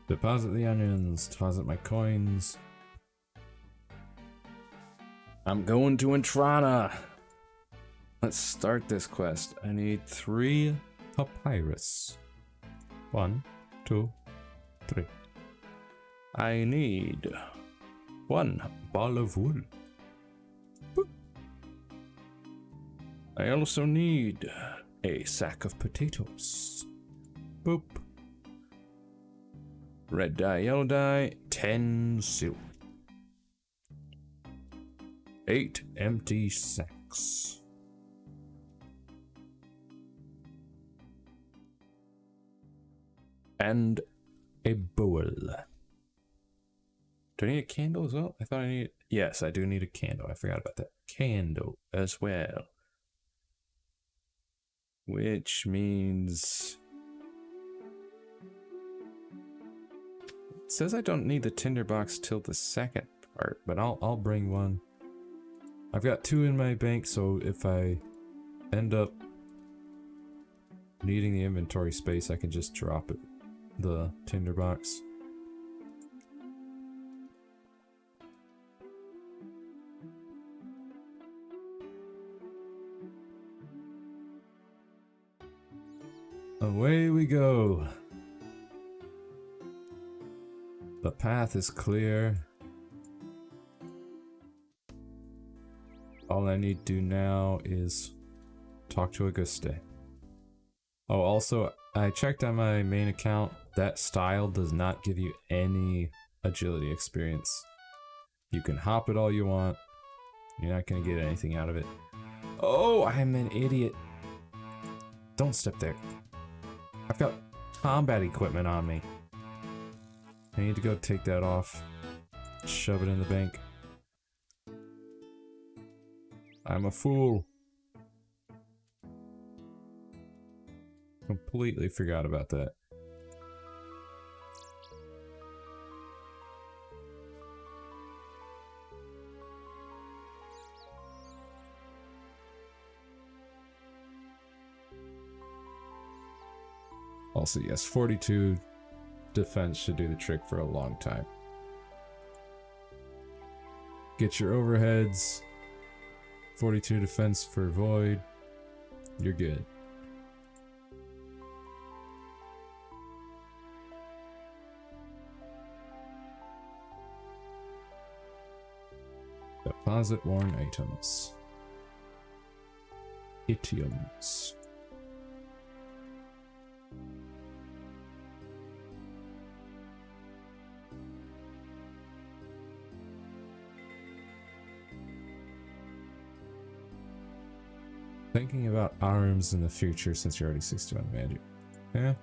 Deposit the onions, deposit my coins. I'm going to Entrana. Let's start this quest. I need 3 papyrus. 1, 2, 3. I need 1 ball of wool. Boop. I also need a sack of potatoes. Boop. Red dye, yellow dye, 10 silk. 8 empty sacks. And a bowl. Do I need a candle as well? I thought I needed... Yes, I do need a candle. I forgot about that. Candle as well. Which means... It says I don't need the tinderbox till the second part, but I'll bring one. I've got 2 in my bank, so if I end up needing the inventory space, I can just drop it, the tinderbox. Away we go. The path is clear. All I need to do now is talk to Auguste. Oh, also, I checked on my main account. That style does not give you any agility experience. You can hop it all you want. You're not going to get anything out of it. Oh, I'm an idiot. Don't step there. I've got combat equipment on me. I need to go take that off. Shove it in the bank. I'm a fool. Completely forgot about that. Also, yes, 42 defense should do the trick for a long time. Get your overheads. 42 defense for void. You're good. Deposit worn items. Idioms. Thinking about arms in the future since you're already 61 magic. Yeah.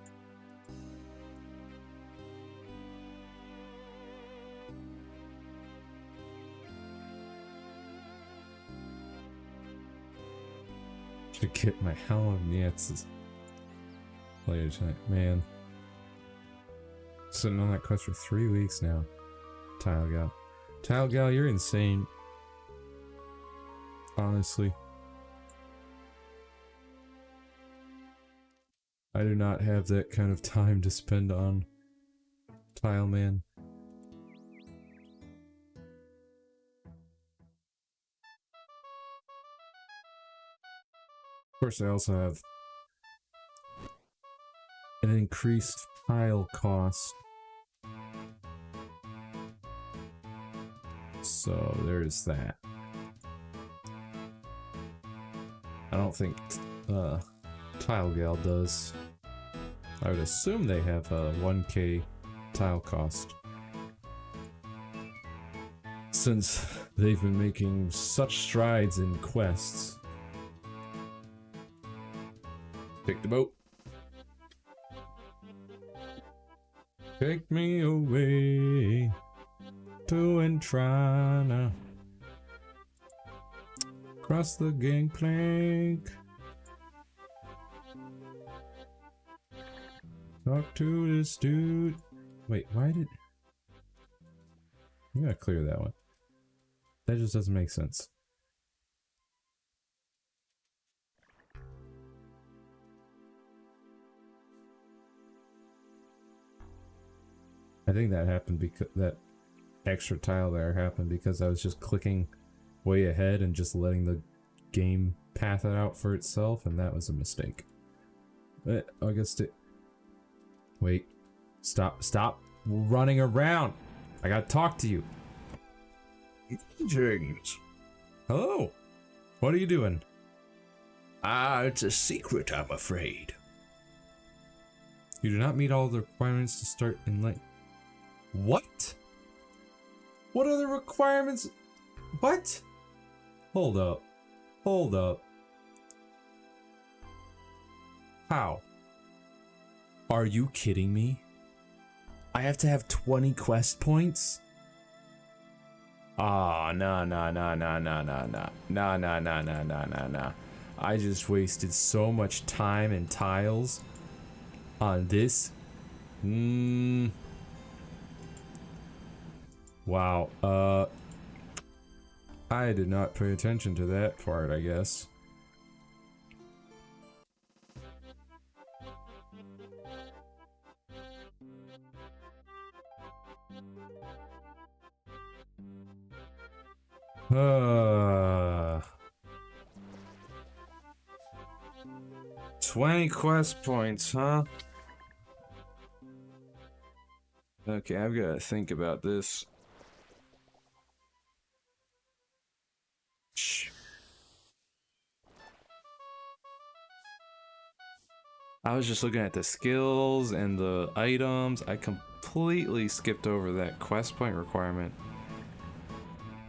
Should get my Helm of Nietzsche's later tonight. Man. Sitting on that quest for 3 weeks now. Tile Gal. Tile Gal, you're insane. Honestly. I do not have that kind of time to spend on Tileman. Of course, I also have an increased tile cost. So there's that. I don't think Tile Gal does. I would assume they have a 1k tile cost. Since they've been making such strides in quests. Take the boat. Take me away to Entrana. Cross the gangplank. Talk to this dude. Wait, why did... I'm gonna clear that one. That just doesn't make sense. I think that happened because that extra tile there happened because I was just clicking way ahead and just letting the game path it out for itself, and that was a mistake. But I guess it... Wait. Stop running around. I gotta talk to you. Greetings. Hello. What are you doing? It's a secret, I'm afraid. You do not meet all the requirements to start Enlightened. What? What are the requirements? What? Hold up. Hold up. How? Are you kidding me? I have to have 20 quest points? Ah, nah. I just wasted so much time and tiles on this. Wow, I did not pay attention to that part, I guess. Uh, 20 quest points, huh? Okay, I've got to think about this. Shh. I was just looking at the skills and the items. I completely skipped over that quest point requirement.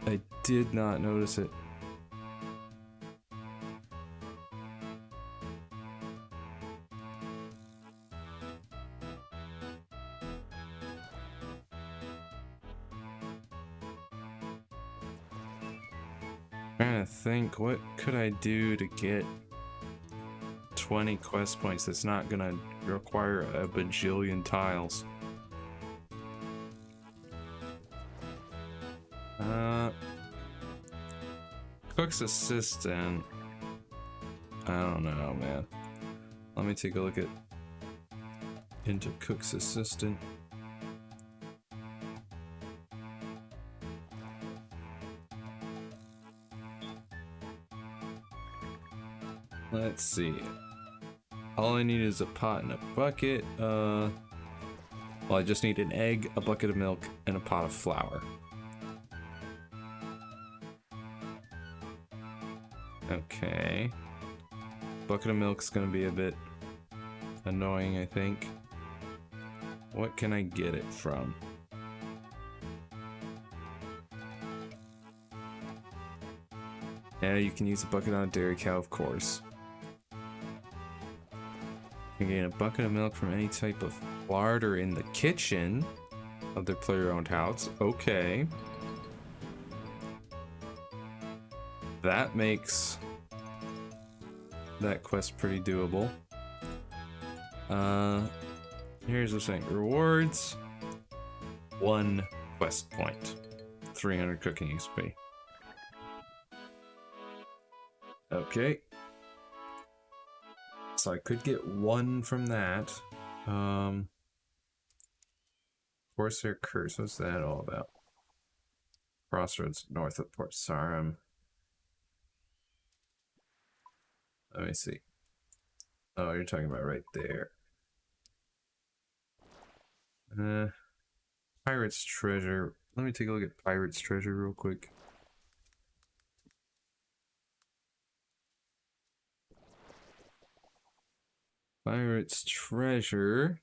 I did not notice it. Trying to think, what could I do to get 20 quest points. That's not gonna require a bajillion tiles. Cook's assistant. I don't know, man. Let me take a look at into Cook's assistant. Let's see. All I need is a pot and a bucket. Well, I just need an egg, a bucket of milk, and a pot of flour. Okay. Bucket of milk's gonna be a bit annoying, I think. What can I get it from? Yeah, you can use a bucket on a dairy cow, of course. You can gain a bucket of milk from any type of larder in the kitchen of their player-owned house. Okay. That makes that quest pretty doable. Here's the thing. Rewards. 1 quest point. 300 cooking XP. Okay. So I could get 1 from that. Corsair Curse, what's that all about? Crossroads north of Port Sarum. Let me see. Oh, you're talking about right there. Pirate's Treasure. Let me take a look at Pirate's Treasure real quick. Pirate's Treasure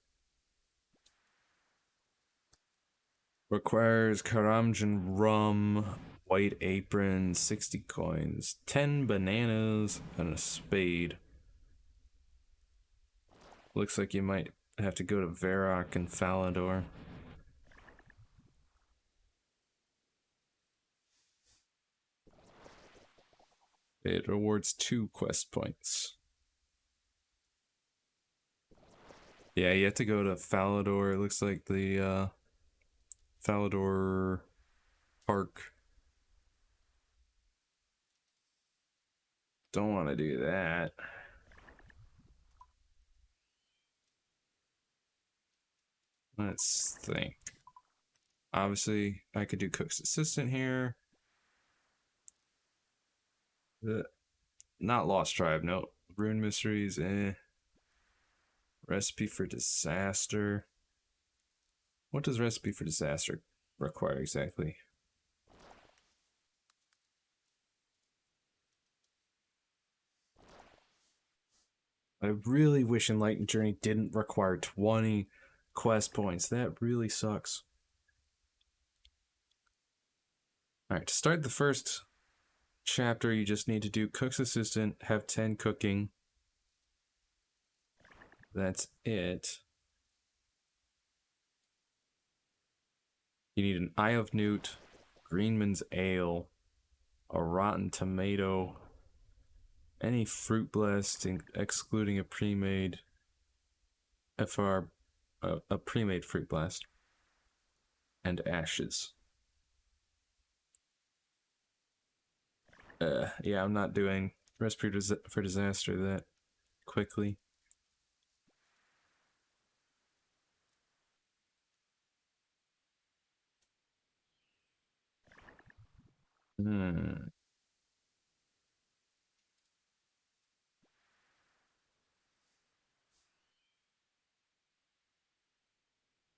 requires Karamjan rum, white apron, 60 coins, 10 bananas, and a spade. Looks like you might have to go to Varrock and Falador. It rewards 2 quest points. Yeah, you have to go to Falador. It looks like the Falador Park. Don't want to do that. Let's think. Obviously, I could do Cook's Assistant here. Not Lost Tribe, no. Rune Mysteries, eh. Recipe for Disaster. What does Recipe for Disaster require exactly? I really wish Enlightened Journey didn't require 20 quest points. That really sucks. Alright, to start the first chapter, you just need to do Cook's Assistant, have 10 cooking. That's it. You need an Eye of Newt, Greenman's Ale, a Rotten Tomato, any fruit blast, excluding a pre-made FR, a pre-made fruit blast, and ashes. Yeah, I'm not doing Recipe for Disaster that quickly. Hmm.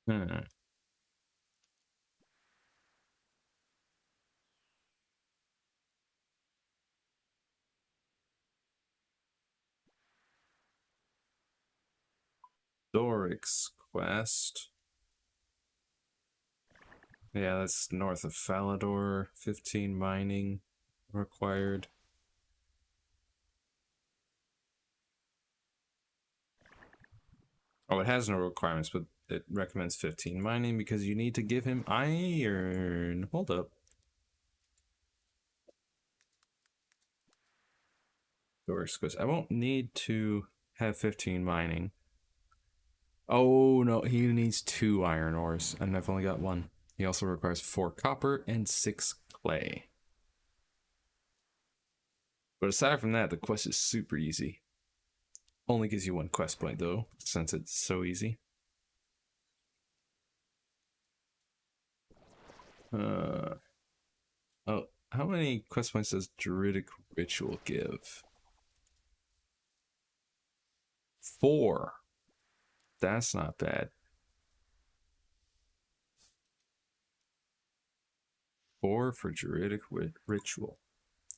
Hmm. Doric's Quest. Yeah, that's north of Falador. 15 mining required. Oh, it has no requirements, but it recommends 15 mining because you need to give him iron. Hold up. Doric's Quest. I won't need to have 15 mining. Oh no, he needs 2 iron ores, and I've only got 1. He also requires 4 copper and 6 clay. But aside from that, the quest is super easy. Only gives you 1 quest point though, since it's so easy. Oh, how many quest points does Druidic Ritual give? 4. That's not bad. 4 for Druidic Ritual.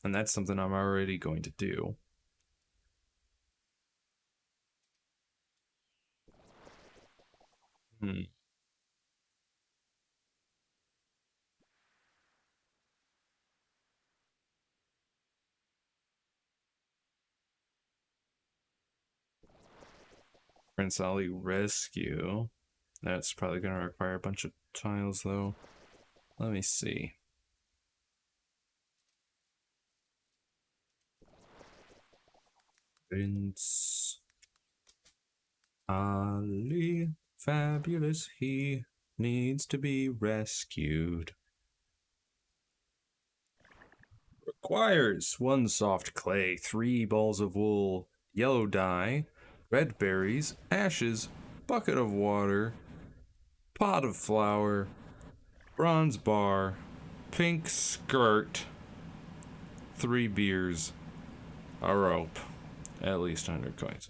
And that's something I'm already going to do. Prince Ali Rescue. That's probably going to require a bunch of tiles, though. Let me see. Prince Ali, fabulous, he needs to be rescued. Requires 1 soft clay, 3 balls of wool, yellow dye, red berries, ashes, bucket of water, pot of flour, bronze bar, pink skirt, 3 beers, a rope, at least 100 coins.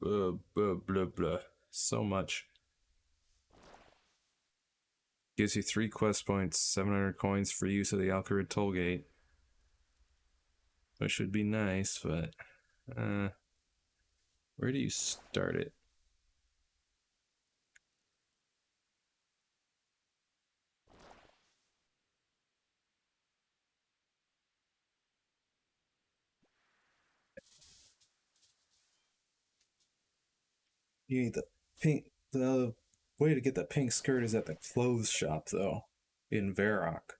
Blah, blah, blah, blah. So much. Gives you 3 quest points, 700 coins for use of the Alcarid Tollgate. Which would be nice, but where do you start it? You need the way to get the pink skirt is at the clothes shop, though, in Varrock.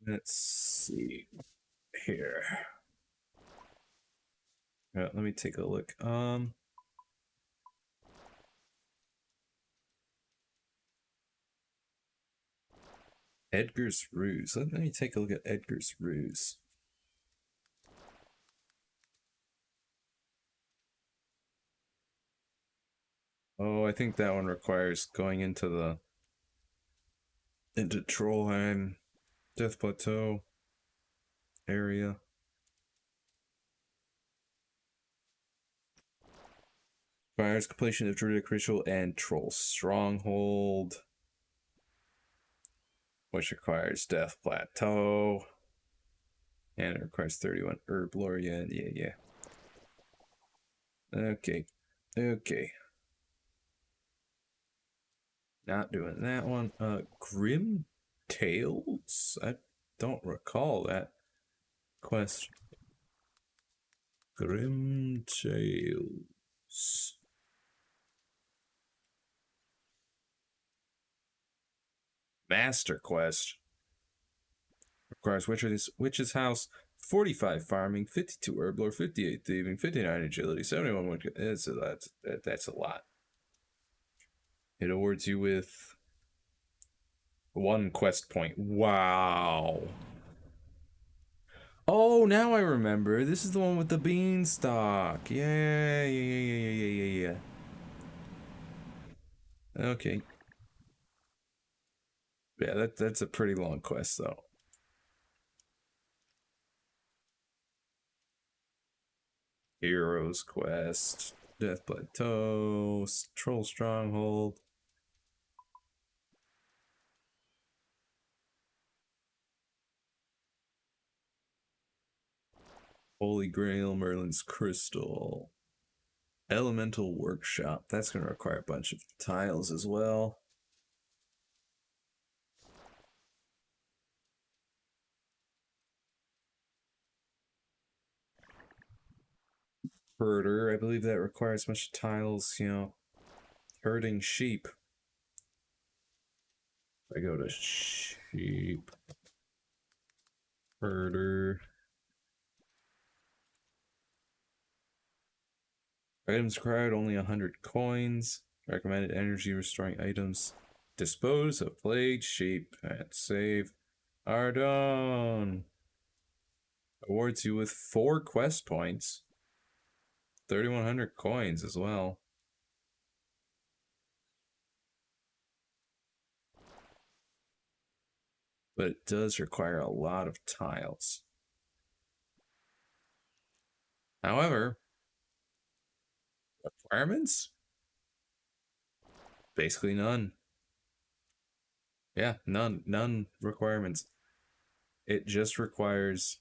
Let's see here. Let me take a look. Edgar's Ruse. Let me take a look at Edgar's Ruse. Oh, I think that one requires going into Trollheim, Death Plateau area. Requires completion of Druidic Ritual and Troll Stronghold, which requires Death Plateau, and it requires 31 Herb Lore. Yeah. Okay. Not doing that one. Grim Tales? I don't recall that quest. Grim Tales. Master Quest. Requires Witch's House, 45 farming, 52 herb lore, 58 thieving, 59 agility, 71 wood. That's a lot. It awards you with 1 quest point. Wow. Oh, now I remember. This is the one with the beanstalk. Yeah. Okay. Yeah, that's a pretty long quest, though. Heroes Quest, Death Plateau, Troll Stronghold. Holy Grail, Merlin's Crystal. Elemental Workshop. That's going to require a bunch of tiles as well. Herder. I believe that requires a bunch of tiles, herding sheep. I go to sheep, herder. Items required only 100 coins. Recommended energy restoring items. Dispose of plagued sheep and save Ardon. Awards you with 4 quest points. 3,100 coins as well. But it does require a lot of tiles. However, requirements? Basically none. Yeah, none requirements. It just requires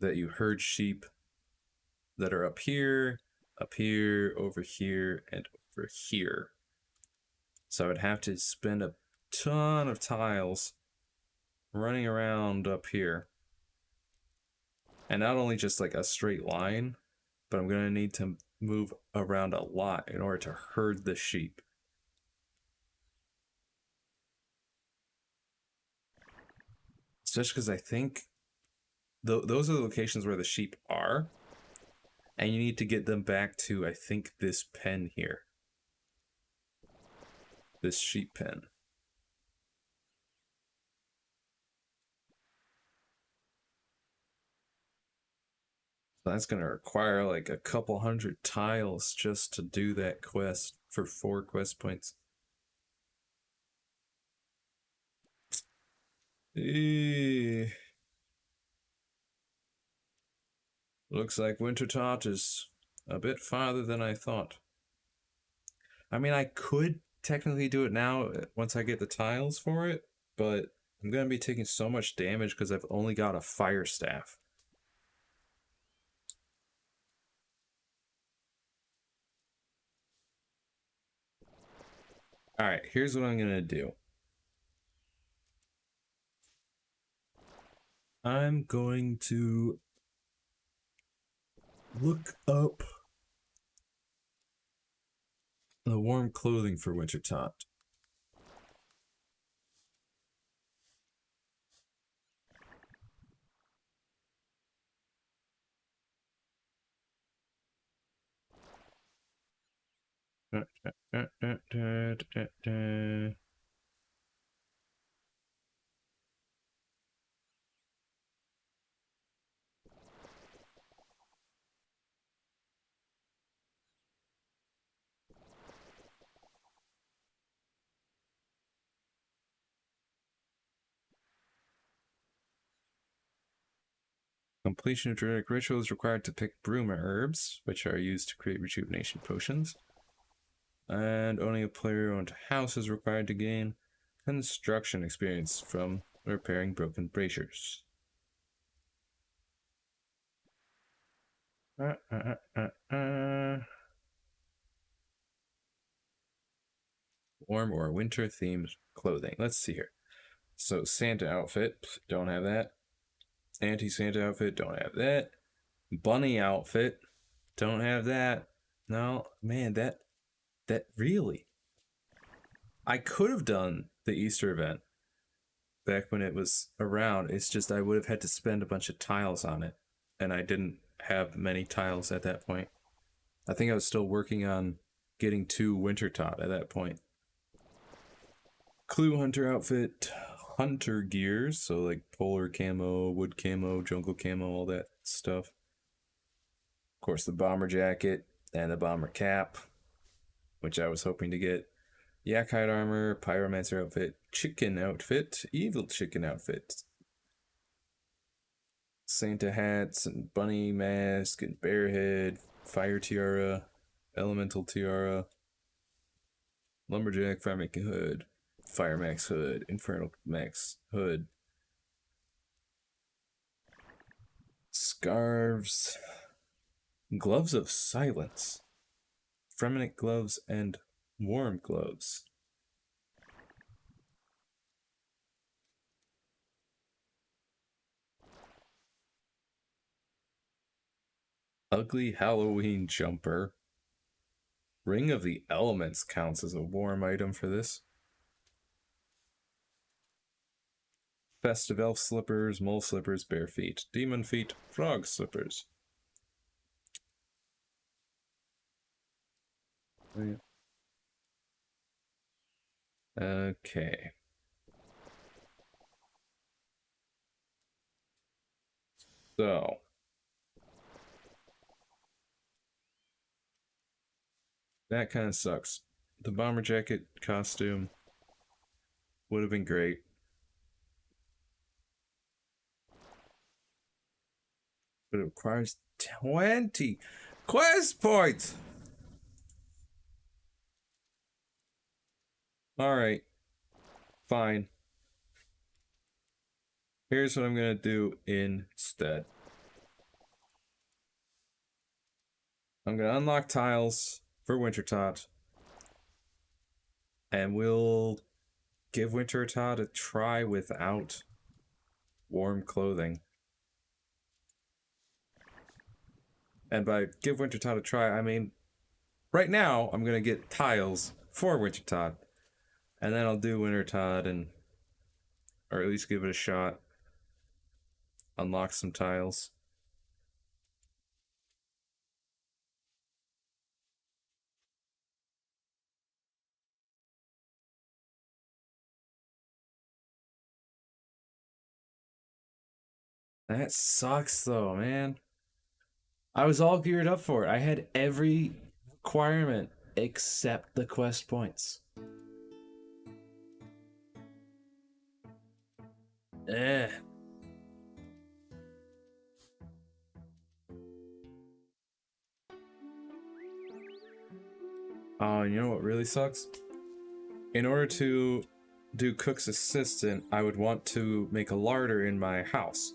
that you herd sheep that are up here, over here, and over here. So I would have to spend a ton of tiles running around up here. And not only just like a straight line, but I'm going to need to move around a lot in order to herd the sheep. Especially because I think those are the locations where the sheep are. And you need to get them back to, I think, this pen here. This sheep pen. So that's going to require like a couple hundred tiles just to do that quest for 4 quest points. Looks like Wintertot is a bit farther than I thought. I mean, I could technically do it now once I get the tiles for it, but I'm going to be taking so much damage because I've only got a fire staff. Alright, here's what I'm going to do. I'm going to look up the warm clothing for Wintertot. Completion of druidic ritual is required to pick bruma herbs, which are used to create rejuvenation potions. And owning a player-owned house is required to gain construction experience from repairing broken braziers. Warm or winter-themed clothing. Let's see here. So Santa outfit, don't have that. Anti-Santa outfit, don't have that. Bunny outfit, don't have that. No, man, that really. I could have done the Easter event back when it was around. It's just I would have had to spend a bunch of tiles on it, and I didn't have many tiles at that point. I think I was still working on getting to Wintertot at that point. Clue Hunter outfit, hunter gears, so like polar camo, wood camo, jungle camo, all that stuff. Of course, the bomber jacket and the bomber cap, which I was hoping to get. Yak hide armor, pyromancer outfit, chicken outfit, evil chicken outfit, Santa hats and bunny mask and bear head, fire tiara, elemental tiara, lumberjack fire making hood, fire max hood, infernal max hood, scarves, gloves of silence, Fremennic gloves, and warm gloves. Ugly Halloween jumper. Ring of the Elements counts as a warm item for this. Festive elf slippers, mole slippers, bear feet, demon feet, frog slippers. Okay. So. That kind of sucks. The bomber jacket costume would have been great. But it requires 20 quest points! Alright. Fine. Here's what I'm gonna do instead. I'm gonna unlock tiles for Wintertot. And we'll give Wintertot a try without warm clothing. And by give Wintertot a try, I mean, right now, I'm gonna get tiles for Wintertot. And then I'll do Wintertot and, or at least give it a shot. Unlock some tiles. That sucks though, man. I was all geared up for it. I had every requirement except the quest points. Eh. Oh, and you know what really sucks? In order to do cook's assistant, I would want to make a larder in my house.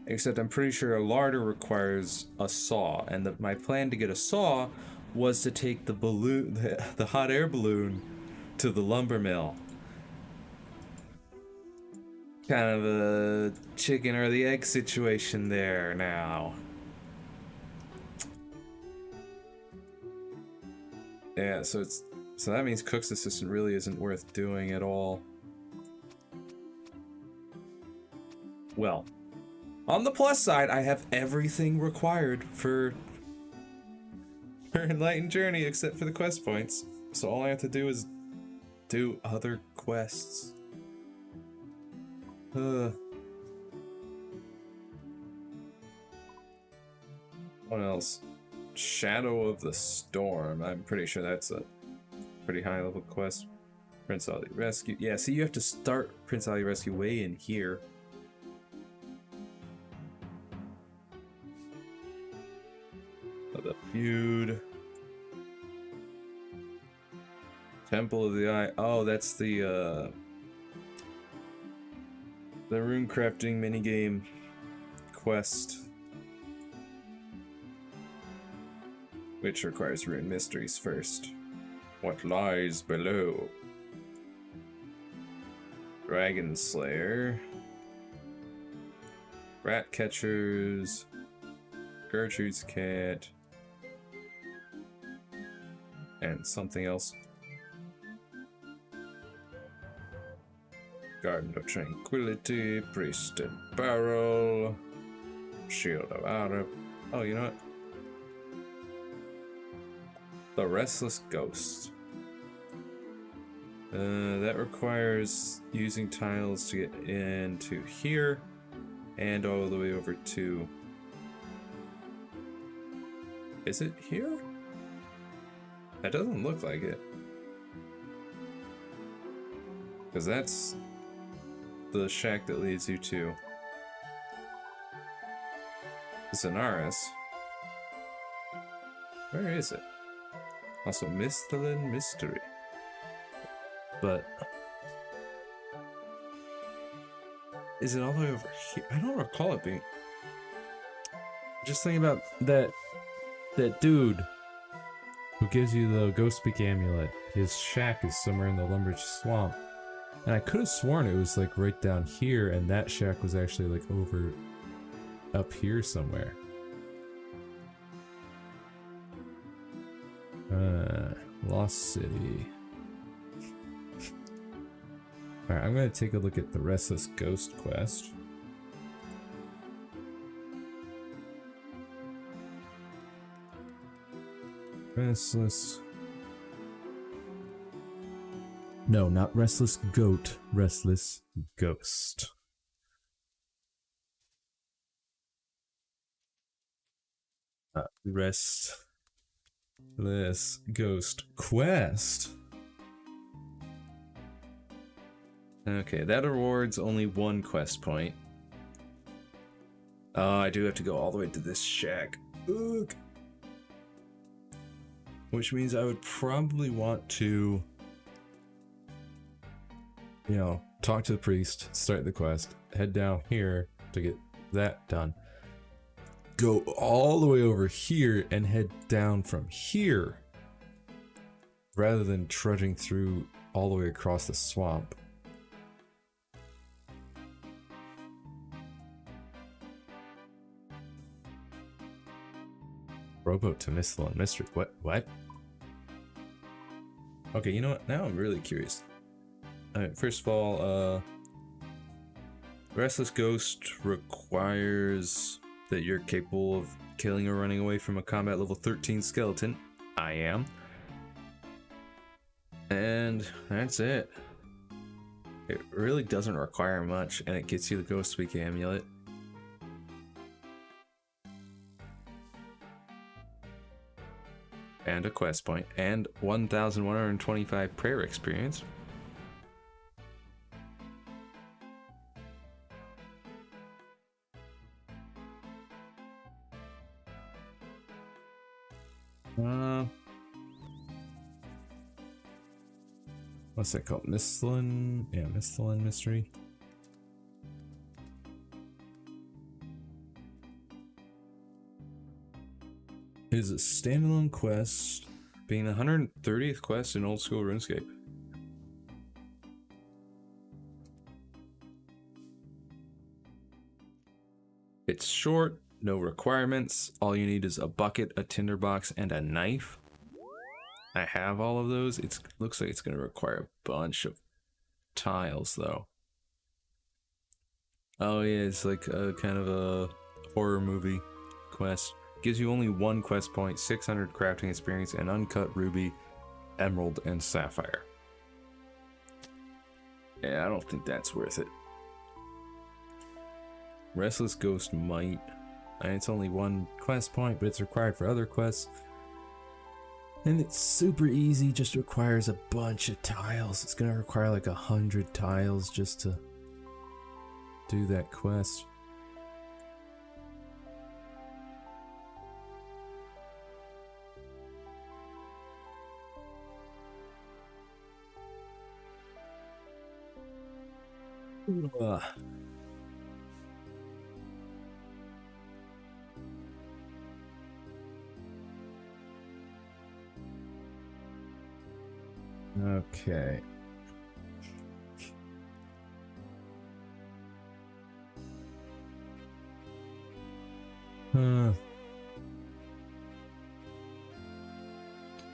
Except I'm pretty sure a larder requires a saw, and my plan to get a saw was to take the balloon, the hot air balloon, to the lumber mill. Kind of a chicken or the egg situation there now. Yeah, so that means cook's assistant really isn't worth doing at all. Well, on the plus side, I have everything required for Enlightened Journey except for the quest points. So all I have to do is do other quests. What else? Shadow of the Storm. I'm pretty sure that's a pretty high level quest. Prince Ali Rescue. Yeah, see, you have to start Prince Ali Rescue way in here. The feud. Temple of the Eye. Oh, that's the rune crafting minigame quest, which requires rune mysteries first. What lies below? Dragon Slayer, Rat Catchers, Gertrude's Cat, and something else. Garden of Tranquility, Priestess Barrel, Shield of Arab. Oh, you know what? The Restless Ghost. That requires using tiles to get into here and all the way over to... Is it here? That doesn't look like it. Because that's the shack that leads you to Zenaris. Where is it? Also, Misthalin Mystery. But is it all the way over here? I don't recall it being. Just thinking about that dude who gives you the Ghost Speak amulet. His shack is somewhere in the Lumberch Swamp. And I could have sworn it was like right down here, and that shack was actually like over up here somewhere. Lost City. Alright, I'm gonna take a look at the Restless Ghost quest. Restless... No, not Restless Goat. Restless Ghost. Restless Ghost quest. Okay, that rewards only 1 quest point. Oh, I do have to go all the way to this shack. Ugh. Which means I would probably want to, you know, talk to the priest, start the quest, head down here to get that done. Go all the way over here and head down from here, rather than trudging through all the way across the swamp. Rowboat to Mistle and Mystery. What? Okay, you know what? Now I'm really curious. Alright, first of all, Restless Ghost requires that you're capable of killing or running away from a combat level 13 skeleton. I am. And that's it. It really doesn't require much, and it gets you the Ghost Speak Amulet. And a quest point, and 1,125 prayer experience. What's that called? Mistlin? Yeah, Mistlin Mystery. It is a standalone quest, being the 130th quest in Old School RuneScape. It's short, no requirements. All you need is a bucket, a tinderbox, and a knife. I have all of those. It looks like it's going to require a bunch of tiles, though. Oh yeah, it's like a kind of a horror movie quest. Gives you only 1 quest point, 600 crafting experience, and uncut ruby, emerald, and sapphire. Yeah, I don't think that's worth it. Restless Ghost might. And it's only 1 quest point, but it's required for other quests. And it's super easy, just requires a bunch of tiles. It's gonna require like 100 tiles just to do that quest. Ugh. Okay. You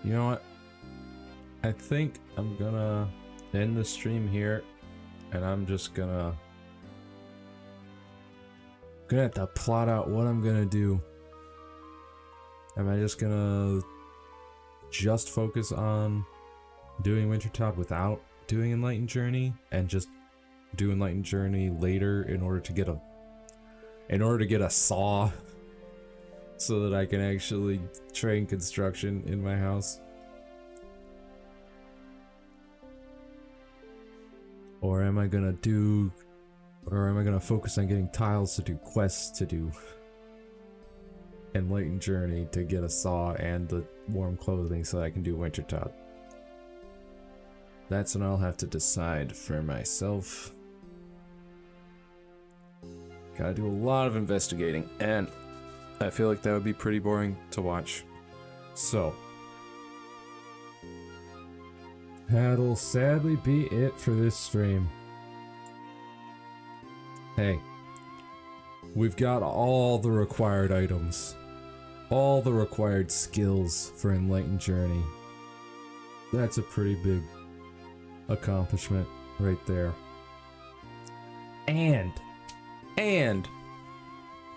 know what? I think I'm gonna end the stream here, and I'm just gonna have to plot out what I'm gonna do. Am I just gonna focus on doing Wintertop without doing Enlightened Journey, and just do Enlightened Journey later in order to get a saw so that I can actually train construction in my house? Or am I gonna focus on getting tiles to do quests to do Enlightened Journey to get a saw and the warm clothing so that I can do Wintertop? That's what I'll have to decide for myself. Gotta do a lot of investigating, and I feel like that would be pretty boring to watch. So, that'll sadly be it for this stream. Hey, we've got all the required items, all the required skills for Enlightened Journey. That's a pretty big accomplishment right there. And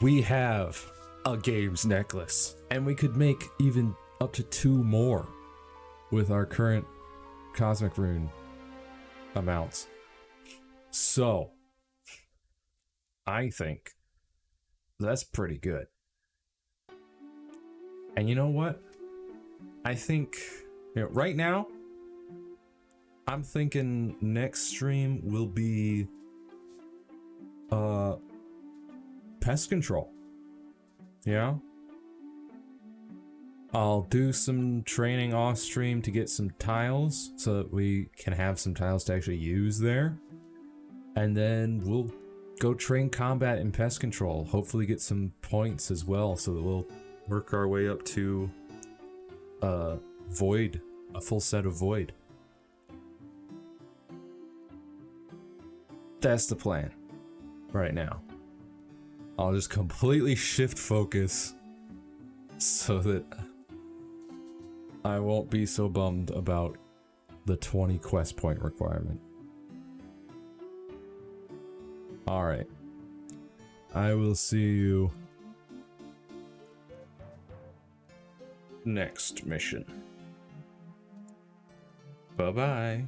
we have a games necklace. And we could make even up to 2 more with our current cosmic rune amounts. So, I think that's pretty good. And you know what? I think, right now, I'm thinking next stream will be pest control. Yeah. I'll do some training off stream to get some tiles so that we can have some tiles to actually use there. And then we'll go train combat and pest control. Hopefully get some points as well so that we'll work our way up to void, a full set of void. That's the plan right now. I'll just completely shift focus so that I won't be so bummed about the 20 quest point requirement. Alright. I will see you next mission. Bye-bye.